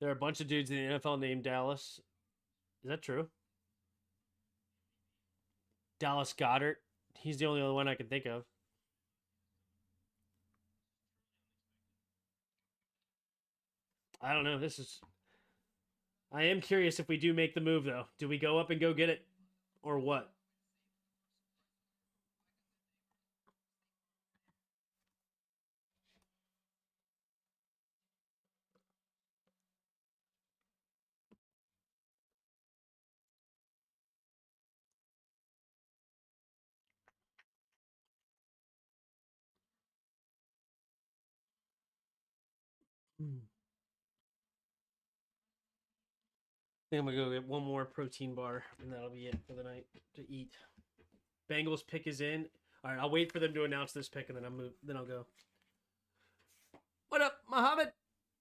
There are a bunch of dudes in the NFL named Dallas. Is that true? Dallas Goedert. He's the only other one I can think of. I don't know. I am curious if we do make the move, though. Do we go up and go get it? Or what? I think I'm going to go get one more protein bar, and that'll be it for the night to eat. Bengals pick is in. All right, I'll wait for them to announce this pick, and then I'll go. What up, Muhammad?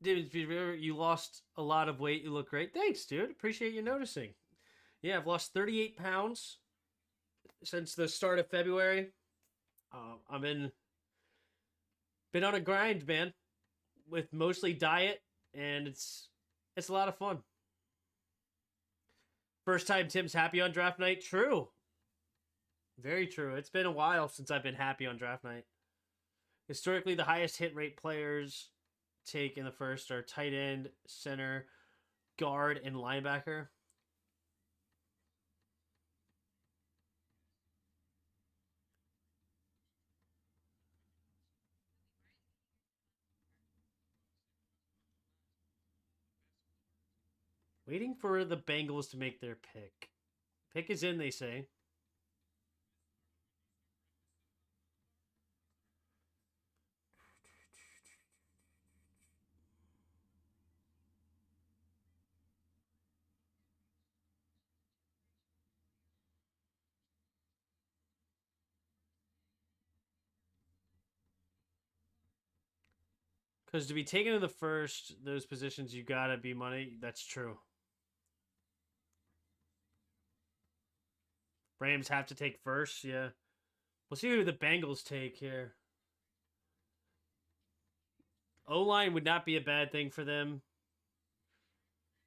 Dude, you lost a lot of weight. You look great. Thanks, dude. Appreciate you noticing. Yeah, I've lost 38 pounds since the start of February. I've been on a grind, man, with mostly diet, and it's a lot of fun. First time Tim's happy on draft night? True. Very true. It's been a while since I've been happy on draft night. Historically, the highest hit rate players take in the first are tight end, center, guard, and linebacker. Waiting for the Bengals to make their pick. Pick is in, they say. Because to be taken in the first, those positions, you gotta be money. That's true. Rams have to take first, yeah. We'll see who the Bengals take here. O-line would not be a bad thing for them.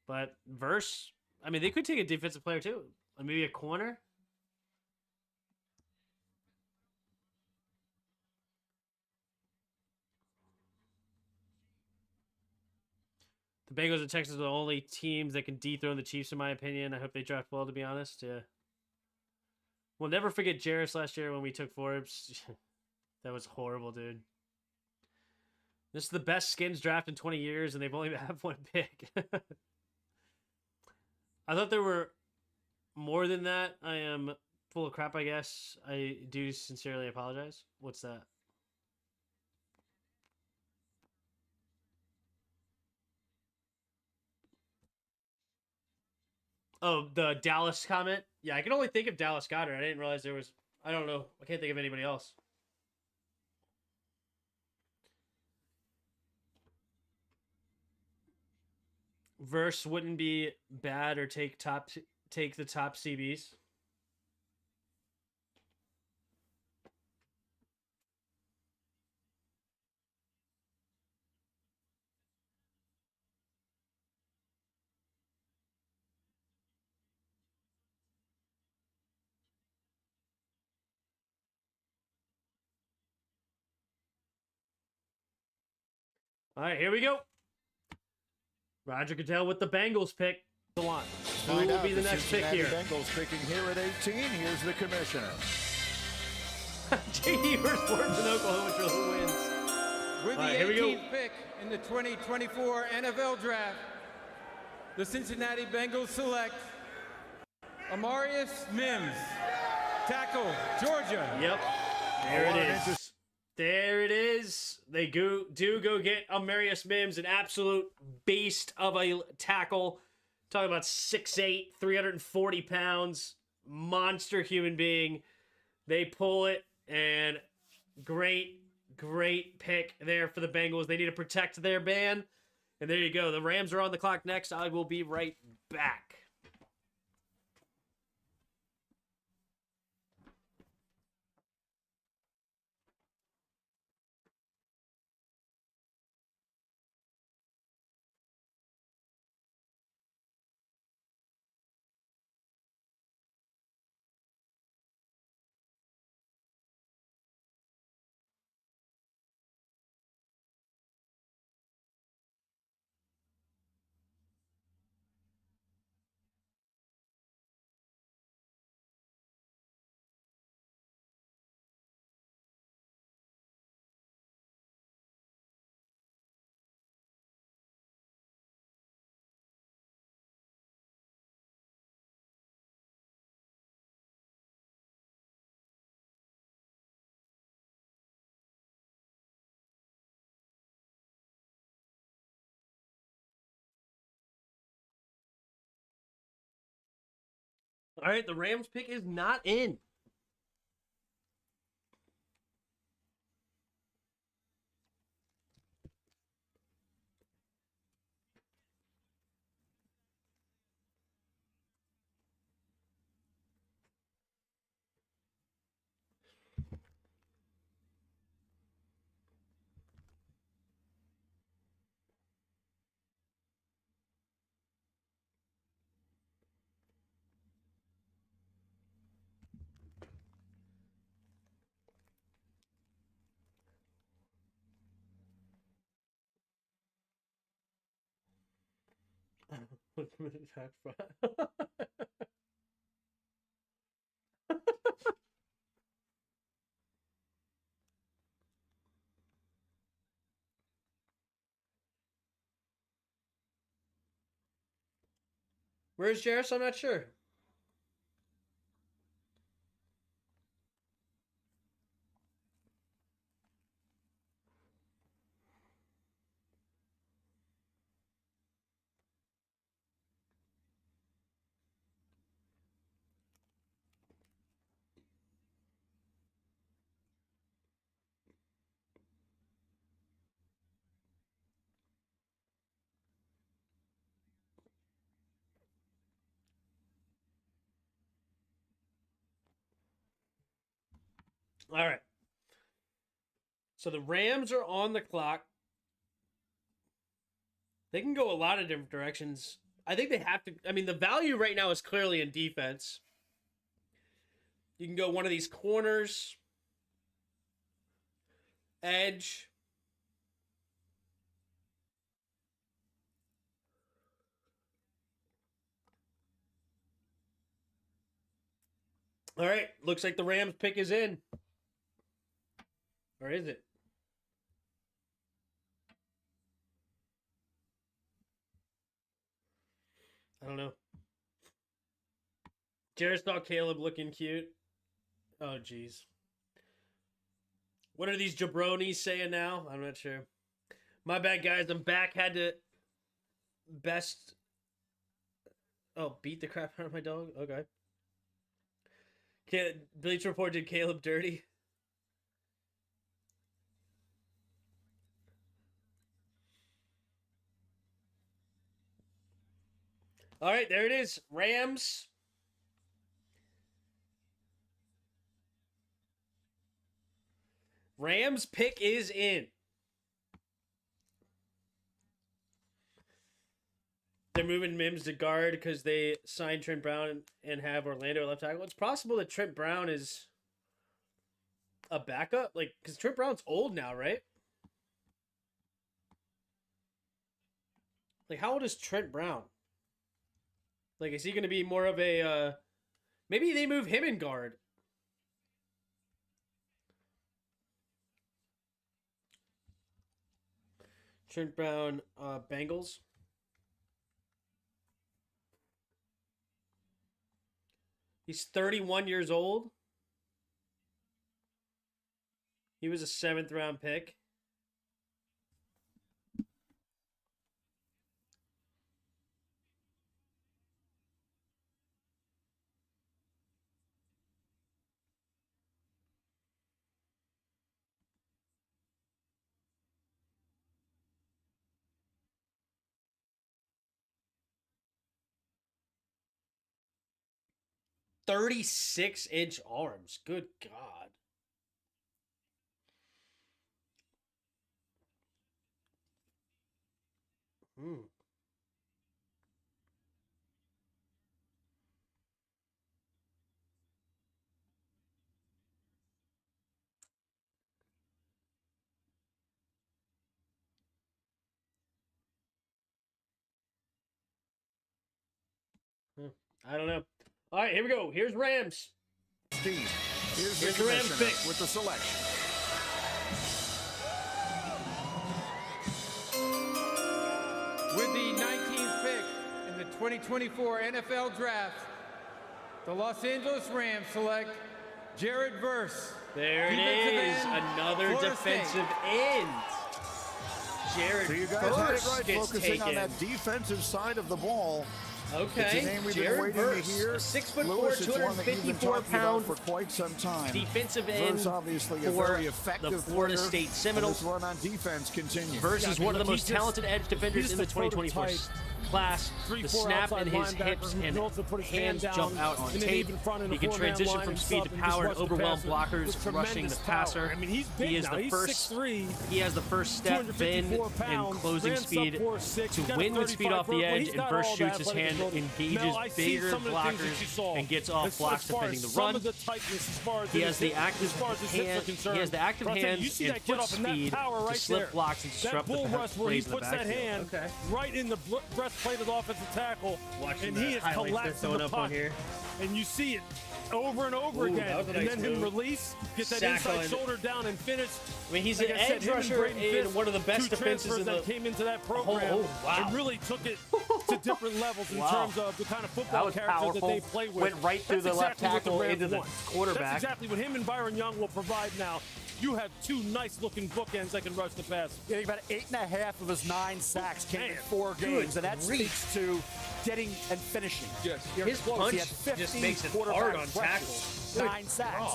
But verse, I mean, they could take a defensive player too. Or maybe a corner. The Bengals and Texans are the only teams that can dethrone the Chiefs, in my opinion. I hope they draft well, to be honest. Yeah. We'll never forget Jarris last year when we took Forbes. That was horrible, dude. This is the best skins draft in 20 years, and they've only had one pick. I thought there were more than that. I am full of crap, I guess. I do sincerely apologize. What's that? Oh, the Dallas comment? Yeah, I can only think of Dallas Goedert. I didn't realize there was... I don't know. I can't think of anybody else. Verse wouldn't be bad or take the top CBs. All right, here we go. Roger Goodell with the Bengals pick. Go on. Who will be the next pick here? Bengals picking here at 18. Here's the commissioner. JD versus Sports in Oklahoma Drill wins. With the 18th pick in the 2024 NFL Draft, the Cincinnati Bengals select Amarius Mims, tackle, Georgia. Yep. There it is. There it is. They do go get Amarius Mims, an absolute beast of a tackle. Talking about 6'8", 340 pounds, monster human being. They pull it, and great pick there for the Bengals. They need to protect their man. And there you go. The Rams are on the clock next. I will be right back. All right, the Rams pick is not in. Where's Jarris? I'm not sure. All right. So the Rams are on the clock. They can go a lot of different directions. I think they have to. I mean, the value right now is clearly in defense. You can go one of these corners, edge. All right. Looks like the Rams pick is in. Or is it? I don't know. Jared saw Caleb looking cute. Oh, jeez. What are these jabronis saying now? I'm not sure. My bad, guys. I'm back. Had to best... Oh, beat the crap out of my dog? Okay. Bleach Report did Caleb dirty. All right, there it is. Rams. Rams pick is in. They're moving Mims to guard because they signed Trent Brown and have Orlando at left tackle. It's possible that Trent Brown is a backup, like, because Trent Brown's old now, right? Like, how old is Trent Brown? Like, is he going to be more of a, maybe they move him in guard. Trent Brown, Bengals. He's 31 years old. He was a 7th round pick. "36-inch arms. Good God. I don't know. All right, here we go. Here's Rams. Steve, here's the Rams pick with the selection. With the 19th pick in the 2024 NFL Draft, the Los Angeles Rams select Jared Verse. There it is. Another defensive end. Jared So you guys had it Verse right, gets focusing taken. on that defensive side of the ball. Okay. It's a name we've been Jared waiting Verse, to hear. 6'4", Lewis, it's one that you've been 254 talking about pound for quite some time. defensive end Verse obviously a for very effective the Florida player, State and Seminoles. this run on defense continues. Verse is one of the most he's talented edge defenders in the 2024 class. The snap and his hips and hands jump out on tape. He can transition from speed to power and overwhelm blockers rushing the passer. I mean, he's big He is now. the He's first. 6'3", He has the first step, bend, 254 and pounds, closing ran speed sub 4.6. to He's got a win with speed 35 off the vert. edge. He's And got Verse all shoots that his athletic hand, ability. engages Mel, I see bigger some of the things that blockers, you saw. and gets off blocks as far defending as the run. Some of the tightness as far as He has the his active hips are hand. concerned. He has the active But I'll tell you, you hands see and that kid foot off in that speed power to right slip there. blocks and That disrupt the bull rush where he plays in the puts that backfield. hand right in the breastplate of the offensive tackle, Watching and the he is highlights they're collapsed in throwing the up on pocket. here. And you see it over and over Ooh, again, that was a and nice then him move. release, get that Sack inside on- shoulder down and finish. I mean, he's Like an I said, edge him and rusher Braden and Fisk, one of the best two defenses transfers in the. that came into that program wow. and really took it to different levels in Wow. terms of the kind of football was character powerful. that they play with. Went right through That's the left exactly what tackle Rams into the want. quarterback. That's exactly what him and Byron Young will provide now. You have two nice-looking bookends that can rush the pass. Yeah, about 8.5 of his 9 sacks came in Man, 4 games, and that grief. speaks to getting and finishing. Yes. His Close. punch He had just 15 makes it quarterback hard on pressures, tackles. 9 sacks.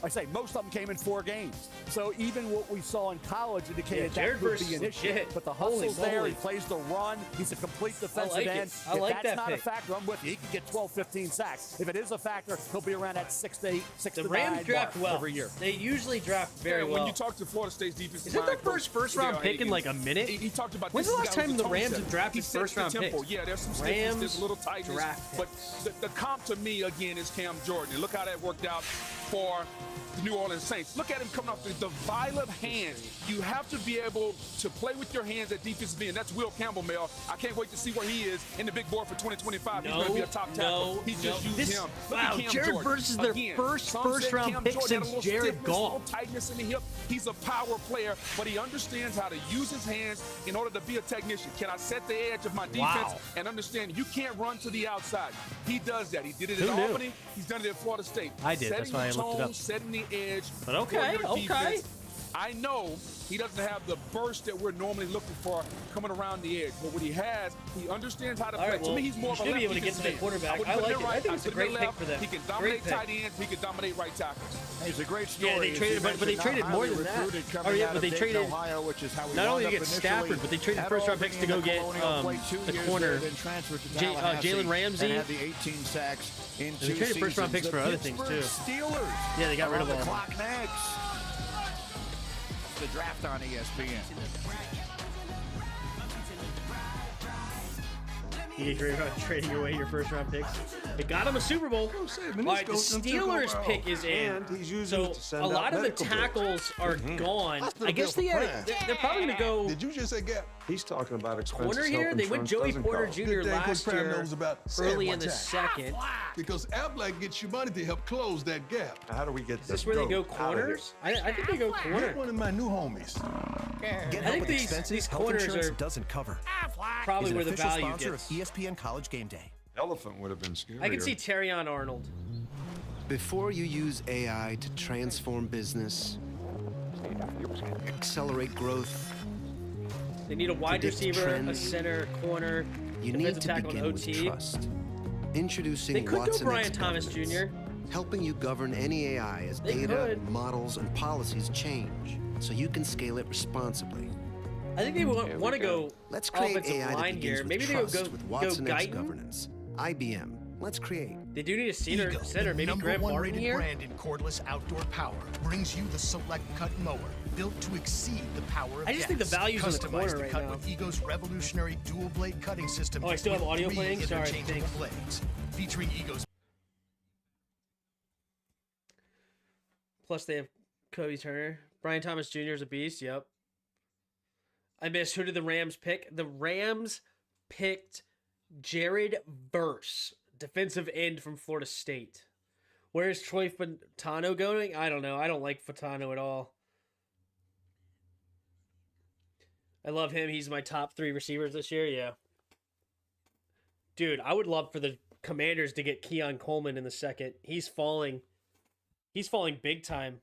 I say most of them came in 4 games. So even what we saw in college indicated Yeah, Jared that could Verse be an is issue. legit. But the Holy hustle's there. moly. He plays the run. He's a complete defensive like it. end. I If like that's that not pick. a factor, I'm with you. He can get 12, 15 sacks. If it is a factor, he'll be around that 6 to 8, 6 The to Rams 9 draft mark well every year. They usually draft very When well. you talk to Florida State's defensive Is that line their coach, first round Dale pick in Higgins, like a minute? He talked about When's this the is last guy time who's the a tone Rams setter. have drafted He sets first-round the tempo. picks? Yeah, there's some Rams stiffness, there's a little tightness. draft But picks. the comp to me, again, is Cam Jordan. And look how that worked out for the New Orleans Saints. Look at him coming off the violent hands. You have to be able to play with your hands at defensive end. That's Will Campbell, Mel. I can't wait to see where he is in the big board for 2025. He's going to be a top tackle. He just used him. Look at Cam Jared Jordan. Verse is their Again, first some said first-round Cam pick Jordan had a since little Jared stiffness, a Goff. little tightness in the hip. He's a power player, but he understands how to use his hands in order to be a technician. Can I set the edge of my defense and understand you can't run to the outside? He does that. He did it at Albany. He's done it at Florida State. I did. Setting That's why I the looked it tone, up. setting the edge. But okay, for your okay. defense. I know he doesn't have the burst that we're normally looking for coming around the edge, but what he has, he understands how to play. right, well, to me, he's more of a you should be able to left get to the quarterback. wouldn't I put him like in it. I think it's a I'd put him great in pick for them. He can Great dominate pick. tight ends. He can dominate right tackles. He's a great story. Yeah, they as traded, you but they mentioned, traded not more highly than that. recruited Oh coming yeah, out but of they Dayton, traded. Ohio, which is how he Not only wound they up get initially Stafford, but they traded at first-round Albany picks to and go at get Colonial, played 2 the years corner, there, then transferred to Tallahassee Jalen Ramsey. and had the 18 sacks in 2 they traded first-round seasons. picks The for other things, Pittsburgh too. Steelers. Yeah, they got rid are of on all the of them. clock next. The draft on ESPN. You get trading away your first-round picks. It got him a Super Bowl. All right, the Steelers pick is in. So a lot of the tackles are gone. I guess they're probably going to go Did you just say gap? He's talking about expenses. corner here. They went Joey Porter Jr. last year, early in the second. Because Aflac gets you money to help close that gap. How do we get Is this where they go corners? I think they go corner. Get one of my new homies. I think these corners are doesn't cover. probably Is an where the official value sponsor gets. of ESPN College Game Day. Elephant would have been scary. I can see Terrion Arnold. Before you use AI to transform business, accelerate growth, They need a wide predict receiver, a trends, center, corner, you need defensive to tackle, and begin with OT. trust. Introducing They could Watson go Brian X Thomas Governance, Jr. helping you govern any AI as They data, could. models, and policies change, so you can scale it responsibly. I think they want to go Let's create offensive AI that line begins here. with Maybe they trust go with Watson X Guyton. Governance. IBM. Let's create. They do need a center. Maybe number Grant one Martin rated here. brand in cordless outdoor power brings you the Select Cut mower, built to exceed the power of I just think the gas. value's in the Customize corner to right cut now. with Ego's revolutionary dual blade cutting system. Oh, I still have with audio 3 playing? Sorry, interchangeable thanks. blades, featuring Ego's. Plus they have Cody Turner. Brian Thomas Jr. is a beast. Yep. I missed. Who did the Rams pick? The Rams picked Jared Verse, defensive end from Florida State. Where is Troy Fatano going? I don't know. I don't like Fatano at all. I love him. He's my top 3 receivers this year. Yeah. Dude, I would love for the Commanders to get Keon Coleman in the second. He's falling big time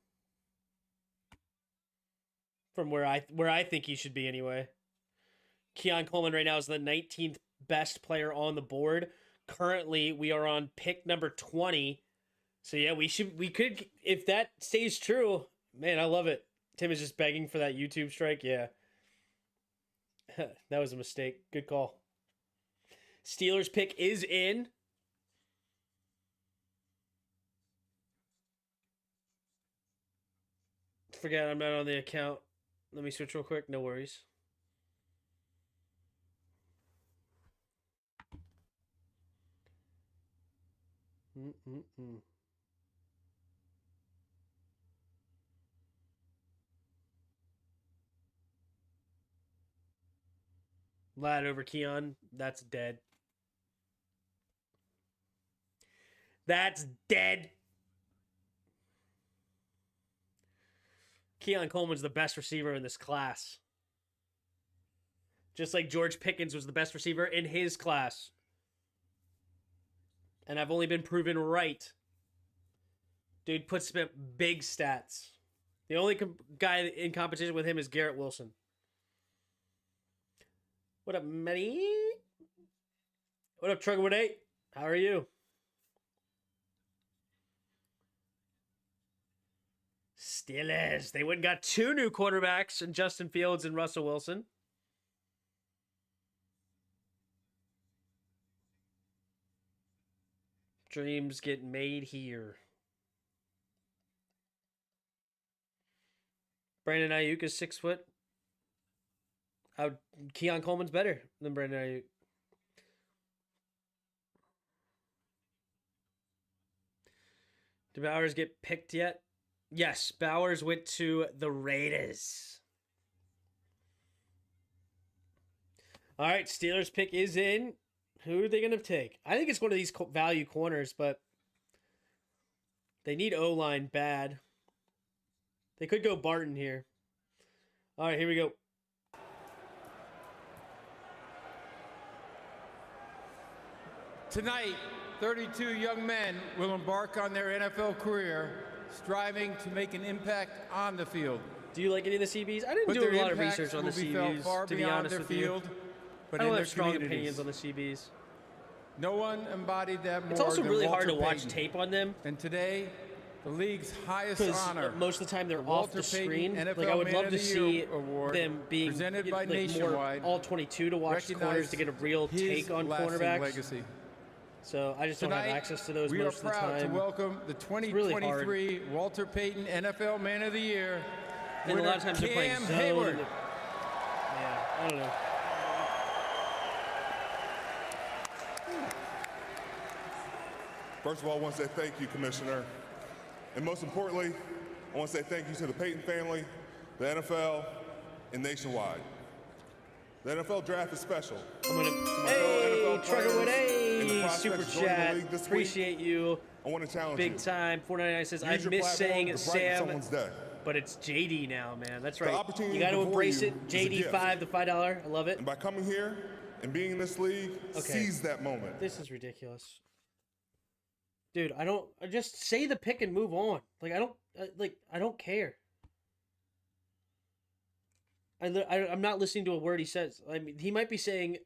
from where I think he should be anyway. Keon Coleman right now is the 19th best player on the board currently we are on pick number 20. So yeah, we could, if that stays true, man, I love it. Tim is just begging for that YouTube strike. Yeah. That was a mistake. Good call. Steelers pick is in. Forget I'm not on the account. Let me switch real quick. No worries. Lad over Keon. That's dead. That's dead. Keon Coleman's the best receiver in this class. Just like George Pickens was the best receiver in his class. And I've only been proven right. Dude puts big stats. The only guy in competition with him is Garrett Wilson. What up, Matty? What up, Truggerwood 8? How are you? Steelers. They went and got 2 new quarterbacks in Justin Fields and Russell Wilson. Dreams get made here. Brandon Ayuk is 6 foot. Keon Coleman's better than Brandon Ayuk. Did Bowers get picked yet? Yes, Bowers went to the Raiders. All right, Steelers pick is in. Who are they going to take? I think it's one of these value corners, but they need O-line bad. They could go Barton here. All right, here we go. Tonight, 32 young men will embark on their NFL career, striving to make an impact on the field. Do you like any of the CBs? I didn't do a lot of research on the CBs, to be honest with you. But I don't have strong opinions on the CBs. No one embodied that more. It's also than really Walter hard to watch Payton. tape on them. And today, the league's highest honor, most of the time they're off Walter the screen. Payton Like I would NFL love Man to of the see Year Award, them being presented by like more Nationwide, all 22 to watch the corners to get a real his take on lasting cornerbacks. legacy. So I just don't Tonight, have access to those we most are of the proud time. to welcome the 2023 Walter Payton NFL Man of the Year. And a lot of times they're playing Cam zone. Hayward. Yeah, I don't know. First of all, I want to say thank you, Commissioner. And most importantly, I want to say thank you to the Payton family, the NFL, and Nationwide. The NFL draft is special. Hey, Truggerwood, hey, super chat. Appreciate you. I want to challenge Big you. time. 499 says, I Use your miss platform saying to brighten Sam, someone's day. but it's JD now, man. That's right. opportunity You got to before embrace you it. is a gift. JD5, the $5. I love it. And by coming here and being in this league, seize that moment. This is ridiculous. Dude, I just say the pick and move on. Like, I don't care. I'm not listening to a word he says. I mean, he might be saying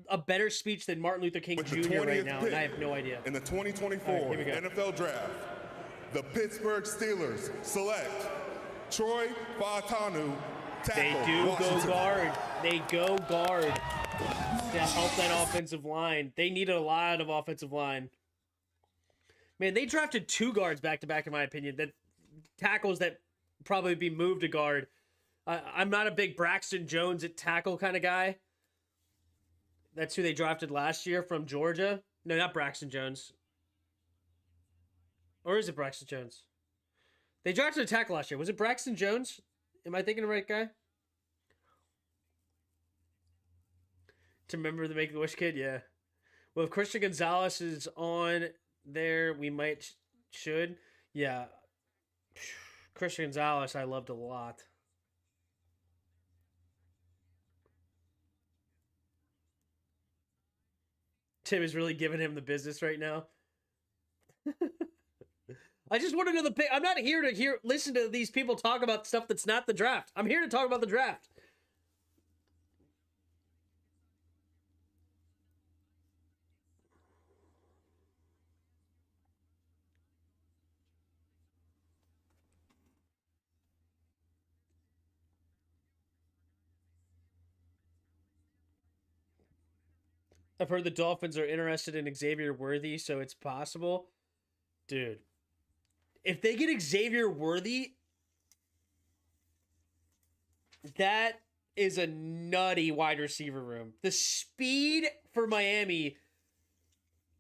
a better speech than Martin Luther King Jr. right now, and I have no idea. In the 2024 All right, here we go. NFL Draft, the Pittsburgh Steelers select Troy Fautanu, tackle. They do Washington. go guard. They go guard to help that offensive line. They needed a lot of offensive line. Man, they drafted 2 guards back-to-back, in my opinion. That tackles that probably be moved to guard. I'm not a big Braxton Jones at tackle kind of guy. That's who they drafted last year from Georgia. No, not Braxton Jones. Or is it Braxton Jones? They drafted a tackle last year. Was it Braxton Jones? Am I thinking of the right guy? To remember the Make-A-Wish kid? Yeah. Well, if Christian Gonzalez is on there, we might should. Yeah. Christian Gonzalez I loved a lot. Tim is really giving him the business right now. I just want to know the pick. I'm not here to listen to these people talk about stuff that's not the draft. I'm here to talk about the draft. I've heard the Dolphins are interested in Xavier Worthy, so it's possible. Dude, if they get Xavier Worthy, that is a nutty wide receiver room. The speed for Miami,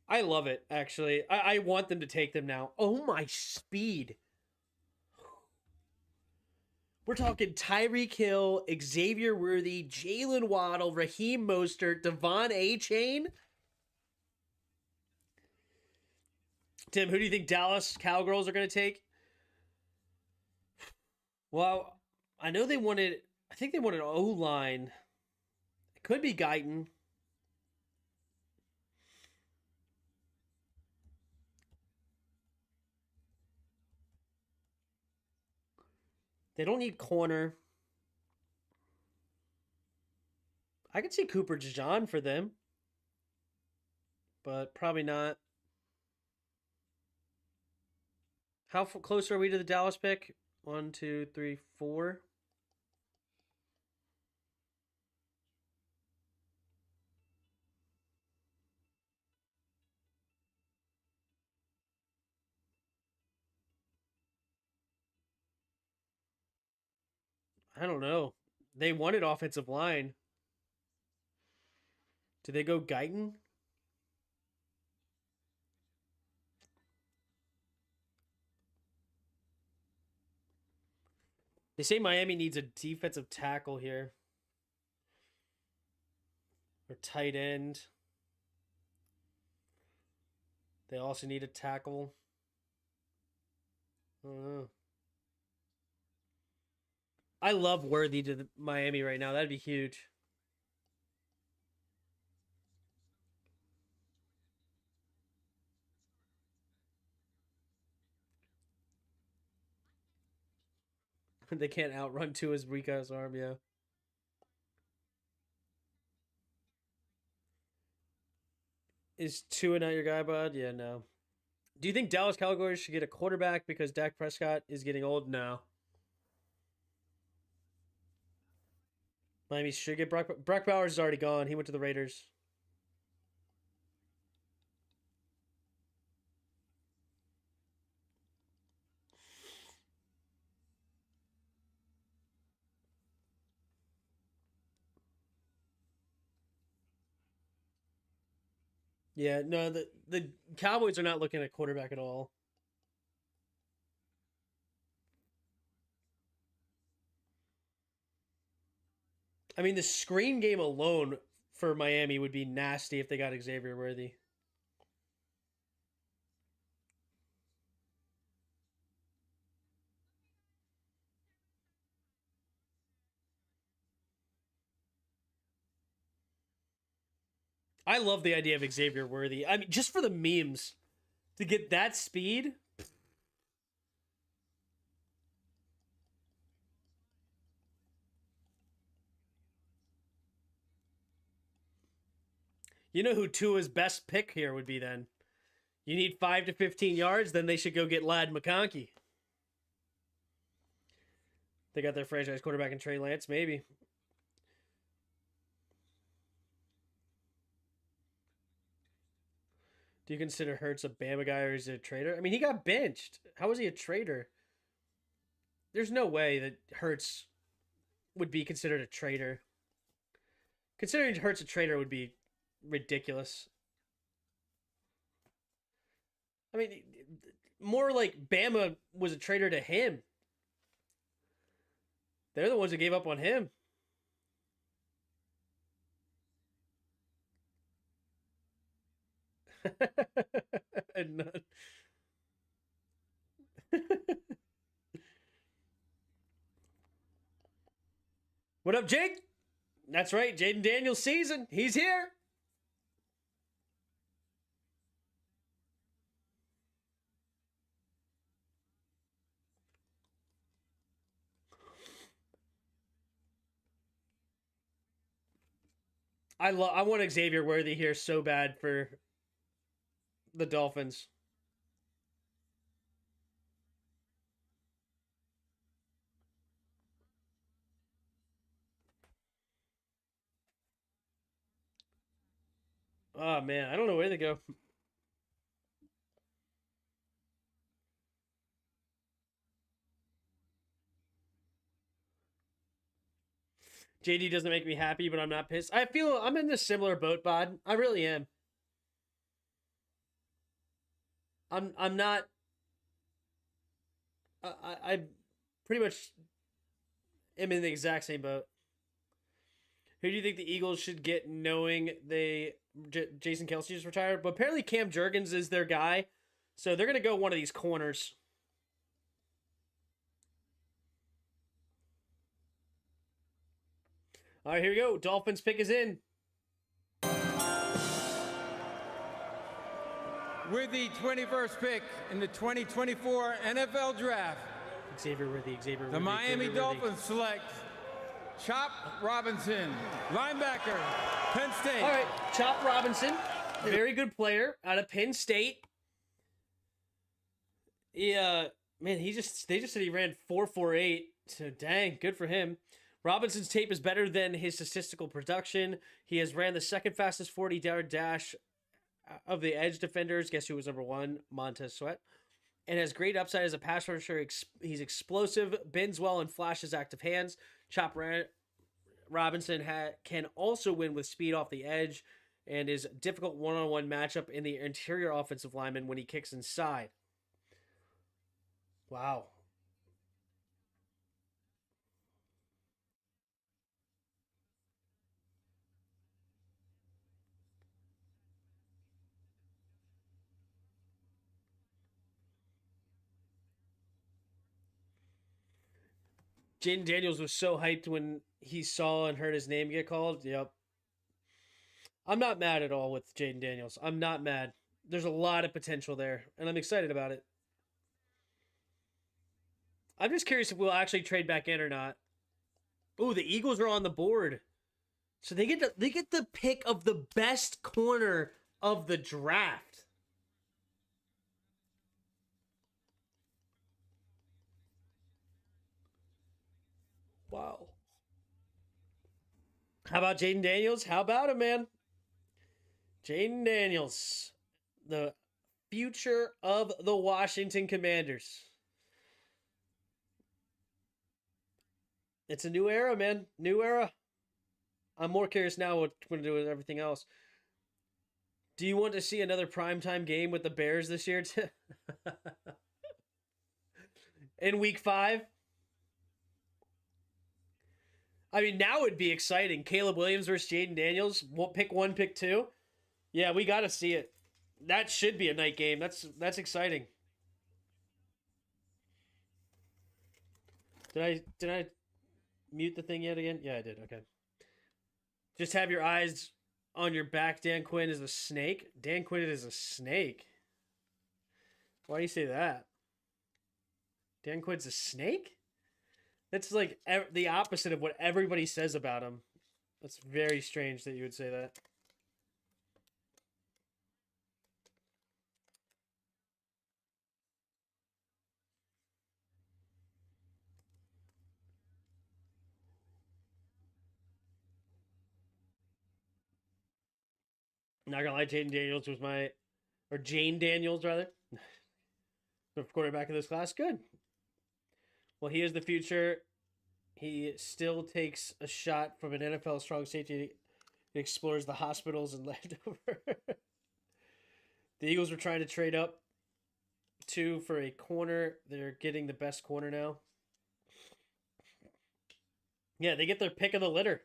I love it, actually. I want them to take them now. Oh, my speed. We're talking Tyreek Hill, Xavier Worthy, Jalen Waddle, Raheem Mostert, Devon A-Chain. Tim, who do you think Dallas Cowgirls are going to take? Well, I know they wanted, I think they wanted an O-line. It could be Guyton. They don't need corner. I could see Cooper DeJean for them, but probably not. How close are we to the Dallas pick? 1, 2, 3, 4. I don't know. They wanted offensive line. Do they go Guyton? They say Miami needs a defensive tackle here. Or tight end. They also need a tackle. I don't know. I love Worthy to Miami right now. That'd be huge. They can't outrun Tua's weak ass arm, yeah. Is Tua not your guy, bud? Yeah, no. Do you think Dallas Cowboys should get a quarterback because Dak Prescott is getting old? No. Miami should get Brock Bowers is already gone. He went to the Raiders. Yeah, no, the Cowboys are not looking at quarterback at all. I mean, the screen game alone for Miami would be nasty if they got Xavier Worthy. I love the idea of Xavier Worthy. I mean, just for the memes, to get that speed. You know who Tua's best pick here would be then? You need 5 to 15 yards, then they should go get Ladd McConkey. They got their franchise quarterback in Trey Lance, maybe. Do you consider Hurts a Bama guy or is he a traitor? I mean, he got benched. How was he a traitor? There's no way that Hurts would be considered a traitor. Considering Hurts a traitor would be ridiculous. I mean, more like Bama was a traitor to him. They're the ones that gave up on him. What up, Jake? That's right, Jaden Daniels season. He's here. I want Xavier Worthy here so bad for the Dolphins. Oh, man. I don't know where they go. JD doesn't make me happy, but I'm not pissed. I feel I'm in this similar boat, Bod. I really am. I'm not. I pretty much am in the exact same boat. Who do you think the Eagles should get, knowing Jason Kelce just retired? But apparently Cam Jurgens is their guy, so they're gonna go one of these corners. All right, here we go. Dolphins pick is in. With the 21st pick in the 2024 NFL Draft, the Miami Dolphins select Chop Robinson, linebacker, Penn State. All right, Chop Robinson, very good player out of Penn State. Yeah, man, they just said he ran 4.48. So dang, good for him. Robinson's tape is better than his statistical production. He has ran the second fastest 40-yard dash of the edge defenders. Guess who was number one? Montez Sweat. And has great upside as a pass rusher. He's explosive, bends well, and flashes active hands. Chop Robinson can also win with speed off the edge and is a difficult one-on-one matchup in the interior offensive lineman when he kicks inside. Wow. Jaden Daniels was so hyped when he saw and heard his name get called. Yep. I'm not mad at all with Jaden Daniels. I'm not mad. There's a lot of potential there, and I'm excited about it. I'm just curious if we'll actually trade back in or not. Ooh, the Eagles are on the board. So they get the pick of the best corner of the draft. Wow. How about Jaden Daniels? How about him, man? Jaden Daniels, the future of the Washington Commanders. It's a new era, man. New era. I'm more curious now what we're going to do with everything else. Do you want to see another primetime game with the Bears this year? In week 5? I mean, now would be exciting. Caleb Williams versus Jaden Daniels. Pick 1, pick 2. Yeah, we got to see it. That should be a night game. That's exciting. Did I mute the thing yet again? Yeah, I did. Okay. Just have your eyes on your back. Dan Quinn is a snake. Dan Quinn is a snake. Why do you say that? Dan Quinn's a snake? That's like the opposite of what everybody says about him. That's very strange that you would say that. Not gonna lie, Jane Daniels rather, the quarterback of this class. Good. Well, he is the future. He still takes a shot from an NFL strong safety. He explores the hospitals and Landover. The Eagles were trying to trade up for a corner. They're getting the best corner now. Yeah, they get their pick of the litter.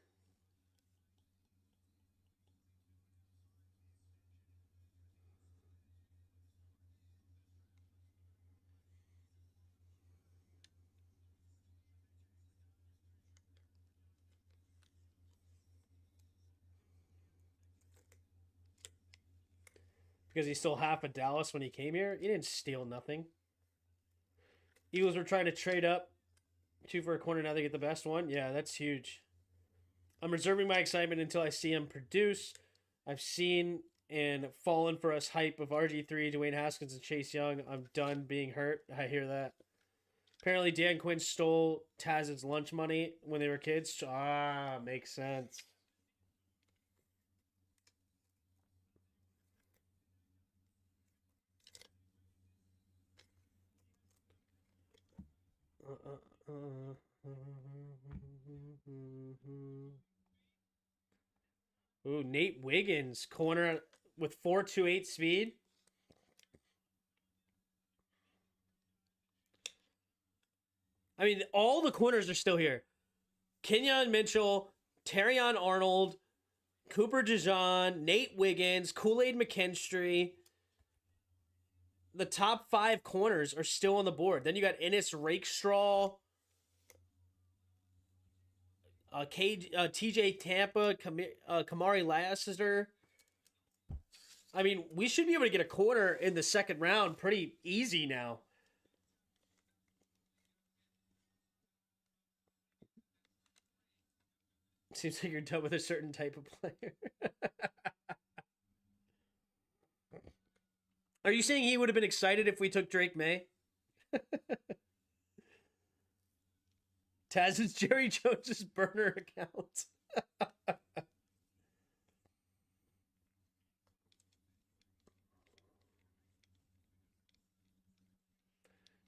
Because he's still half of Dallas when he came here. He didn't steal nothing. Eagles were trying to trade up 2 for a corner. Now they get the best one. Yeah, that's huge. I'm reserving my excitement until I see him produce. I've seen and fallen for us hype of RG3, Dwayne Haskins, and Chase Young. I'm done being hurt. I hear that. Apparently, Dan Quinn stole Taz's lunch money when they were kids. Makes sense. Ooh, Nate Wiggins, corner with 4.28 speed. I mean, all the corners are still here. Kenyon Mitchell, Terrion Arnold, Cooper DeJean, Nate Wiggins, Kool-Aid McKinstry. The top 5 corners are still on the board. Then you got Ennis Rakestraw, TJ Tampa, Kamari Lassiter. I mean, we should be able to get a corner in the second round pretty easy now. Seems like you're done with a certain type of player. Are you saying he would have been excited if we took Drake May? Taz is Jerry Jones's burner account.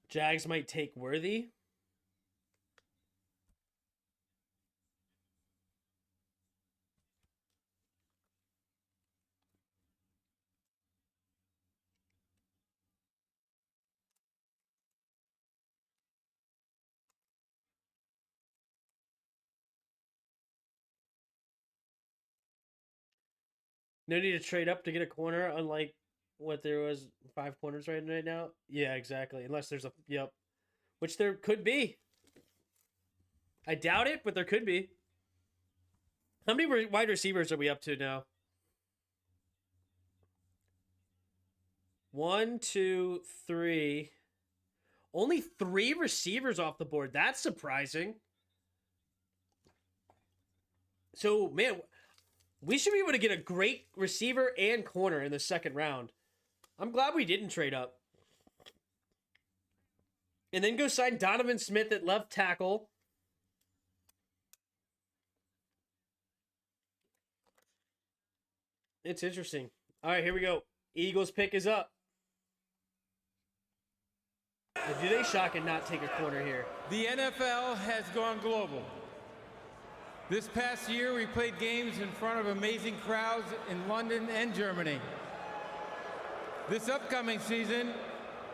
Jags might take Worthy. No need to trade up to get a corner, unlike what there was 5 corners right now. Yeah, exactly. Unless there's a which there could be. I doubt it, but there could be. How many wide receivers are we up to now? 1, 2, 3. Only 3 receivers off the board. That's surprising. So, man, we should be able to get a great receiver and corner in the second round. I'm glad we didn't trade up. And then go sign Donovan Smith at left tackle. It's interesting. All right, here we go. Eagles pick is up. Do they shock and not take a corner here? The NFL has gone global. This past year, we played games in front of amazing crowds in London and Germany. This upcoming season,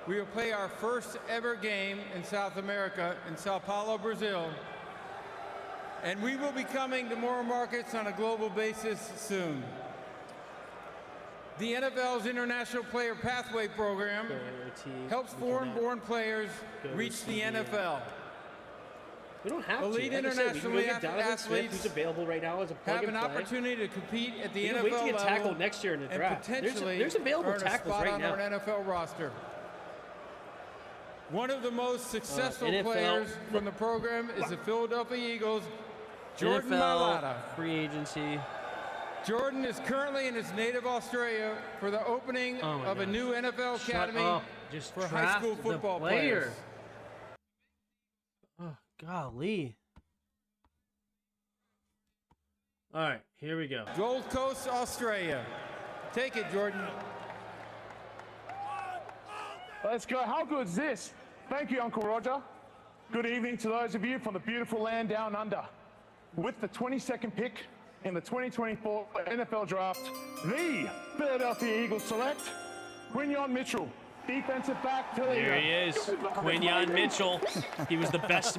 we will play our first ever game in South America, in Sao Paulo, Brazil. And we will be coming to more markets on a global basis soon. The NFL's International Player Pathway Program helps foreign-born players reach the NFL. We don't have Elite to. international athletes who's available right now as a plug have an and play. opportunity to compete at the NFL wait to get level tackled next year in the draft. And potentially there's available earn a tackles spot right on now. our NFL roster. One of the most successful NFL players from the program is the Philadelphia Eagles, Jordan NFL Mailata. free agency. Jordan is currently in his native Australia for the opening of a new NFL academy Just for high draft school football the player. players. Oh, golly. All right, here we go. Gold Coast, Australia. Take it, Jordan. Let's go. How good is this? Thank you, Uncle Roger. Good evening to those of you from the beautiful land down under. With the 22nd pick in the 2024 NFL Draft, the Philadelphia Eagles select Quinyon Mitchell, defensive back to There he is, Quinyon Mitchell. He was the best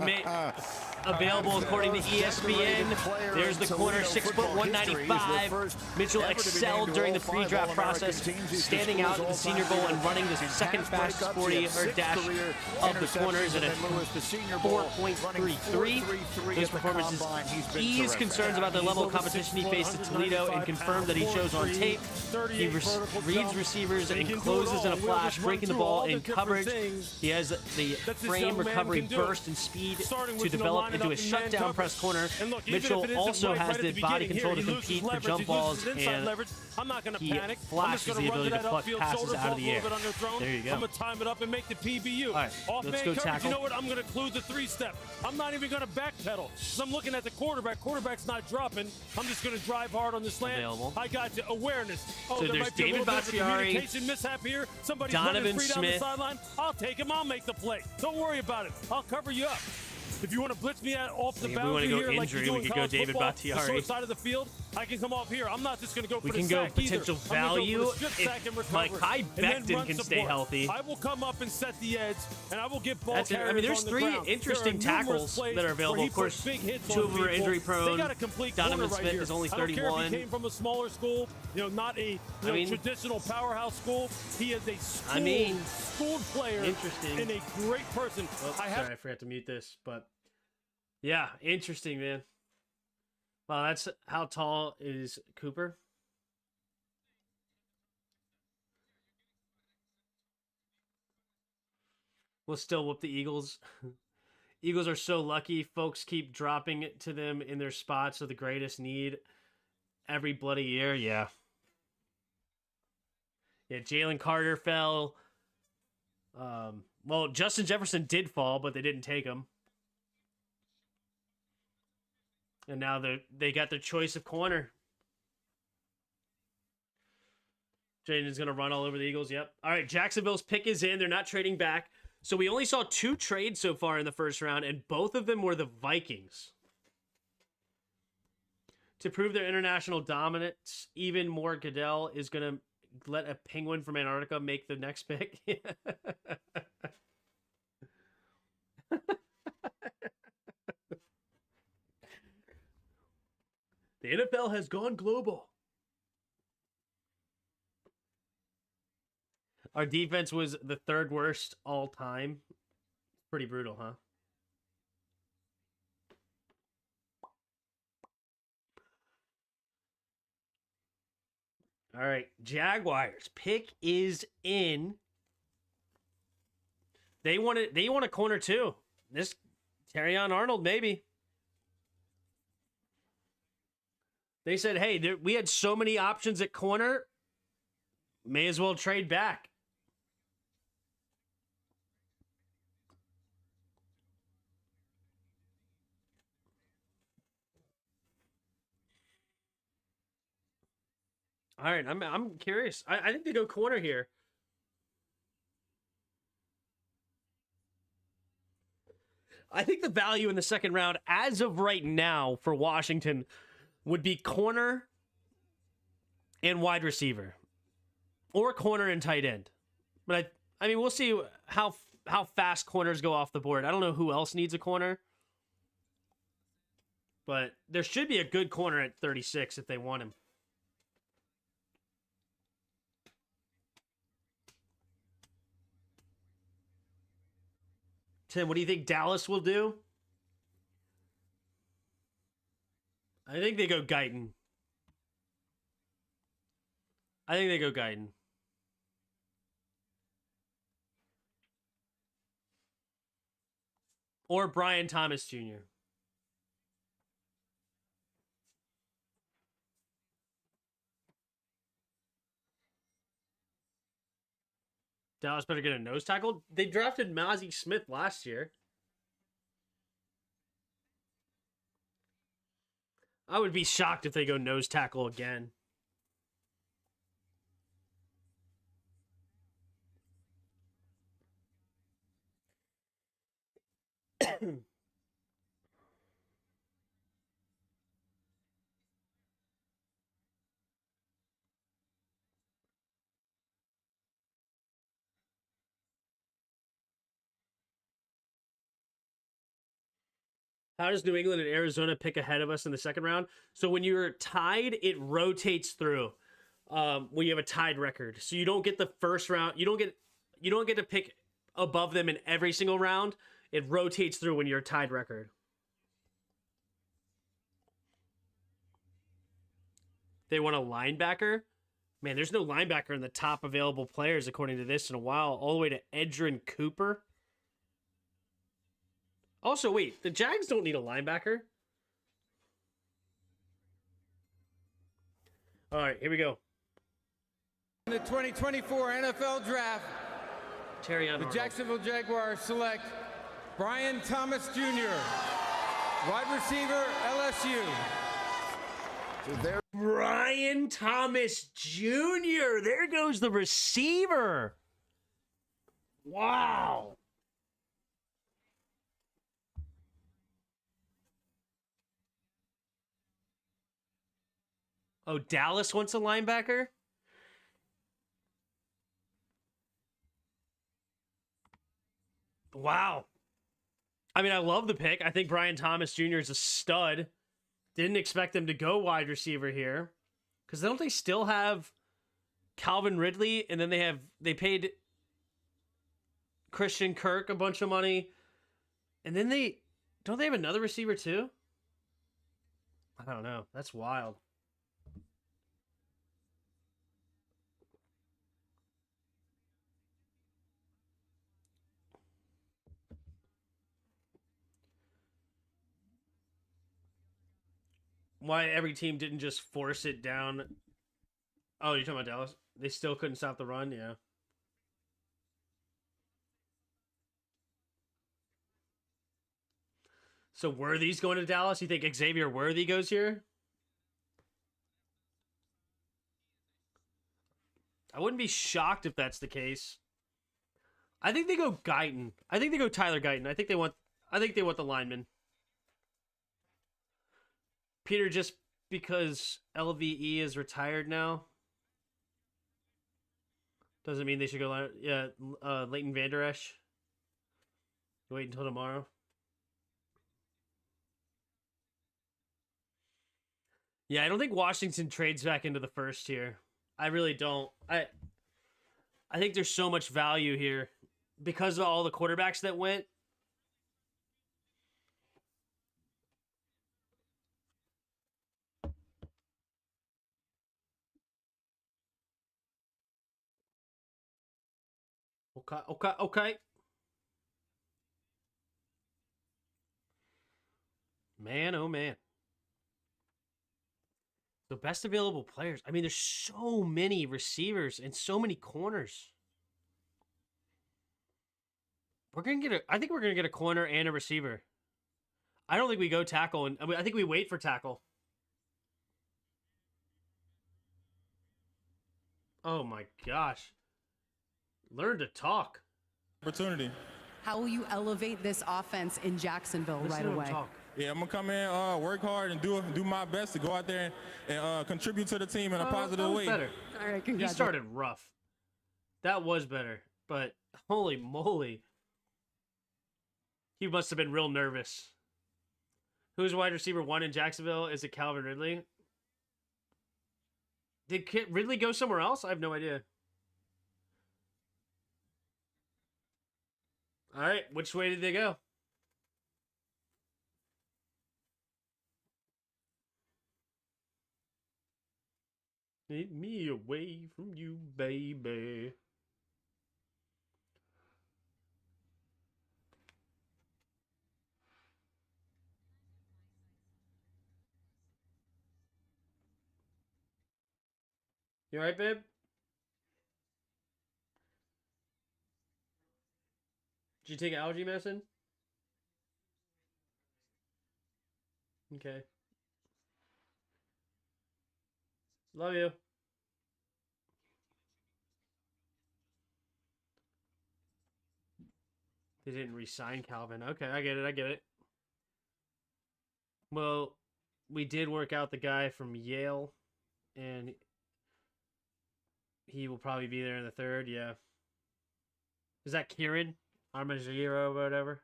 available according to ESPN. There's the corner, 6', 195. Mitchell excelled during the pre-draft process, standing out in the Senior Bowl and running the second fastest 40-yard dash of the corners at a 4.33. Those performances eased concerns about the level of competition he faced at Toledo and confirmed that he shows on tape. He reads receivers and closes in a flash, breaking the ball in coverage. He has the frame recovery burst and speed to develop into a shutdown press corner. Mitchell also has the body control to compete for jump balls, and he flashes the ability to pluck passes out of the air. There you go. I'm going to time it up and make the PBU. All right, let's go tackle. You know what? I'm going to include the 3-step. I'm not even going to backpedal. So I'm looking at the quarterback. Quarterback's not dropping. I'm just going to drive hard on the slant. Available. I got you. Awareness. So there there's might be David a little bit of a Bakhtiari, communication mishap here. Somebody's Donovan Donovan free down the Smith. sideline, I'll take him. I'll make the play. Don't worry about it. I'll cover you up. If you want to blitz me off the boundary here, like you do in college football, the short side of the field, I can come off here. I'm not just going to go for the sack either. We can go potential value if Mekhi Becton can stay healthy. I will come up and set the edge, and I will get ball carriers. I mean, there's three interesting tackles that are available. Of course, 2 of them are injury prone. Donovan Smith is only 31. I don't care if he came from a smaller school, not a traditional powerhouse school. He is a schooled player and a great person. Sorry, I forgot to mute this, but yeah, interesting, man. Wow, that's how tall is Cooper? We'll still whoop the Eagles. Eagles are so lucky. Folks keep dropping it to them in their spots of the greatest need every bloody year. Yeah. Yeah, Jalen Carter fell. Well, Justin Jefferson did fall, but they didn't take him. And now they got their choice of corner. Jaden's going to run all over the Eagles. Yep. All right, Jacksonville's pick is in. They're not trading back. So we only saw 2 trades so far in the first round, and both of them were the Vikings. To prove their international dominance, even more Goodell is going to let a penguin from Antarctica make the next pick. The NFL has gone global. Our defense was the 3rd worst all time. Pretty brutal, huh? All right, Jaguars pick is in. They want a corner too. This Terrion Arnold maybe. They said, hey, we had so many options at corner, may as well trade back. All right, I'm curious. I think they go corner here. I think the value in the second round, as of right now, for Washington would be corner and wide receiver, or corner and tight end. But I mean, we'll see how fast corners go off the board. I don't know who else needs a corner, but there should be a good corner at 36 if they want him. Tim, what do you think Dallas will do? I think they go Guyton. Or Brian Thomas Jr. Dallas better get a nose tackle. They drafted Mozzie Smith last year. I would be shocked if they go nose tackle again. How does New England and Arizona pick ahead of us in the second round? So when you're tied, it rotates through. When you have a tied record, so you don't get the first round. You don't get to pick above them in every single round. It rotates through when you're a tied record. They want a linebacker. Man, there's no linebacker in the top available players according to this in a while. All the way to Edgerrin Cooper. Also, wait, the Jags don't need a linebacker. All right, here we go. In the 2024 NFL Draft, the Jacksonville Jaguars select Brian Thomas Jr., wide receiver, LSU. Brian Thomas Jr. There goes the receiver. Wow. Oh, Dallas wants a linebacker? Wow. I mean, I love the pick. I think Brian Thomas Jr. is a stud. Didn't expect them to go wide receiver here. Because don't they still have Calvin Ridley? And then they paid Christian Kirk a bunch of money. And then don't they have another receiver too? I don't know. That's wild. Why every team didn't just force it down. Oh, you're talking about Dallas? They still couldn't stop the run? Yeah. So Worthy's going to Dallas? You think Xavier Worthy goes here? I wouldn't be shocked if that's the case. I think they go Guyton. I think they go Tyler Guyton. I think they want the lineman. Peter, just because LVE is retired now doesn't mean they should go. Yeah, Leighton Vander Esch. Wait until tomorrow. Yeah, I don't think Washington trades back into the first here. I really don't. I think there's so much value here because of all the quarterbacks that went. Okay. Man, oh man. The best available players. I mean, there's so many receivers and so many corners. I think we're gonna get a corner and a receiver. I don't think we go tackle, I think we wait for tackle. Oh my gosh. Learn to talk. Opportunity. How will you elevate this offense in Jacksonville right away? Yeah, I'm gonna come in, work hard, and do my best to go out there and contribute to the team in a positive way. Better. All right, He started rough. That was better, but holy moly, he must have been real nervous. Who's wide receiver 1 in Jacksonville? Is it Calvin Ridley? Did Ridley go somewhere else? I have no idea. All right, which way did they go? Take me away from you, baby. You all right, babe? Did you take allergy medicine? Okay. Love you. They didn't re-sign Calvin. Okay, I get it. Well, we did work out the guy from Yale, and he will probably be there in the third, yeah. Is that Kieran? Armagiro or whatever?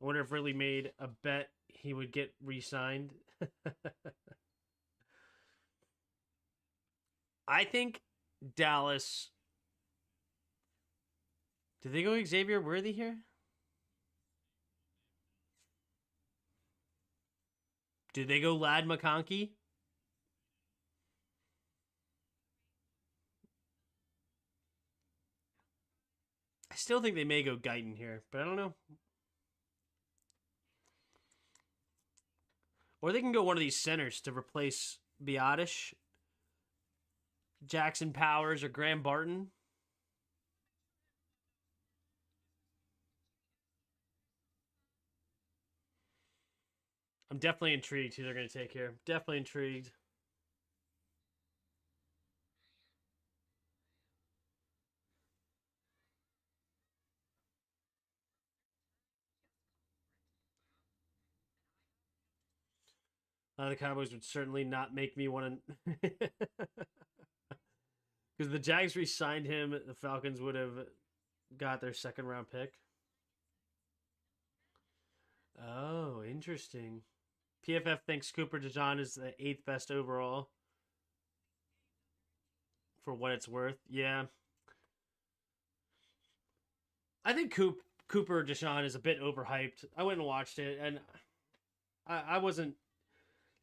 I wonder if Ridley made a bet he would get re-signed. I think Dallas... Did they go Xavier Worthy here? Did they go Lad McConkey? I still think they may go Guyton here, but I don't know. Or they can go one of these centers to replace Biotish, Jackson Powers, or Graham Barton. I'm definitely intrigued who they're going to take here. Definitely intrigued. The Cowboys would certainly not make me want to... Because the Jags re-signed him, the Falcons would have got their second-round pick. Oh, interesting. PFF thinks Cooper DeJean is the 8th best overall. For what it's worth. Yeah. I think Cooper DeJean is a bit overhyped. I went and watched it, and I wasn't...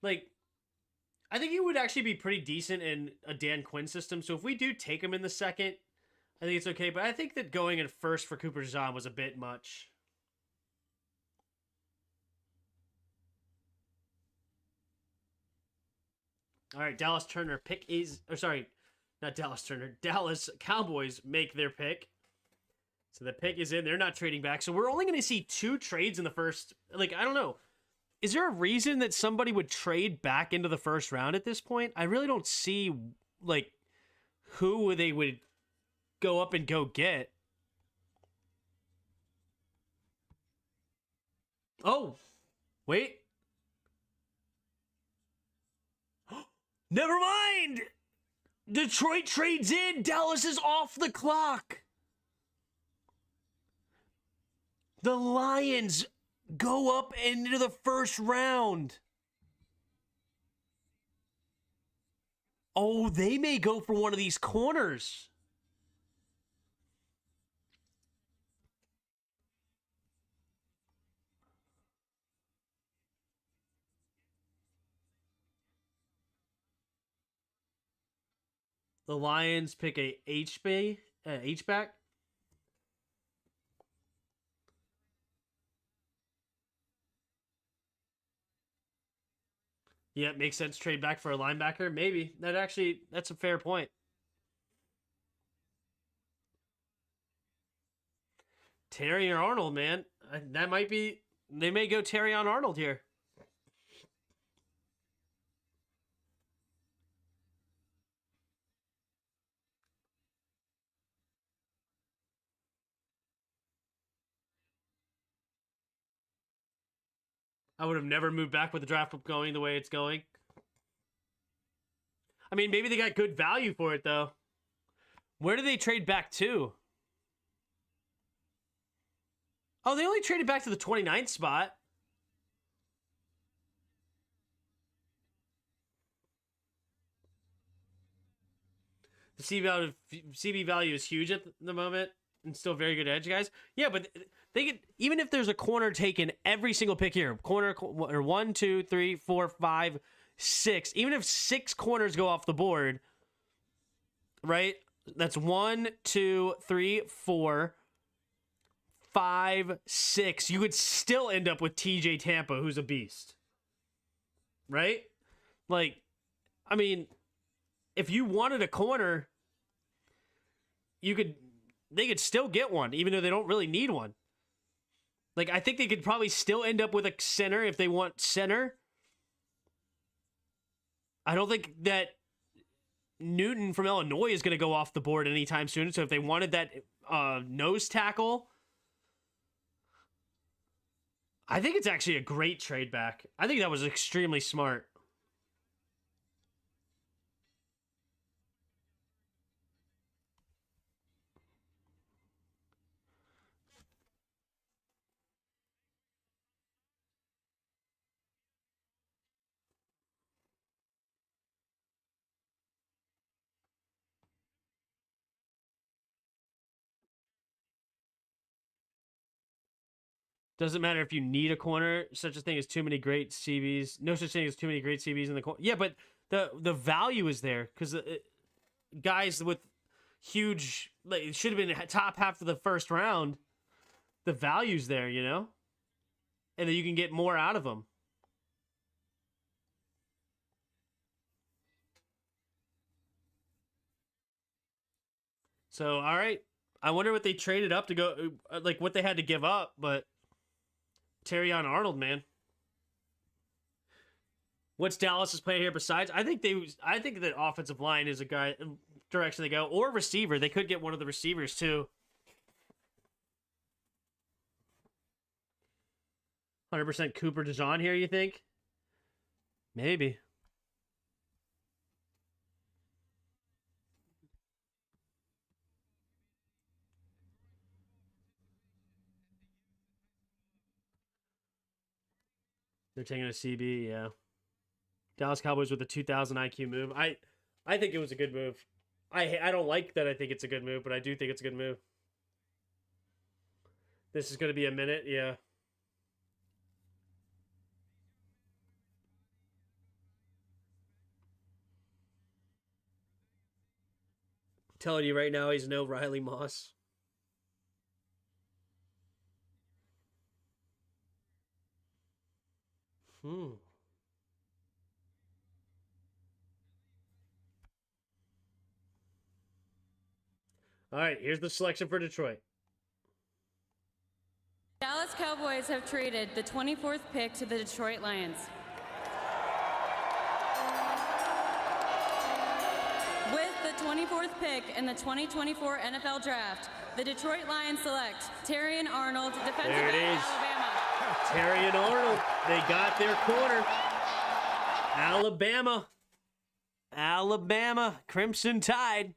Like, I think he would actually be pretty decent in a Dan Quinn system. So if we do take him in the second, I think it's okay. But I think that going in first for Cooper DeJean was a bit much. All right, Dallas Turner pick is... Or sorry, not Dallas Turner. Dallas Cowboys make their pick. So the pick is in. They're not trading back. So we're only going to see 2 trades in the first... Like, I don't know. Is there a reason that somebody would trade back into the first round at this point? I really don't see, like, who they would go up and go get. Oh, wait. Never mind. Detroit trades in. Dallas is off the clock. The Lions go up into the first round. Oh, they may go for one of these corners. The Lions pick a H-back. Yeah, it makes sense. Trade back for a linebacker. Maybe. That's a fair point. Terry or Arnold, man. That might be... They may go Terry on Arnold here. I would have never moved back with the draft going the way it's going. I mean, maybe they got good value for it, though. Where do they trade back to? Oh, they only traded back to the 29th spot. The CB value is huge at the moment. And still very good edge, guys. Yeah, but they could, even if there's a corner taken every single pick here, corner or 1, 2, 3, 4, 5, 6. Even if 6 corners go off the board, right? That's 1, 2, 3, 4, 5, 6. You would still end up with TJ Tampa, who's a beast, right? Like, I mean, if you wanted a corner, they could still get one, even though they don't really need one. Like, I think they could probably still end up with a center if they want center. I don't think that Newton from Illinois is going to go off the board anytime soon. So if they wanted that nose tackle, I think it's actually a great trade back. I think that was extremely smart. Doesn't matter if you need a corner. Such a thing as too many great CBs. No such thing as too many great CBs in the corner. Yeah, but the value is there because guys with huge, like, it should have been top half of the first round. The value's there, you know, and then you can get more out of them. So, all right. I wonder what they traded up to go, like what they had to give up, but Terry on Arnold, man. What's Dallas's play here besides? I think that offensive line is a direction they go, or receiver. They could get one of the receivers too. 100% Cooper DeJean here, you think? Maybe. They're taking a CB, yeah. Dallas Cowboys with a 2000 IQ move. I think it was a good move. I don't like that I think it's a good move, but I do think it's a good move. This is going to be a minute, yeah. I'm telling you right now, he's no Riley Moss. All right, here's the selection for Detroit. Dallas Cowboys have traded the 24th pick to the Detroit Lions. With the 24th pick in the 2024 NFL Draft, the Detroit Lions select Terrion Arnold, defensive end, Alabama. Terrion Arnold, they got their corner. Alabama, Crimson Tide.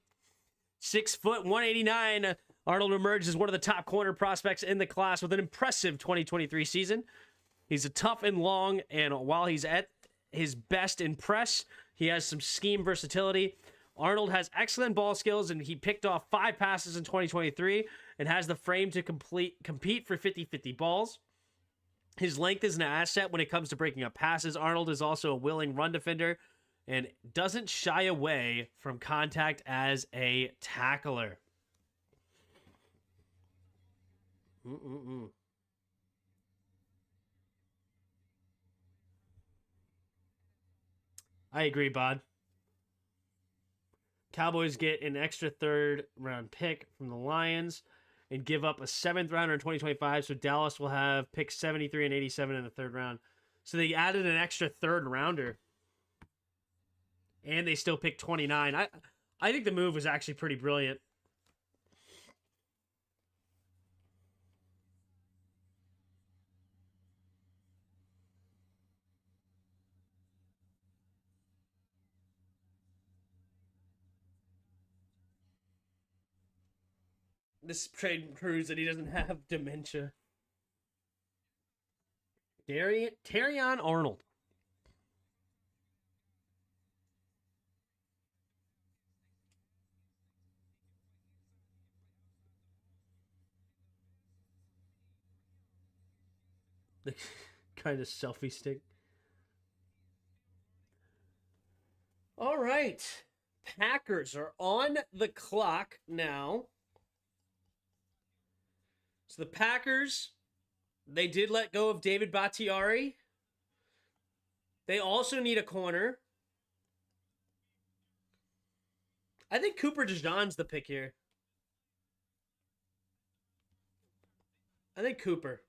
6 foot, 189. Arnold emerged as one of the top corner prospects in the class with an impressive 2023 season. He's a tough and long, and while he's at his best in press, he has some scheme versatility. Arnold has excellent ball skills, and he picked off 5 passes in 2023 and has the frame to compete for 50-50 balls. His length is an asset when it comes to breaking up passes. Arnold is also a willing run defender and doesn't shy away from contact as a tackler. I agree, Bod. Cowboys get an extra 3rd round pick from the Lions and give up a 7th rounder in 2025. So Dallas will have picks 73 and 87 in the 3rd round. So they added an extra 3rd rounder. And they still picked 29. I think the move was actually pretty brilliant. This trade proves that he doesn't have dementia. Terrion Arnold. The kind of selfie stick. All right. Packers are on the clock now. So the Packers, they did let go of David Bakhtiari. They also need a corner. I think Cooper DeJean's the pick here. I think Cooper.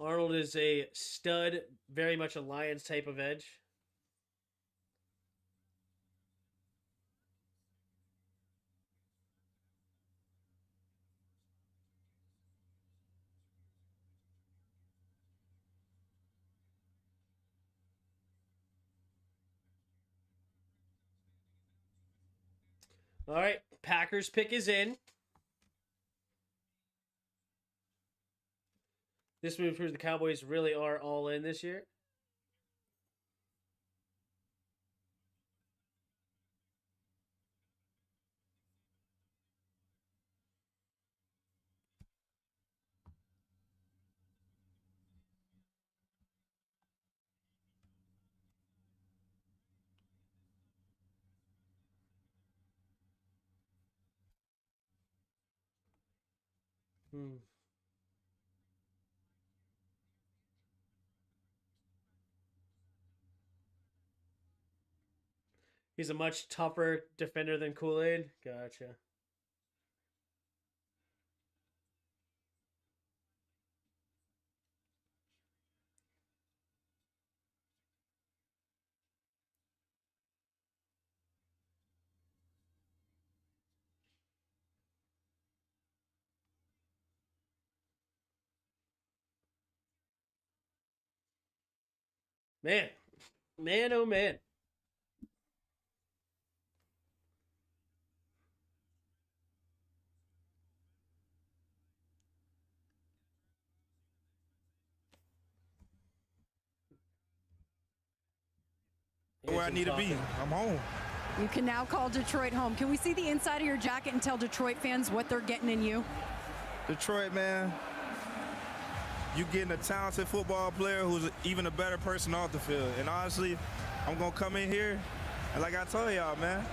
Arnold is a stud, very much a Lions type of edge. All right, Packers pick is in. This move proves the Cowboys really are all in this year. He's a much tougher defender than Kool-Aid. Gotcha. Man. Man, oh man. Where I need to be. I'm home. You can now call Detroit home. Can we see the inside of your jacket and tell Detroit fans what they're getting in you? Detroit, man. You getting a talented football player who's even a better person off the field. And honestly, I'm going to come in here, and like I told y'all, man,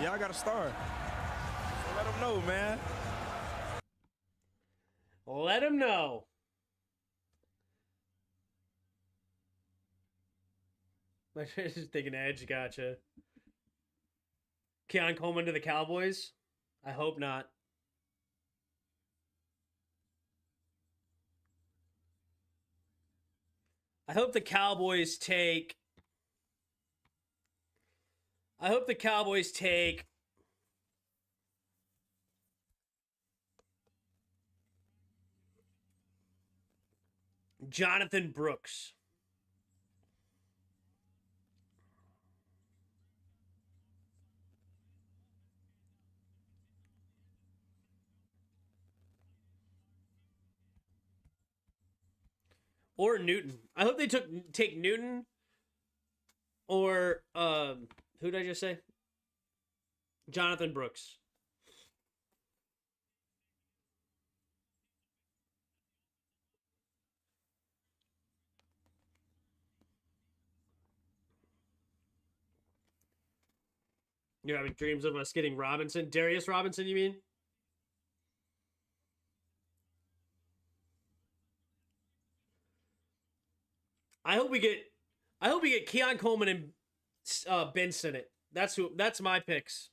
y'all got to start. So let them know, man. Let them know. My just taking edge. Gotcha. Keon Coleman to the Cowboys? I hope not. I hope the Cowboys take Jonathan Brooks. Or Newton. I hope they take Newton or who did I just say? Jonathan Brooks. You're having dreams of us getting Robinson? Darius Robinson, you mean? I hope we get Keon Coleman and Ben Sinnott. That's my picks.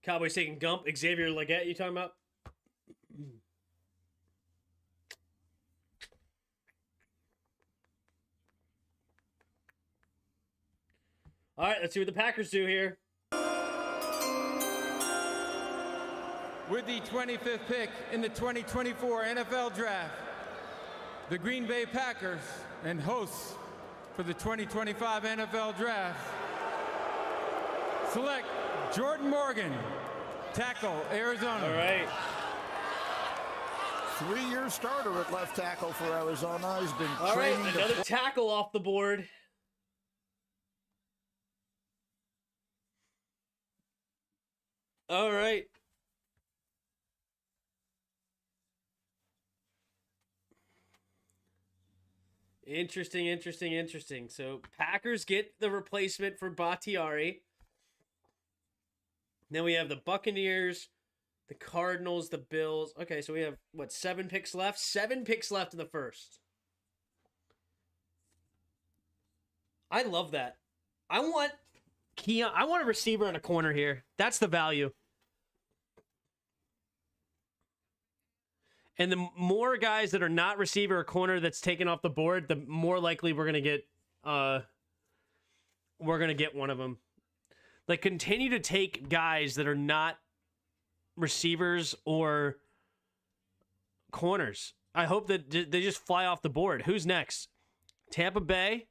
Cowboys taking Gump. Xavier Legette, you talking about? All right, let's see what the Packers do here. With the 25th pick in the 2024 NFL Draft, the Green Bay Packers and hosts for the 2025 NFL Draft select Jordan Morgan, tackle, Arizona. All right. 3-year starter at left tackle for Arizona. He's been All right, training another tackle off the board. All right. Interesting. So Packers get the replacement for Bakhtiari. Then we have the Buccaneers, the Cardinals, the Bills. Okay, so we have, 7 picks left? 7 picks left in the first. I love that. I want a receiver and a corner here. That's the value. And the more guys that are not receiver or corner that's taken off the board, the more likely we're gonna get one of them. Like, continue to take guys that are not receivers or corners. I hope that they just fly off the board. Who's next? Tampa Bay.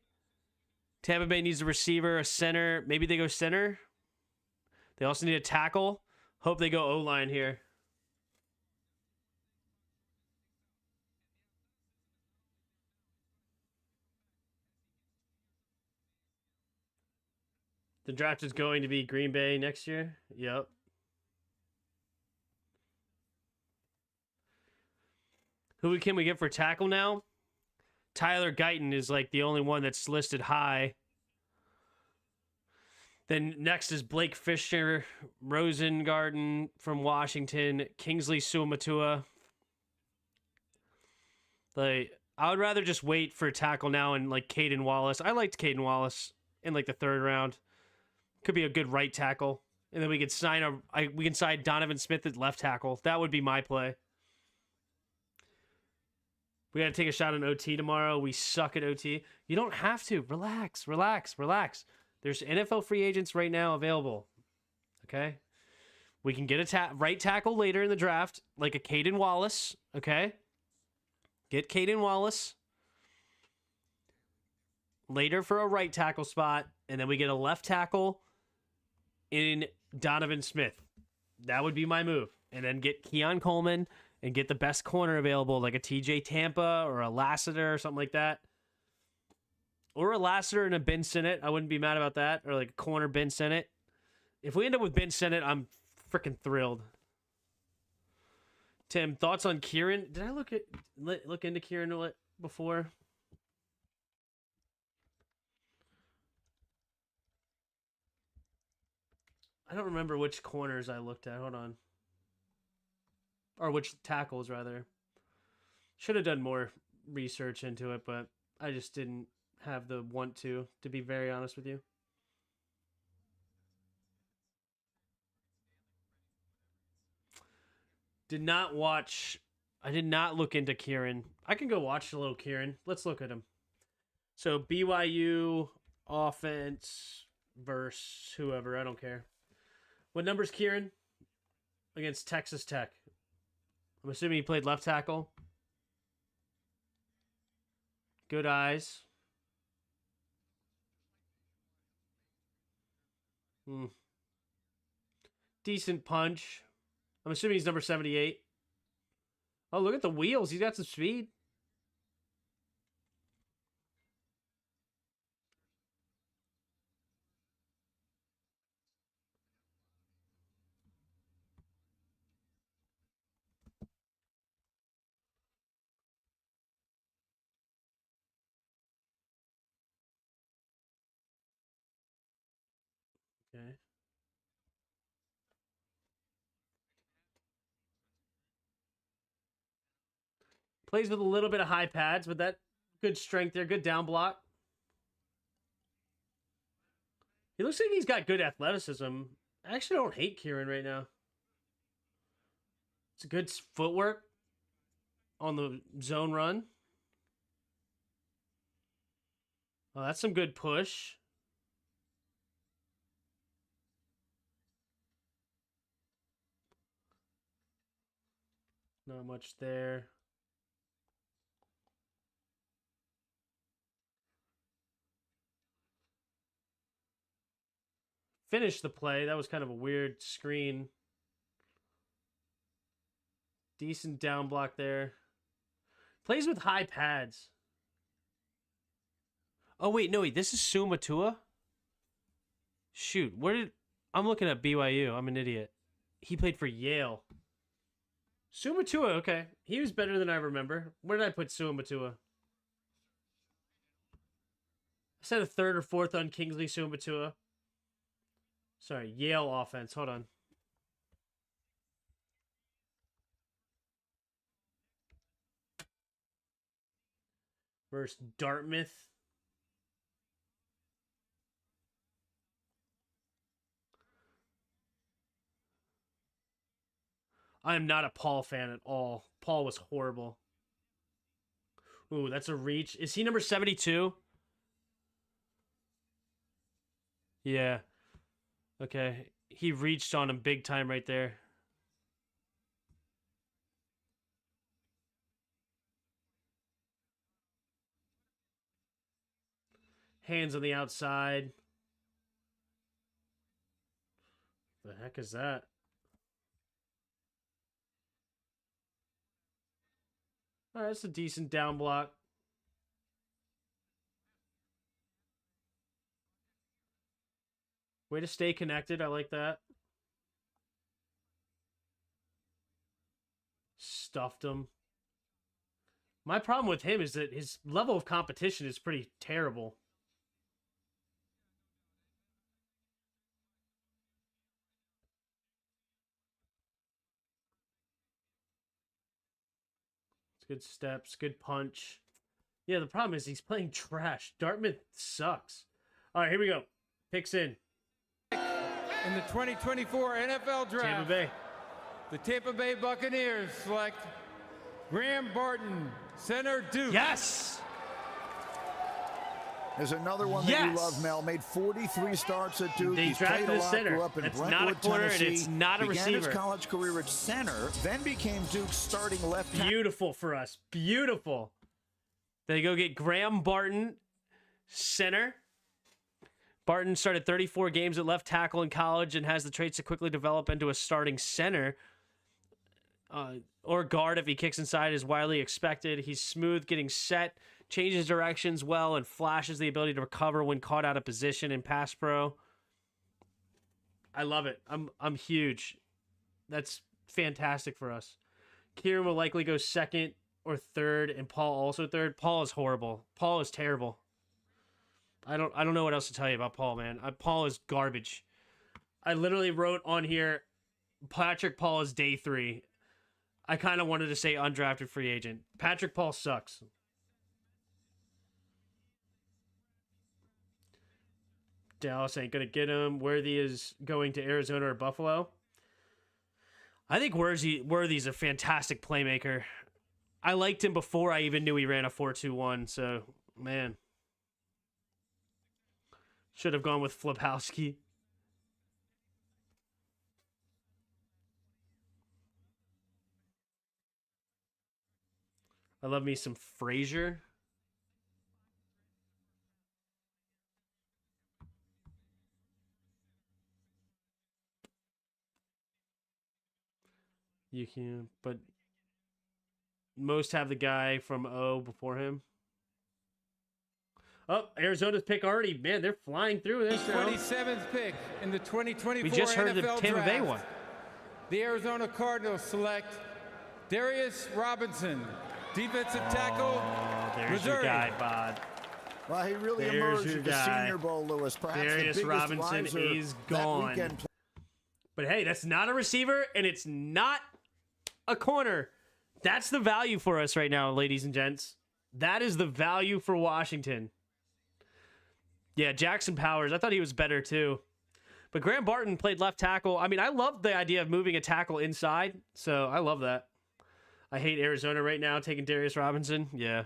Tampa Bay needs a receiver, a center. Maybe they go center. They also need a tackle. Hope they go O-line here. The draft is going to be Green Bay next year. Yep. Who can we get for tackle now? Tyler Guyton is like the only one that's listed high. Then next is Blake Fisher, Rosengarten from Washington, Kingsley Suamatua. Like, I would rather just wait for a tackle now and like Caden Wallace. I liked Caden Wallace in like the 3rd round. Could be a good right tackle. And then we could sign Donovan Smith at left tackle. That would be my play. We got to take a shot on OT tomorrow. We suck at OT. You don't have to. Relax. There's NFL free agents right now available. Okay? We can get a right tackle later in the draft, like a Caden Wallace. Okay? Get Caden Wallace later for a right tackle spot, and then we get a left tackle in Donovan Smith. That would be my move. And then get Keon Coleman and get the best corner available, like a TJ Tampa or a Lassiter or something like that. Or a Lassiter and a Ben Sinnott. I wouldn't be mad about that. Or like a corner Ben Sinnott. If we end up with Ben Sinnott, I'm freaking thrilled. Tim, thoughts on Kieran? Did I look into Kieran before? I don't remember which corners I looked at. Hold on. Or which tackles, rather. Should have done more research into it, but I just didn't have the want to be very honest with you. I did not look into Kieran. I can go watch a little Kieran. Let's look at him. So BYU offense versus whoever. I don't care. What number's Kieran? Against Texas Tech. I'm assuming he played left tackle. Good eyes. Decent punch. I'm assuming he's number 78. Oh, look at the wheels. He's got some speed. Okay. Plays with a little bit of high pads, but that good strength there, good down block. He looks like he's got good athleticism. I actually don't hate Kieran right now. It's a good footwork on the zone run. Oh, that's some good push. Not much there. Finish the play. That was kind of a weird screen. Decent down block there. Plays with high pads. Oh, wait. No, wait. This is Suamatua? Shoot. I'm looking at BYU. I'm an idiot. He played for Yale. Suamatua, okay. He was better than I remember. Where did I put Suamatua? I said a 3rd or 4th on Kingsley Suamatua. Sorry, Yale offense. Hold on. Versus Dartmouth. I am not a Paul fan at all. Paul was horrible. Ooh, that's a reach. Is he number 72? Yeah. Okay. He reached on him big time right there. Hands on the outside. The heck is that? All right, that's a decent down block. Way to stay connected. I like that. Stuffed him. My problem with him is that his level of competition is pretty terrible. good steps, good punch. Yeah, the problem is he's playing trash. Dartmouth sucks. All right, here we go. Picks in. In the 2024 NFL Draft, Tampa Bay. The Tampa Bay Buccaneers select Graham Barton, center, Duke. Yes! There's another one that you love, Mel. Made 43 starts at Duke. They drafted a center. Grew up in It's Brentwood, not a corner, Tennessee. and it's not a Began receiver. his college career at center, then became Duke's starting left tackle. Beautiful for us. Beautiful. They go get Graham Barton, center. Barton started 34 games at left tackle in college and has the traits to quickly develop into a starting center. Or guard if he kicks inside is widely expected. He's smooth getting set, changes directions well, and flashes the ability to recover when caught out of position in pass pro. I love it. I'm huge. That's fantastic for us. Kieran will likely go second or third, and Paul also third. Paul is horrible. Paul is terrible. I don't know what else to tell you about Paul, man. Paul is garbage. I literally wrote on here, Patrick Paul is day 3. I kind of wanted to say undrafted free agent. Patrick Paul sucks. Dallas ain't going to get him. Worthy is going to Arizona or Buffalo. I think Worthy's a fantastic playmaker. I liked him before I even knew he ran a 4.21, so, man. Should have gone with Flipowski. I love me some Frazier. You can, but most have the guy from O before him. Oh, Arizona's pick already. Man, they're flying through this. 27th pick in the 2024 We just heard NFL the Tampa Bay Draft. one. The Arizona Cardinals select Darius Robinson, defensive tackle, There's Missouri. your guy, Bod. Well, he really There's emerged your at the guy. Senior Bowl, Lewis. Perhaps Darius the biggest Robinson riser is that gone. weekend. But hey, that's not a receiver, and it's not a corner. That's the value for us right now, ladies and gents. That is the value for Washington. Yeah, Jackson Powers. I thought he was better too. But Graham Barton played left tackle. I mean, I love the idea of moving a tackle inside, so I love that. I hate Arizona right now taking Darius Robinson. Yeah.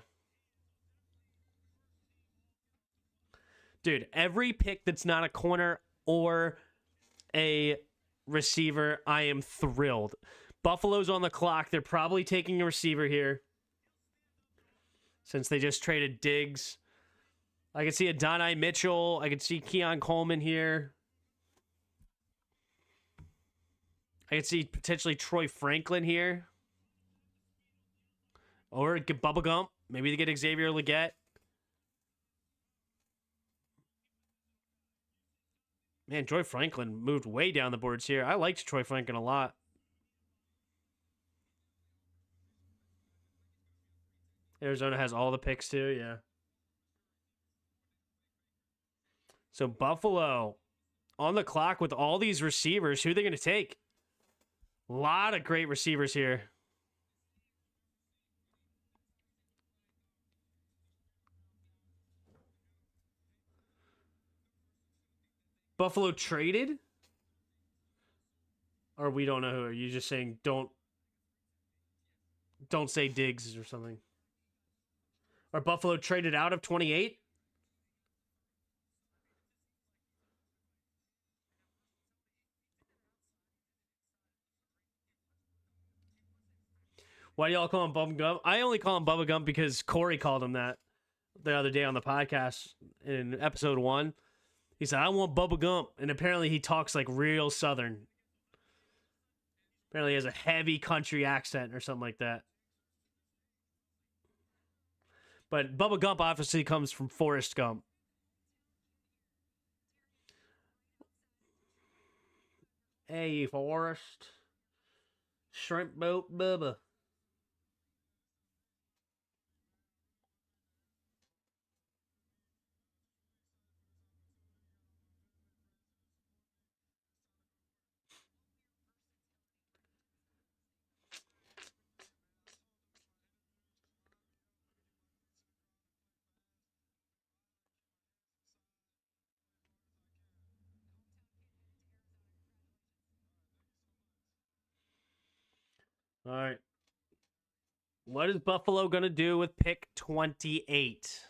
Dude, every pick that's not a corner or a receiver, I am thrilled. Buffalo's on the clock. They're probably taking a receiver here since they just traded Diggs. I could see Adonai Mitchell. I could see Keon Coleman here. I could see potentially Troy Franklin here. Or get Bubba Gump. Maybe they get Xavier Legette. Man, Troy Franklin moved way down the boards here. I liked Troy Franklin a lot. Arizona has all the picks too, yeah. So Buffalo on the clock with all these receivers. Who are they going to take? A lot of great receivers here. Buffalo traded? Or we don't know who. Are you just saying don't say Diggs or something? Or Buffalo traded out of 28? Why do y'all call him Bubba Gump? I only call him Bubba Gump because Corey called him that the other day on the podcast in episode 1. He said, I want Bubba Gump. And apparently he talks like real Southern. Apparently he has a heavy country accent or something like that. But Bubba Gump obviously comes from Forrest Gump. Hey, Forrest. Shrimp boat Bubba. All right. What is Buffalo going to do with pick 28?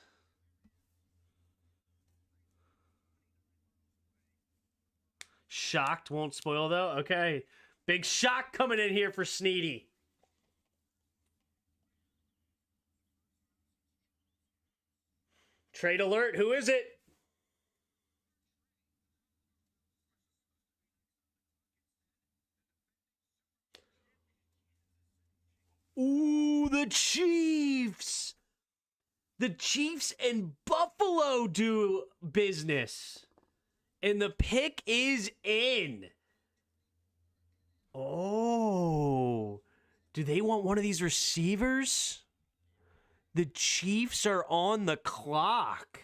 Shocked won't spoil, though? Okay. Big shock coming in here for Sneedy. Trade alert. Who is it? Ooh, the Chiefs. The Chiefs and Buffalo do business. And the pick is in. Oh. Do they want one of these receivers? The Chiefs are on the clock.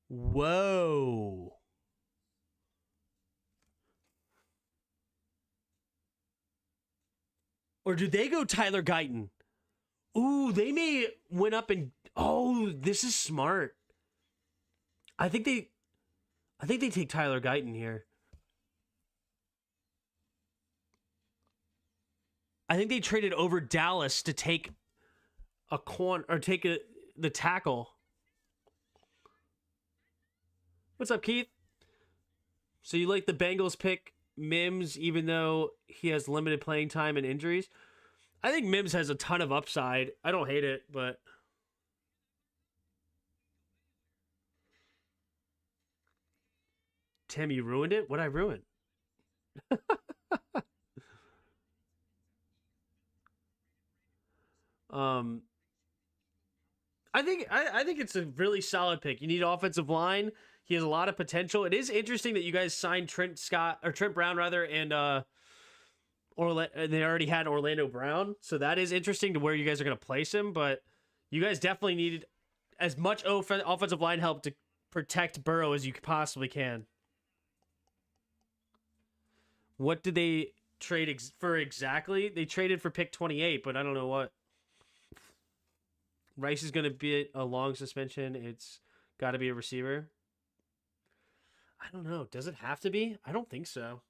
Whoa. Or do they go Tyler Guyton? Ooh, they may went up and... Oh, this is smart. I think they take Tyler Guyton here. I think they traded over Dallas to take a corner or take the tackle. What's up, Keith? So you like the Bengals pick Mims, even though he has limited playing time and injuries? I think Mims has a ton of upside. I don't hate it, but... Tim, you ruined it? What'd I ruin? I think it's a really solid pick. You need offensive line. He has a lot of potential. It is interesting that you guys signed Trent Brown rather, and they already had Orlando Brown. So that is interesting to where you guys are going to place him. But you guys definitely needed as much offensive line help to protect Burrow as you possibly can. What did they trade for exactly? They traded for pick 28, but I don't know what. Rice is going to be a long suspension. It's got to be a receiver. I don't know. Does it have to be? I don't think so.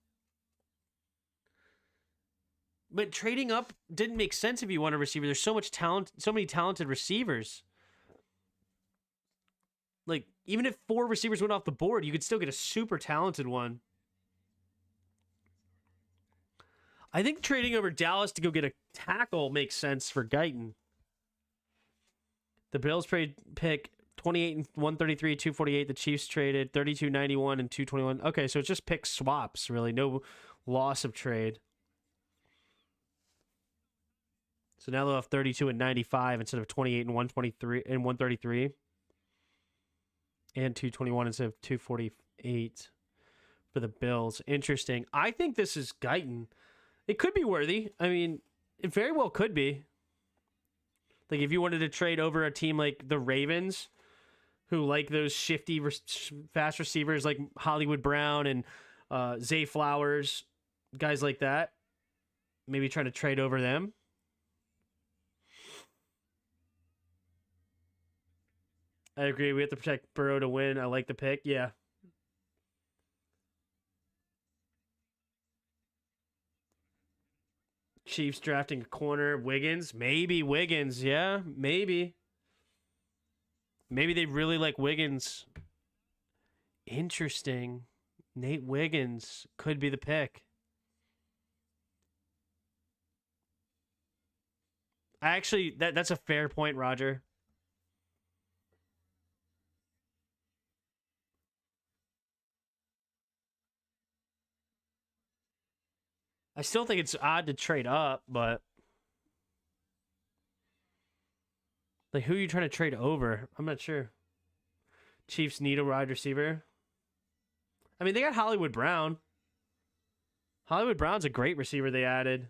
But trading up didn't make sense if you want a receiver. There's so much talent, so many talented receivers. Like, even if 4 receivers went off the board, you could still get a super talented one. I think trading over Dallas to go get a tackle makes sense for Guyton. The Bills pick 28 and 133, 248. The Chiefs traded 32, 91, and 221. Okay, so it's just pick swaps, really. No loss of trade. So now they'll have 32 and 95 instead of 28 and 123 and 133. And 221 instead of 248 for the Bills. Interesting. I think this is Guyton. It could be worthy. I mean, it very well could be. Like, if you wanted to trade over a team like the Ravens, who like those shifty, fast receivers like Hollywood Brown and Zay Flowers, guys like that, maybe trying to trade over them. I agree. We have to protect Burrow to win. I like the pick. Yeah. Chiefs drafting a corner. Wiggins. Maybe Wiggins. Yeah, maybe. Maybe they really like Wiggins. Interesting. Nate Wiggins could be the pick. That's a fair point, Roger. I still think it's odd to trade up, but like, who are you trying to trade over? I'm not sure. Chiefs need a wide receiver. I mean, they got Hollywood Brown. Hollywood Brown's a great receiver they added.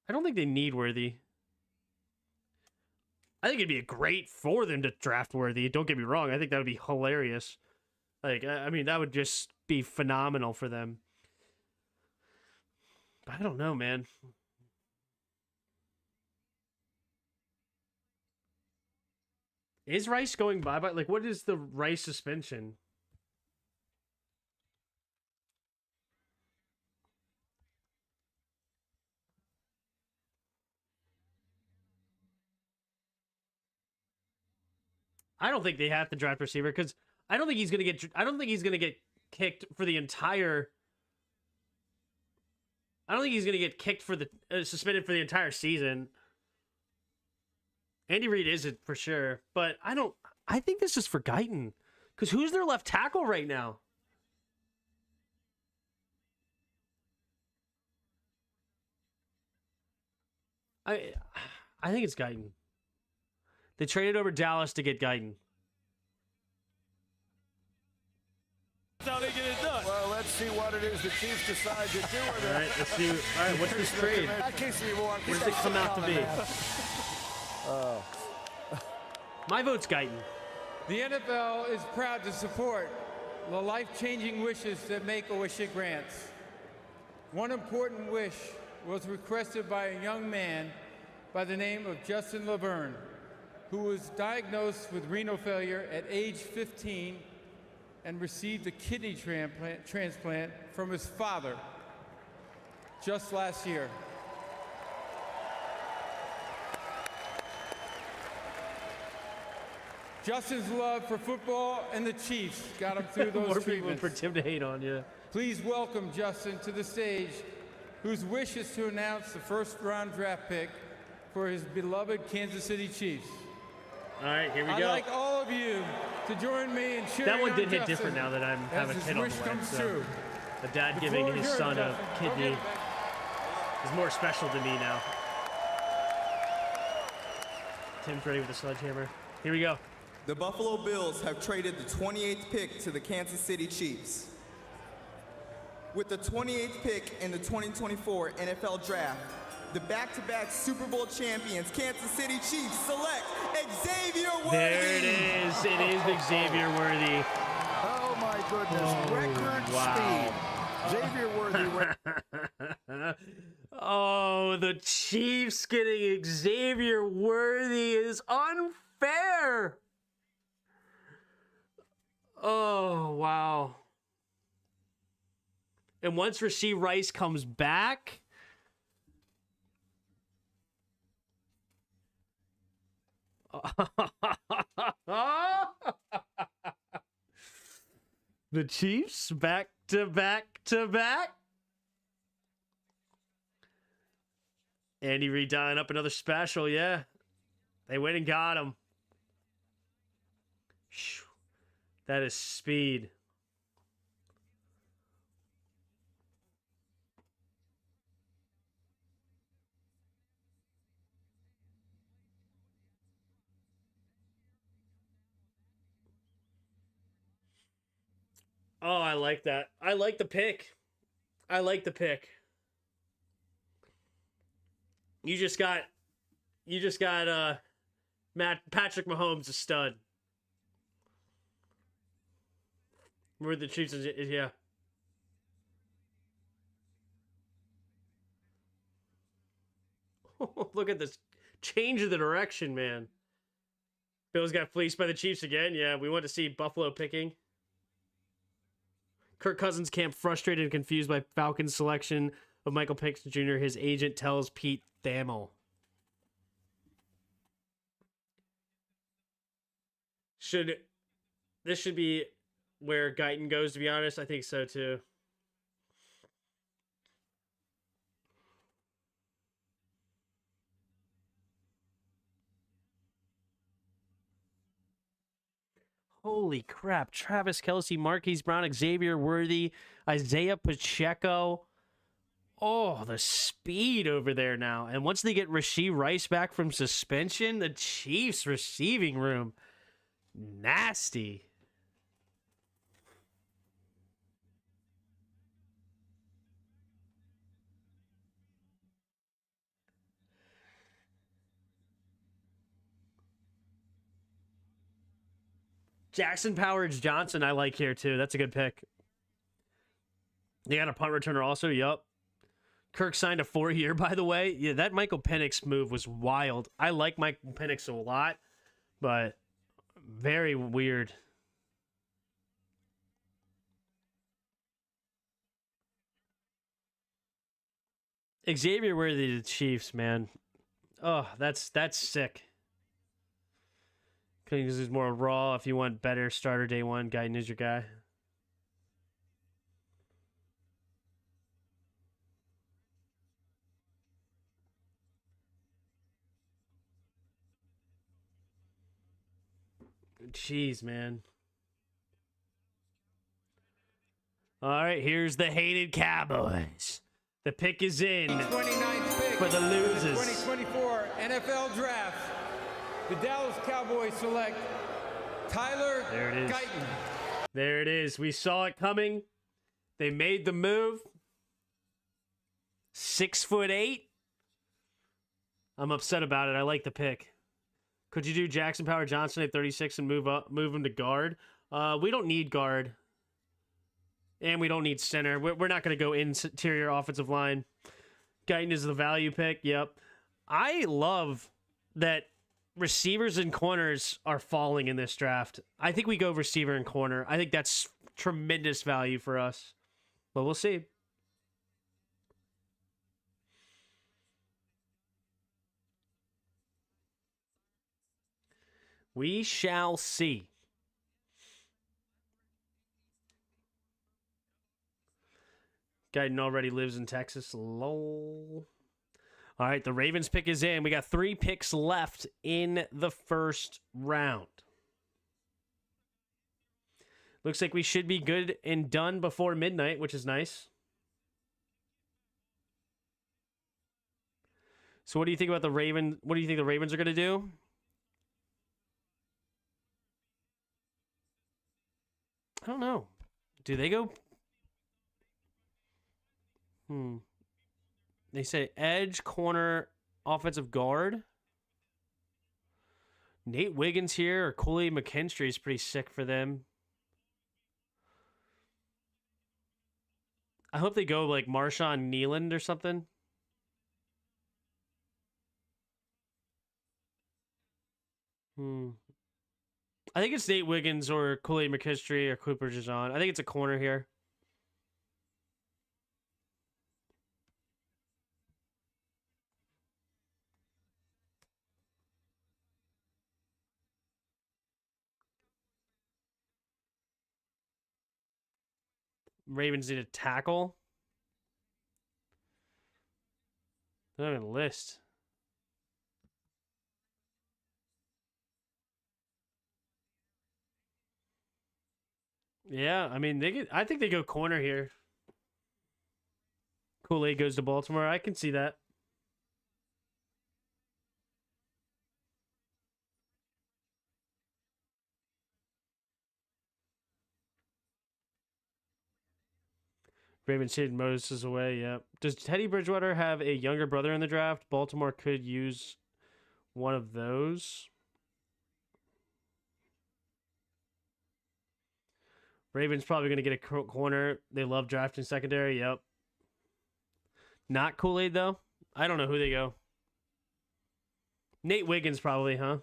I don't think they need Worthy. I think it'd be great for them to draft Worthy. Don't get me wrong. I think that would be hilarious. Like, I mean, that would just be phenomenal for them. But I don't know, man. Is Rice going bye-bye? Like, what is the Rice suspension? I don't think they have to draft receiver because I don't think he's gonna get kicked for the entire. I don't think he's gonna get kicked for the suspended for the entire season. Andy Reid isn't for sure, but I think this is for Guyton because who's their left tackle right now? I think it's Guyton. They traded over Dallas to get Guyton. That's how they get it done. Well, let's see what it is the Chiefs decide to do with it. All right, let's see. All right, what's this trade? Where does it come out to be? My vote's Guyton. The NFL is proud to support the life-changing wishes that Make-A-Wish grants. One important wish was requested by a young man by the name of Justin Laverne, who was diagnosed with renal failure at age 15 and received a kidney transplant from his father just last year. Justin's love for football and the Chiefs got him through those More treatments. people for Tim to hate on, yeah. Please welcome Justin to the stage, whose wish is to announce the first-round draft pick for his beloved Kansas City Chiefs. All right, here we I'd go. like all of you to join me in cheering That one on did hit Justin different now that I have a as his kid on wish the way. comes So true. a dad The giving floor is his yours, son a Justin. Go kidney get it, man. is more special to me now. Tim's ready with the sledgehammer. Here we go. The Buffalo Bills have traded the 28th pick to the Kansas City Chiefs. With the 28th pick in the 2024 NFL Draft, the back-to-back Super Bowl champions Kansas City Chiefs select Xavier Worthy. There it is. It is Xavier Worthy. Oh my goodness! Record speed. Xavier Worthy. Oh, the Chiefs getting Xavier Worthy is unfair. Oh, wow. And once Rashee Rice comes back, the Chiefs back to back to back. Andy Reid dialing up another special, yeah. They went and got him. That is speed. Oh, I like that. I like the pick. I like the pick. You just got Patrick Mahomes a stud. Where the Chiefs is, yeah. Look at this change of the direction, man. Bills got fleeced by the Chiefs again. Yeah, we want to see Buffalo picking. Kirk Cousins camp frustrated and confused by Falcons' selection of Michael Pickens Jr. His agent tells Pete Thamel. This should be where Guyton goes, to be honest. I think so, too. Holy crap. Travis Kelce, Marquise Brown, Xavier Worthy, Isaiah Pacheco. Oh, the speed over there now. And once they get Rashee Rice back from suspension, the Chiefs receiving room. Nasty. Jackson Powers Johnson, I like here too. That's a good pick. They got a punt returner also. Yup. Kirk signed a 4-year, by the way. Yeah, that Michael Penix move was wild. I like Michael Penix a lot, but very weird. Xavier Worthy to the Chiefs, man. Oh, that's sick. Because he's more raw. If you want better starter day one, Guyton is your guy. Jeez, man. All right, here's the hated Cowboys. The pick is in 29th pick for the losers. 2024 NFL Draft. The Dallas Cowboys select Tyler Guyton. There it is. We saw it coming. They made the move. 6'8". I'm upset about it. I like the pick. Could you do Jackson Power Johnson at 36 and move him to guard? We don't need guard. And we don't need center. We're not going to go interior offensive line. Guyton is the value pick. Yep. I love that receivers and corners are falling in this draft. I think we go receiver and corner. I think that's tremendous value for us. But we'll see. We shall see. Guyton already lives in Texas. Lol. All right, the Ravens pick is in. We got 3 picks left in the first round. Looks like we should be good and done before midnight, which is nice. So what do you think about the Ravens? What do you think the Ravens are going to do? I don't know. Do they go? They say edge, corner, offensive guard. Nate Wiggins here or Kool-Aid McKinstry is pretty sick for them. I hope they go like Marshawn Nealand or something. I think it's Nate Wiggins or Kool-Aid McKinstry or Cooper Jajon. I think it's a corner here. Ravens need a tackle. They don't have a list. Yeah, I mean I think they go corner here. Kool-Aid goes to Baltimore. I can see that. Ravens hid Moses away, yeah. Does Teddy Bridgewater have a younger brother in the draft? Baltimore could use one of those. Ravens probably going to get a corner. They love drafting secondary, yep. Not Kool-Aid, though. I don't know who they go. Nate Wiggins probably, huh?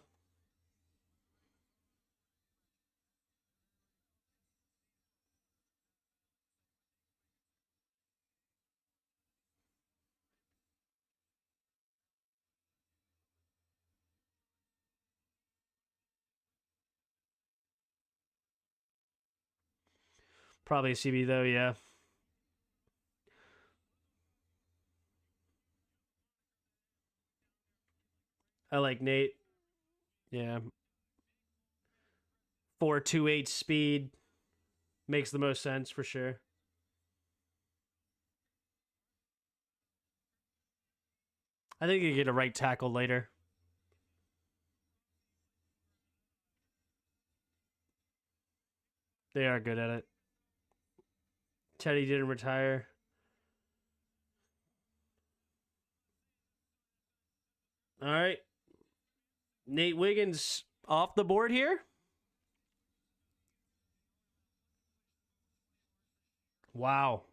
Probably a CB, though, yeah. I like Nate. Yeah. 4.28 speed. Makes the most sense for sure. I think you get a right tackle later. They are good at it. Teddy didn't retire. All right. Nate Wiggins off the board here. Wow.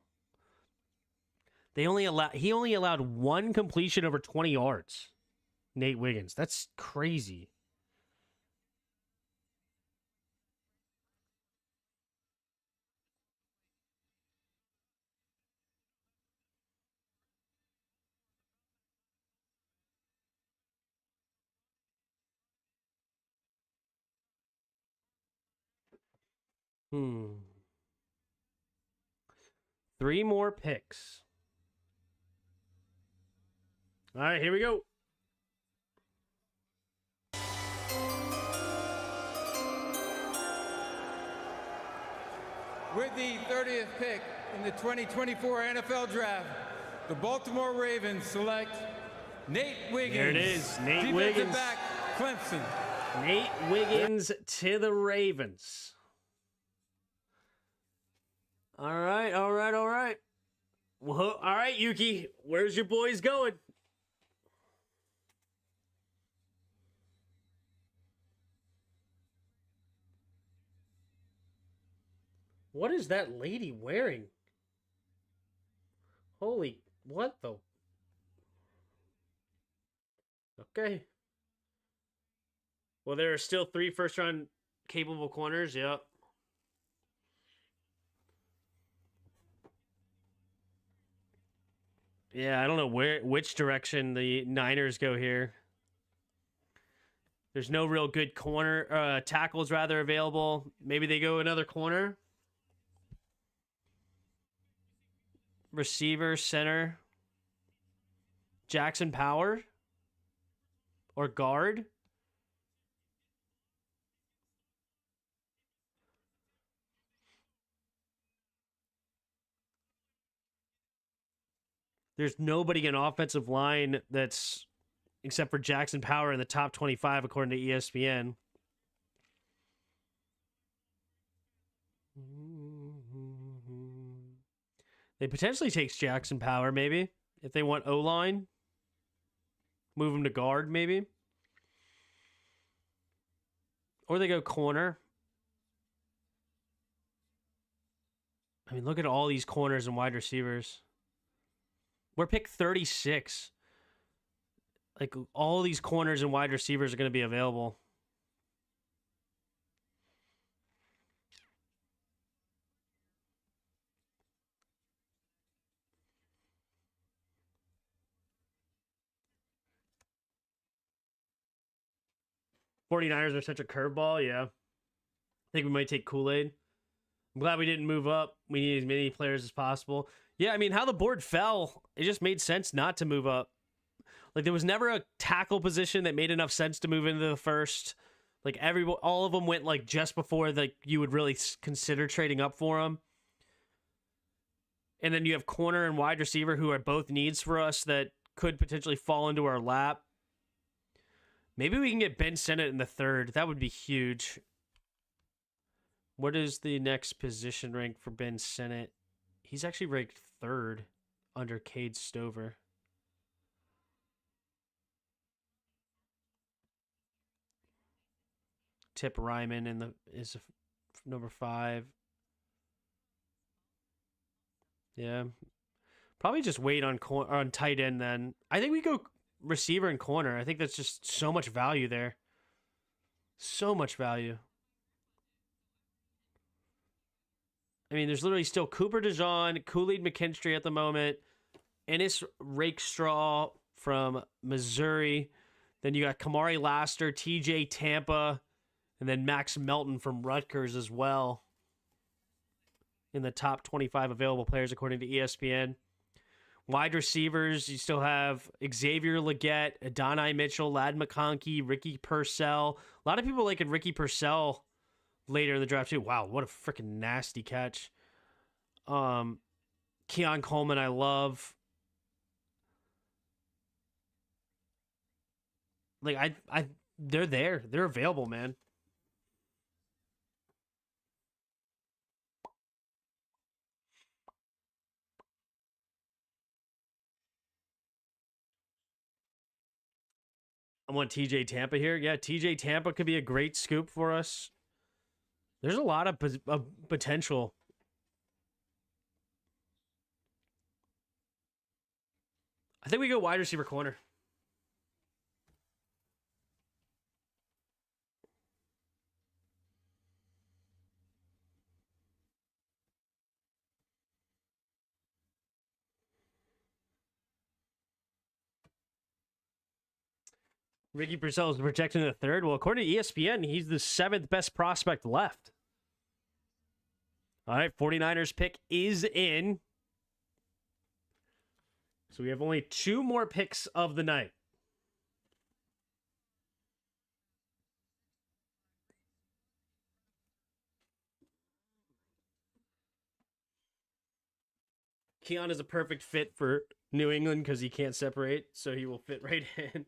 He only allowed one completion over 20 yards. Nate Wiggins. That's crazy. 3 more picks. All right, here we go. With the 30th pick in the 2024 NFL Draft, the Baltimore Ravens select Nate Wiggins. There it is, Nate Wiggins. Back, Clemson. Nate Wiggins to the Ravens. All right. Well, all right, Yuki. Where's your boys going? What is that lady wearing? Holy, what the? Okay. Well, there are still 3 first-round capable corners. Yep. Yeah, I don't know which direction the Niners go here. There's no real good tackles rather available. Maybe they go another corner. Receiver, center. Jackson Power. Or guard. There's nobody in offensive line that's, except for Jackson Power, in the top 25 according to ESPN. They potentially take Jackson Power, maybe, if they want O-line. Move him to guard, maybe. Or they go corner. I mean, look at all these corners and wide receivers. We're pick 36. Like, all these corners and wide receivers are going to be available. '49ers are such a curveball, yeah. I think we might take Kool-Aid. I'm glad we didn't move up. We need as many players as possible. Yeah, I mean, how the board fell, it just made sense not to move up. Like, there was never a tackle position that made enough sense to move into the first. Like, all of them went, like, just before you would really consider trading up for them. And then you have corner and wide receiver, who are both needs for us that could potentially fall into our lap. Maybe we can get Ben Sinnott in the 3rd. That would be huge. What is the next position rank for Ben Sinnott? He's actually ranked 3rd under Cade Stover. Tip Ryman is number 5. Yeah. Probably just wait on tight end then. I think we go receiver and corner. I think that's just so much value there. So much value. I mean, there's literally still Cooper DeJean, Kool-Aid McKinstry at the moment, Ennis Rakestraw from Missouri. Then you got Kamari Laster, TJ Tampa, and then Max Melton from Rutgers as well in the top 25 available players according to ESPN. Wide receivers, you still have Xavier Legette, Adonai Mitchell, Ladd McConkey, Ricky Purcell. A lot of people liking Ricky Purcell later in the draft too. Wow, what a freaking nasty catch. Keon Coleman, I love. Like, they're there. They're available, man. I want TJ Tampa here. Yeah, TJ Tampa could be a great scoop for us. There's a lot of potential. I think we go wide receiver corner. Ricky Purcell is projected in the 3rd. Well, according to ESPN, he's the 7th best prospect left. All right, 49ers pick is in. So we have only 2 more picks of the night. Keon is a perfect fit for New England because he can't separate, so he will fit right in.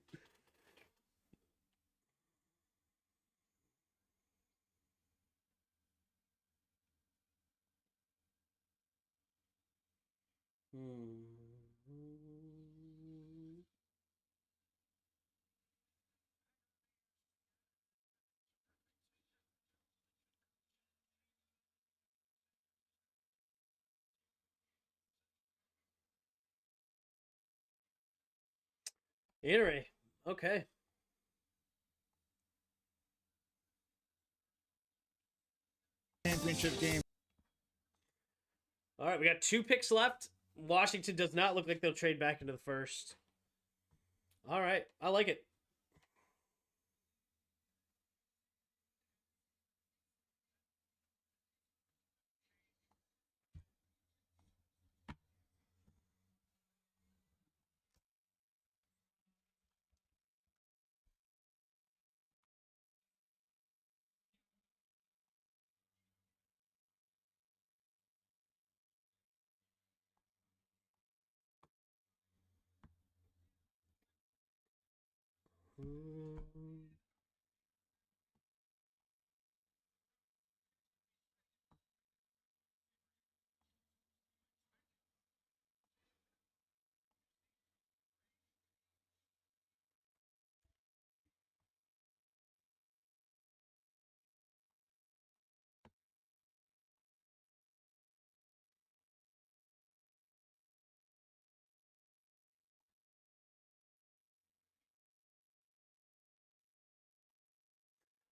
Henry. Okay. Championship game. All right, we got 2 picks left. Washington does not look like they'll trade back into the first. All right, I like it.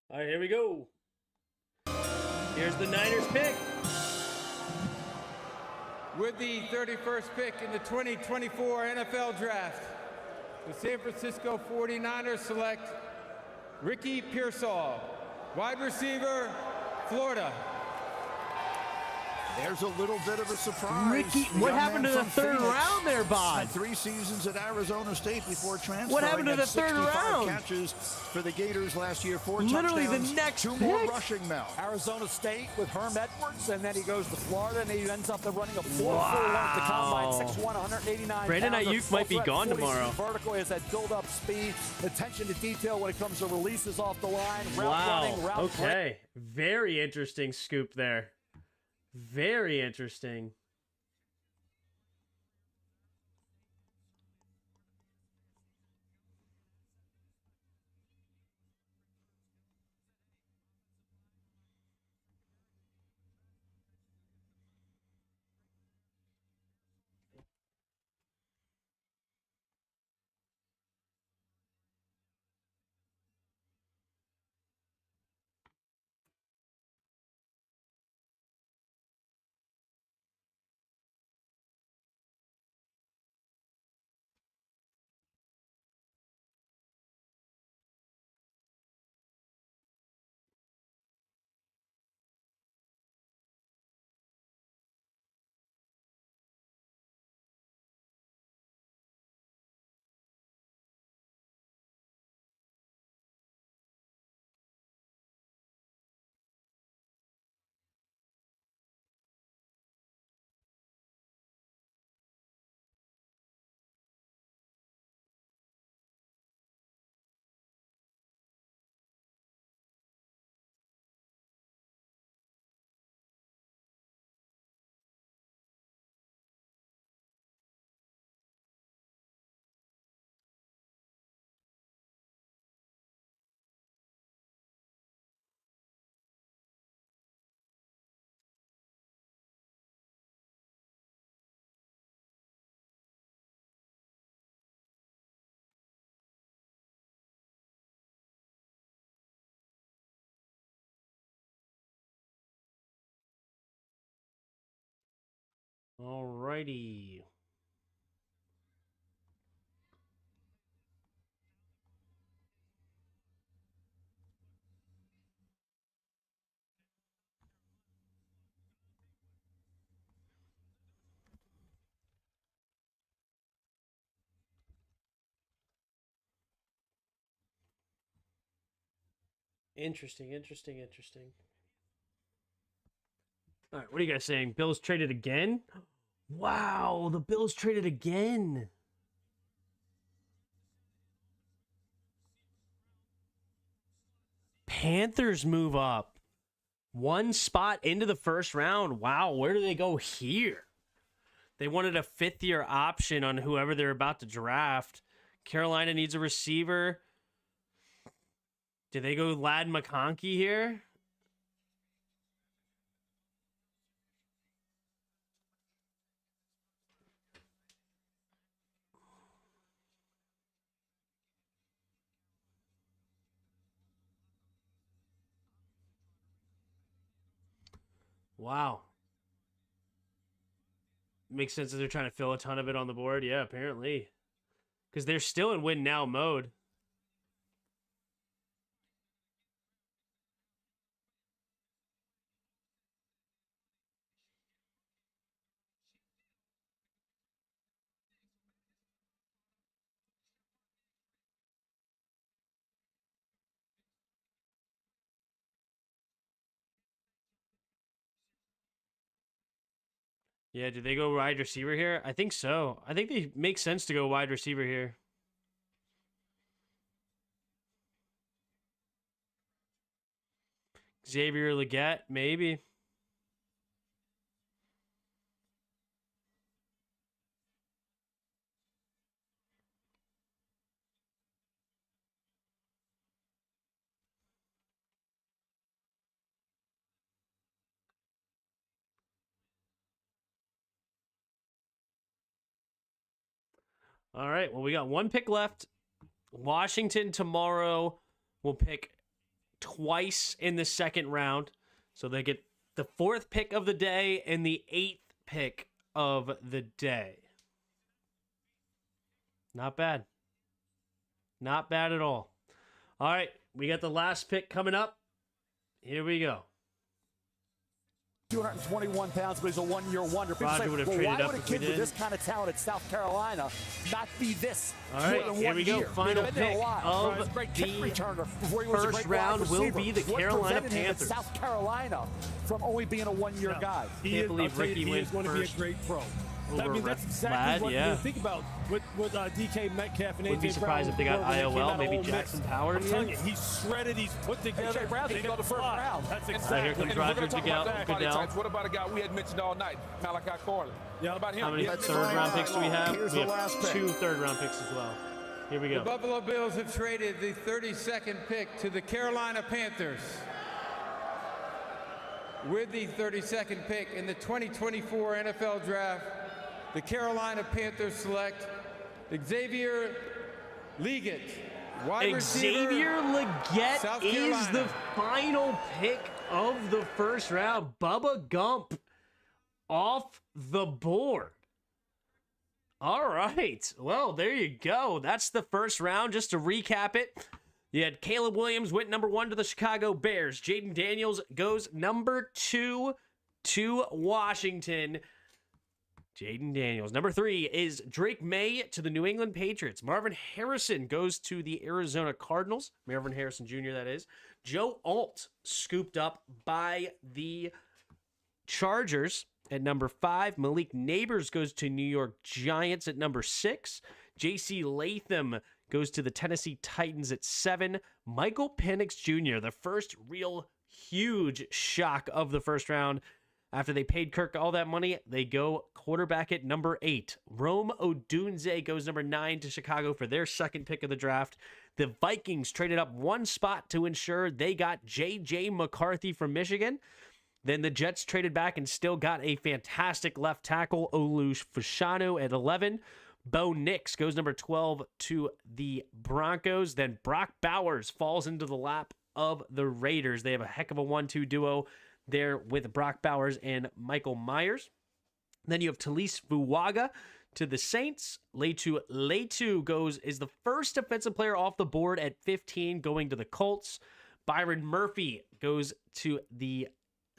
All right, here we go. Here's the Niners pick. With the 31st pick in the 2024 NFL Draft, the San Francisco 49ers select Ricky Pearsall, wide receiver, Florida. There's a little bit of a surprise. Ricky, what happened to the third round there, Bob? Had 3 seasons at Arizona State before transferring. What happened to the third round? Catches for the Gators last year. 4 Literally touchdowns, the next 2 pick. more rushing, Mel. Arizona State with Herm Edwards, and then he goes to Florida, and he ends up running a 4.41 at the combine, 6'1", 189 Brandon pounder, Ayuk might be gone tomorrow. Vertical has that build-up speed, attention to detail when it comes to releases off the line, route Wow. running, route Okay. Very interesting scoop there. Very interesting. Alrighty. Interesting. All right, what are you guys saying? Bills traded again? Wow, the Bills traded again. Panthers move up. One spot into the first round. Wow, where do they go here? They wanted a fifth-year option on whoever they're about to draft. Carolina needs a receiver. Did they go Lad McConkey here? Wow. Makes sense that they're trying to fill a ton of it on the board. Yeah, apparently. Because they're still in win now mode. Yeah, did they go wide receiver here? I think so. I think they make sense to go wide receiver here. Xavier Legette, maybe. All right, well, we got one pick left. Washington tomorrow will pick twice in the second round. So they get the 4th pick of the day and the 8th pick of the day. Not bad. Not bad at all. All right, we got the last pick coming up. Here we go. 221 pounds, but he's a one-year wonder. People say, well, why would a kid with this kind of talent at South Carolina not be this? All right, here we go. Final pick of the first round will be the Carolina Panthers. South Carolina from only being a one-year guy. Can't believe Ricky went going to be a great pro. I mean, that's exactly what you think about with DK Metcalf and AJ Brown. Wouldn't be surprised if they got IOL, maybe Jackson Power. I'm telling you, he's shredded, he's put together. AJ Brown didn't go the first round. That's exactly. Here comes Roger Goodell. What about a guy we had mentioned all night, Malachi Corley? Yeah, what about him? How many third-round picks do we have? We have 2 third-round picks as well. Here we go. The Buffalo Bills have traded the 32nd pick to the Carolina Panthers. With the 32nd pick in the 2024 NFL Draft, the Carolina Panthers select Xavier Legette, wide receiver. Xavier Legette is the final pick of the first round. Bubba Gump off the board. All right. Well, there you go. That's the first round. Just to recap it, you had Caleb Williams went number 1 to the Chicago Bears. Jaden Daniels goes number 2 to Washington. Jaden Daniels. Number 3 is Drake May to the New England Patriots. Marvin Harrison goes to the Arizona Cardinals. Marvin Harrison Jr., that is. Joe Alt scooped up by the Chargers at number 5. Malik Neighbors goes to New York Giants at number 6. J.C. Latham goes to the Tennessee Titans at 7. Michael Penix Jr., the first real huge shock of the first round. After they paid Kirk all that money, they go quarterback at number 8. Rome Odunze goes number 9 to Chicago for their second pick of the draft. The Vikings traded up one spot to ensure they got J.J. McCarthy from Michigan. Then the Jets traded back and still got a fantastic left tackle, Olu Fashanu at 11. Bo Nix goes number 12 to the Broncos. Then Brock Bowers falls into the lap of the Raiders. They have a heck of a 1-2 duo there with Brock Bowers and Michael Myers. Then you have Talise Fuaga to the Saints. Letu is the first defensive player off the board at 15 going to the Colts. Byron Murphy goes to the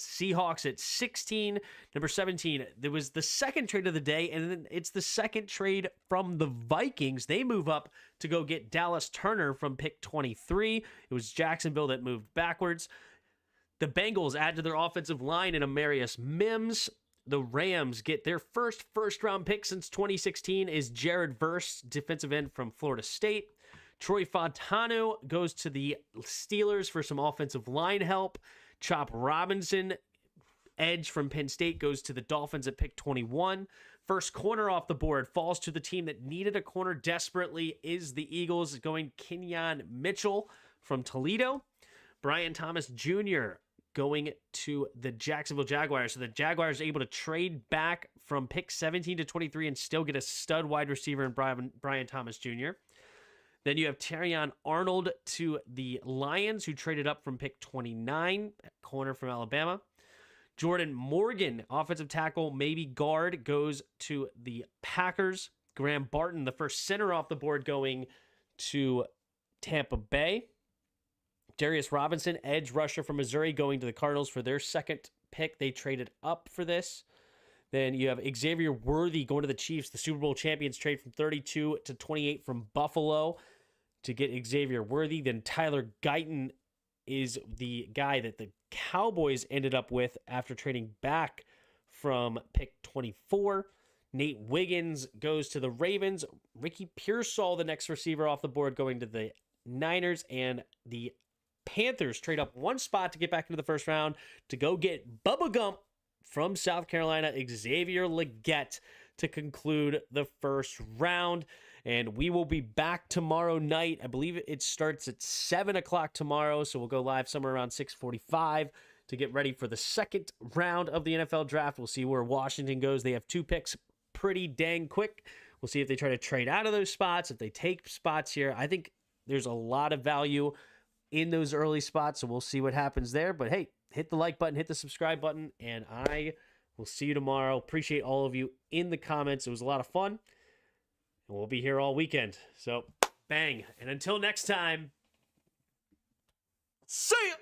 Seahawks at 16. Number 17, there was the second trade of the day, and then it's the second trade from the Vikings. They move up to go get Dallas Turner from pick 23. It was Jacksonville that moved backwards. The Bengals add to their offensive line in Amarius Mims. The Rams get their first-round pick since 2016 is Jared Verse, defensive end from Florida State. Troy Fontano goes to the Steelers for some offensive line help. Chop Robinson, edge from Penn State, goes to the Dolphins at pick 21. First corner off the board falls to the team that needed a corner desperately is the Eagles, going Kenyon Mitchell from Toledo. Brian Thomas Jr. going to the Jacksonville Jaguars. So the Jaguars are able to trade back from pick 17 to 23 and still get a stud wide receiver in Brian Thomas Jr. Then you have Terrion Arnold to the Lions, who traded up from pick 29, corner from Alabama. Jordan Morgan, offensive tackle, maybe guard, goes to the Packers. Graham Barton, the first center off the board, going to Tampa Bay. Darius Robinson, edge rusher from Missouri, going to the Cardinals for their second pick. They traded up for this. Then you have Xavier Worthy going to the Chiefs. The Super Bowl champions trade from 32 to 28 from Buffalo to get Xavier Worthy. Then Tyler Guyton is the guy that the Cowboys ended up with after trading back from pick 24. Nate Wiggins goes to the Ravens. Ricky Pearsall, the next receiver off the board, going to the Niners. And the Panthers trade up one spot to get back into the first round to go get Bubba Gump from South Carolina, Xavier Legette, to conclude the first round. And we will be back tomorrow night. I believe it starts at 7 o'clock tomorrow, so we'll go live somewhere around 6:45 to get ready for the second round of the NFL draft. We'll see where Washington goes. They have 2 picks pretty dang quick. We'll see if they try to trade out of those spots, if they take spots here. I think there's a lot of value in those early spots, so we'll see what happens there. But hey, hit the like button, hit the subscribe button, and I will see you tomorrow. Appreciate all of you in the comments. It was a lot of fun. And we'll be here all weekend. So, bang. And until next time, see ya!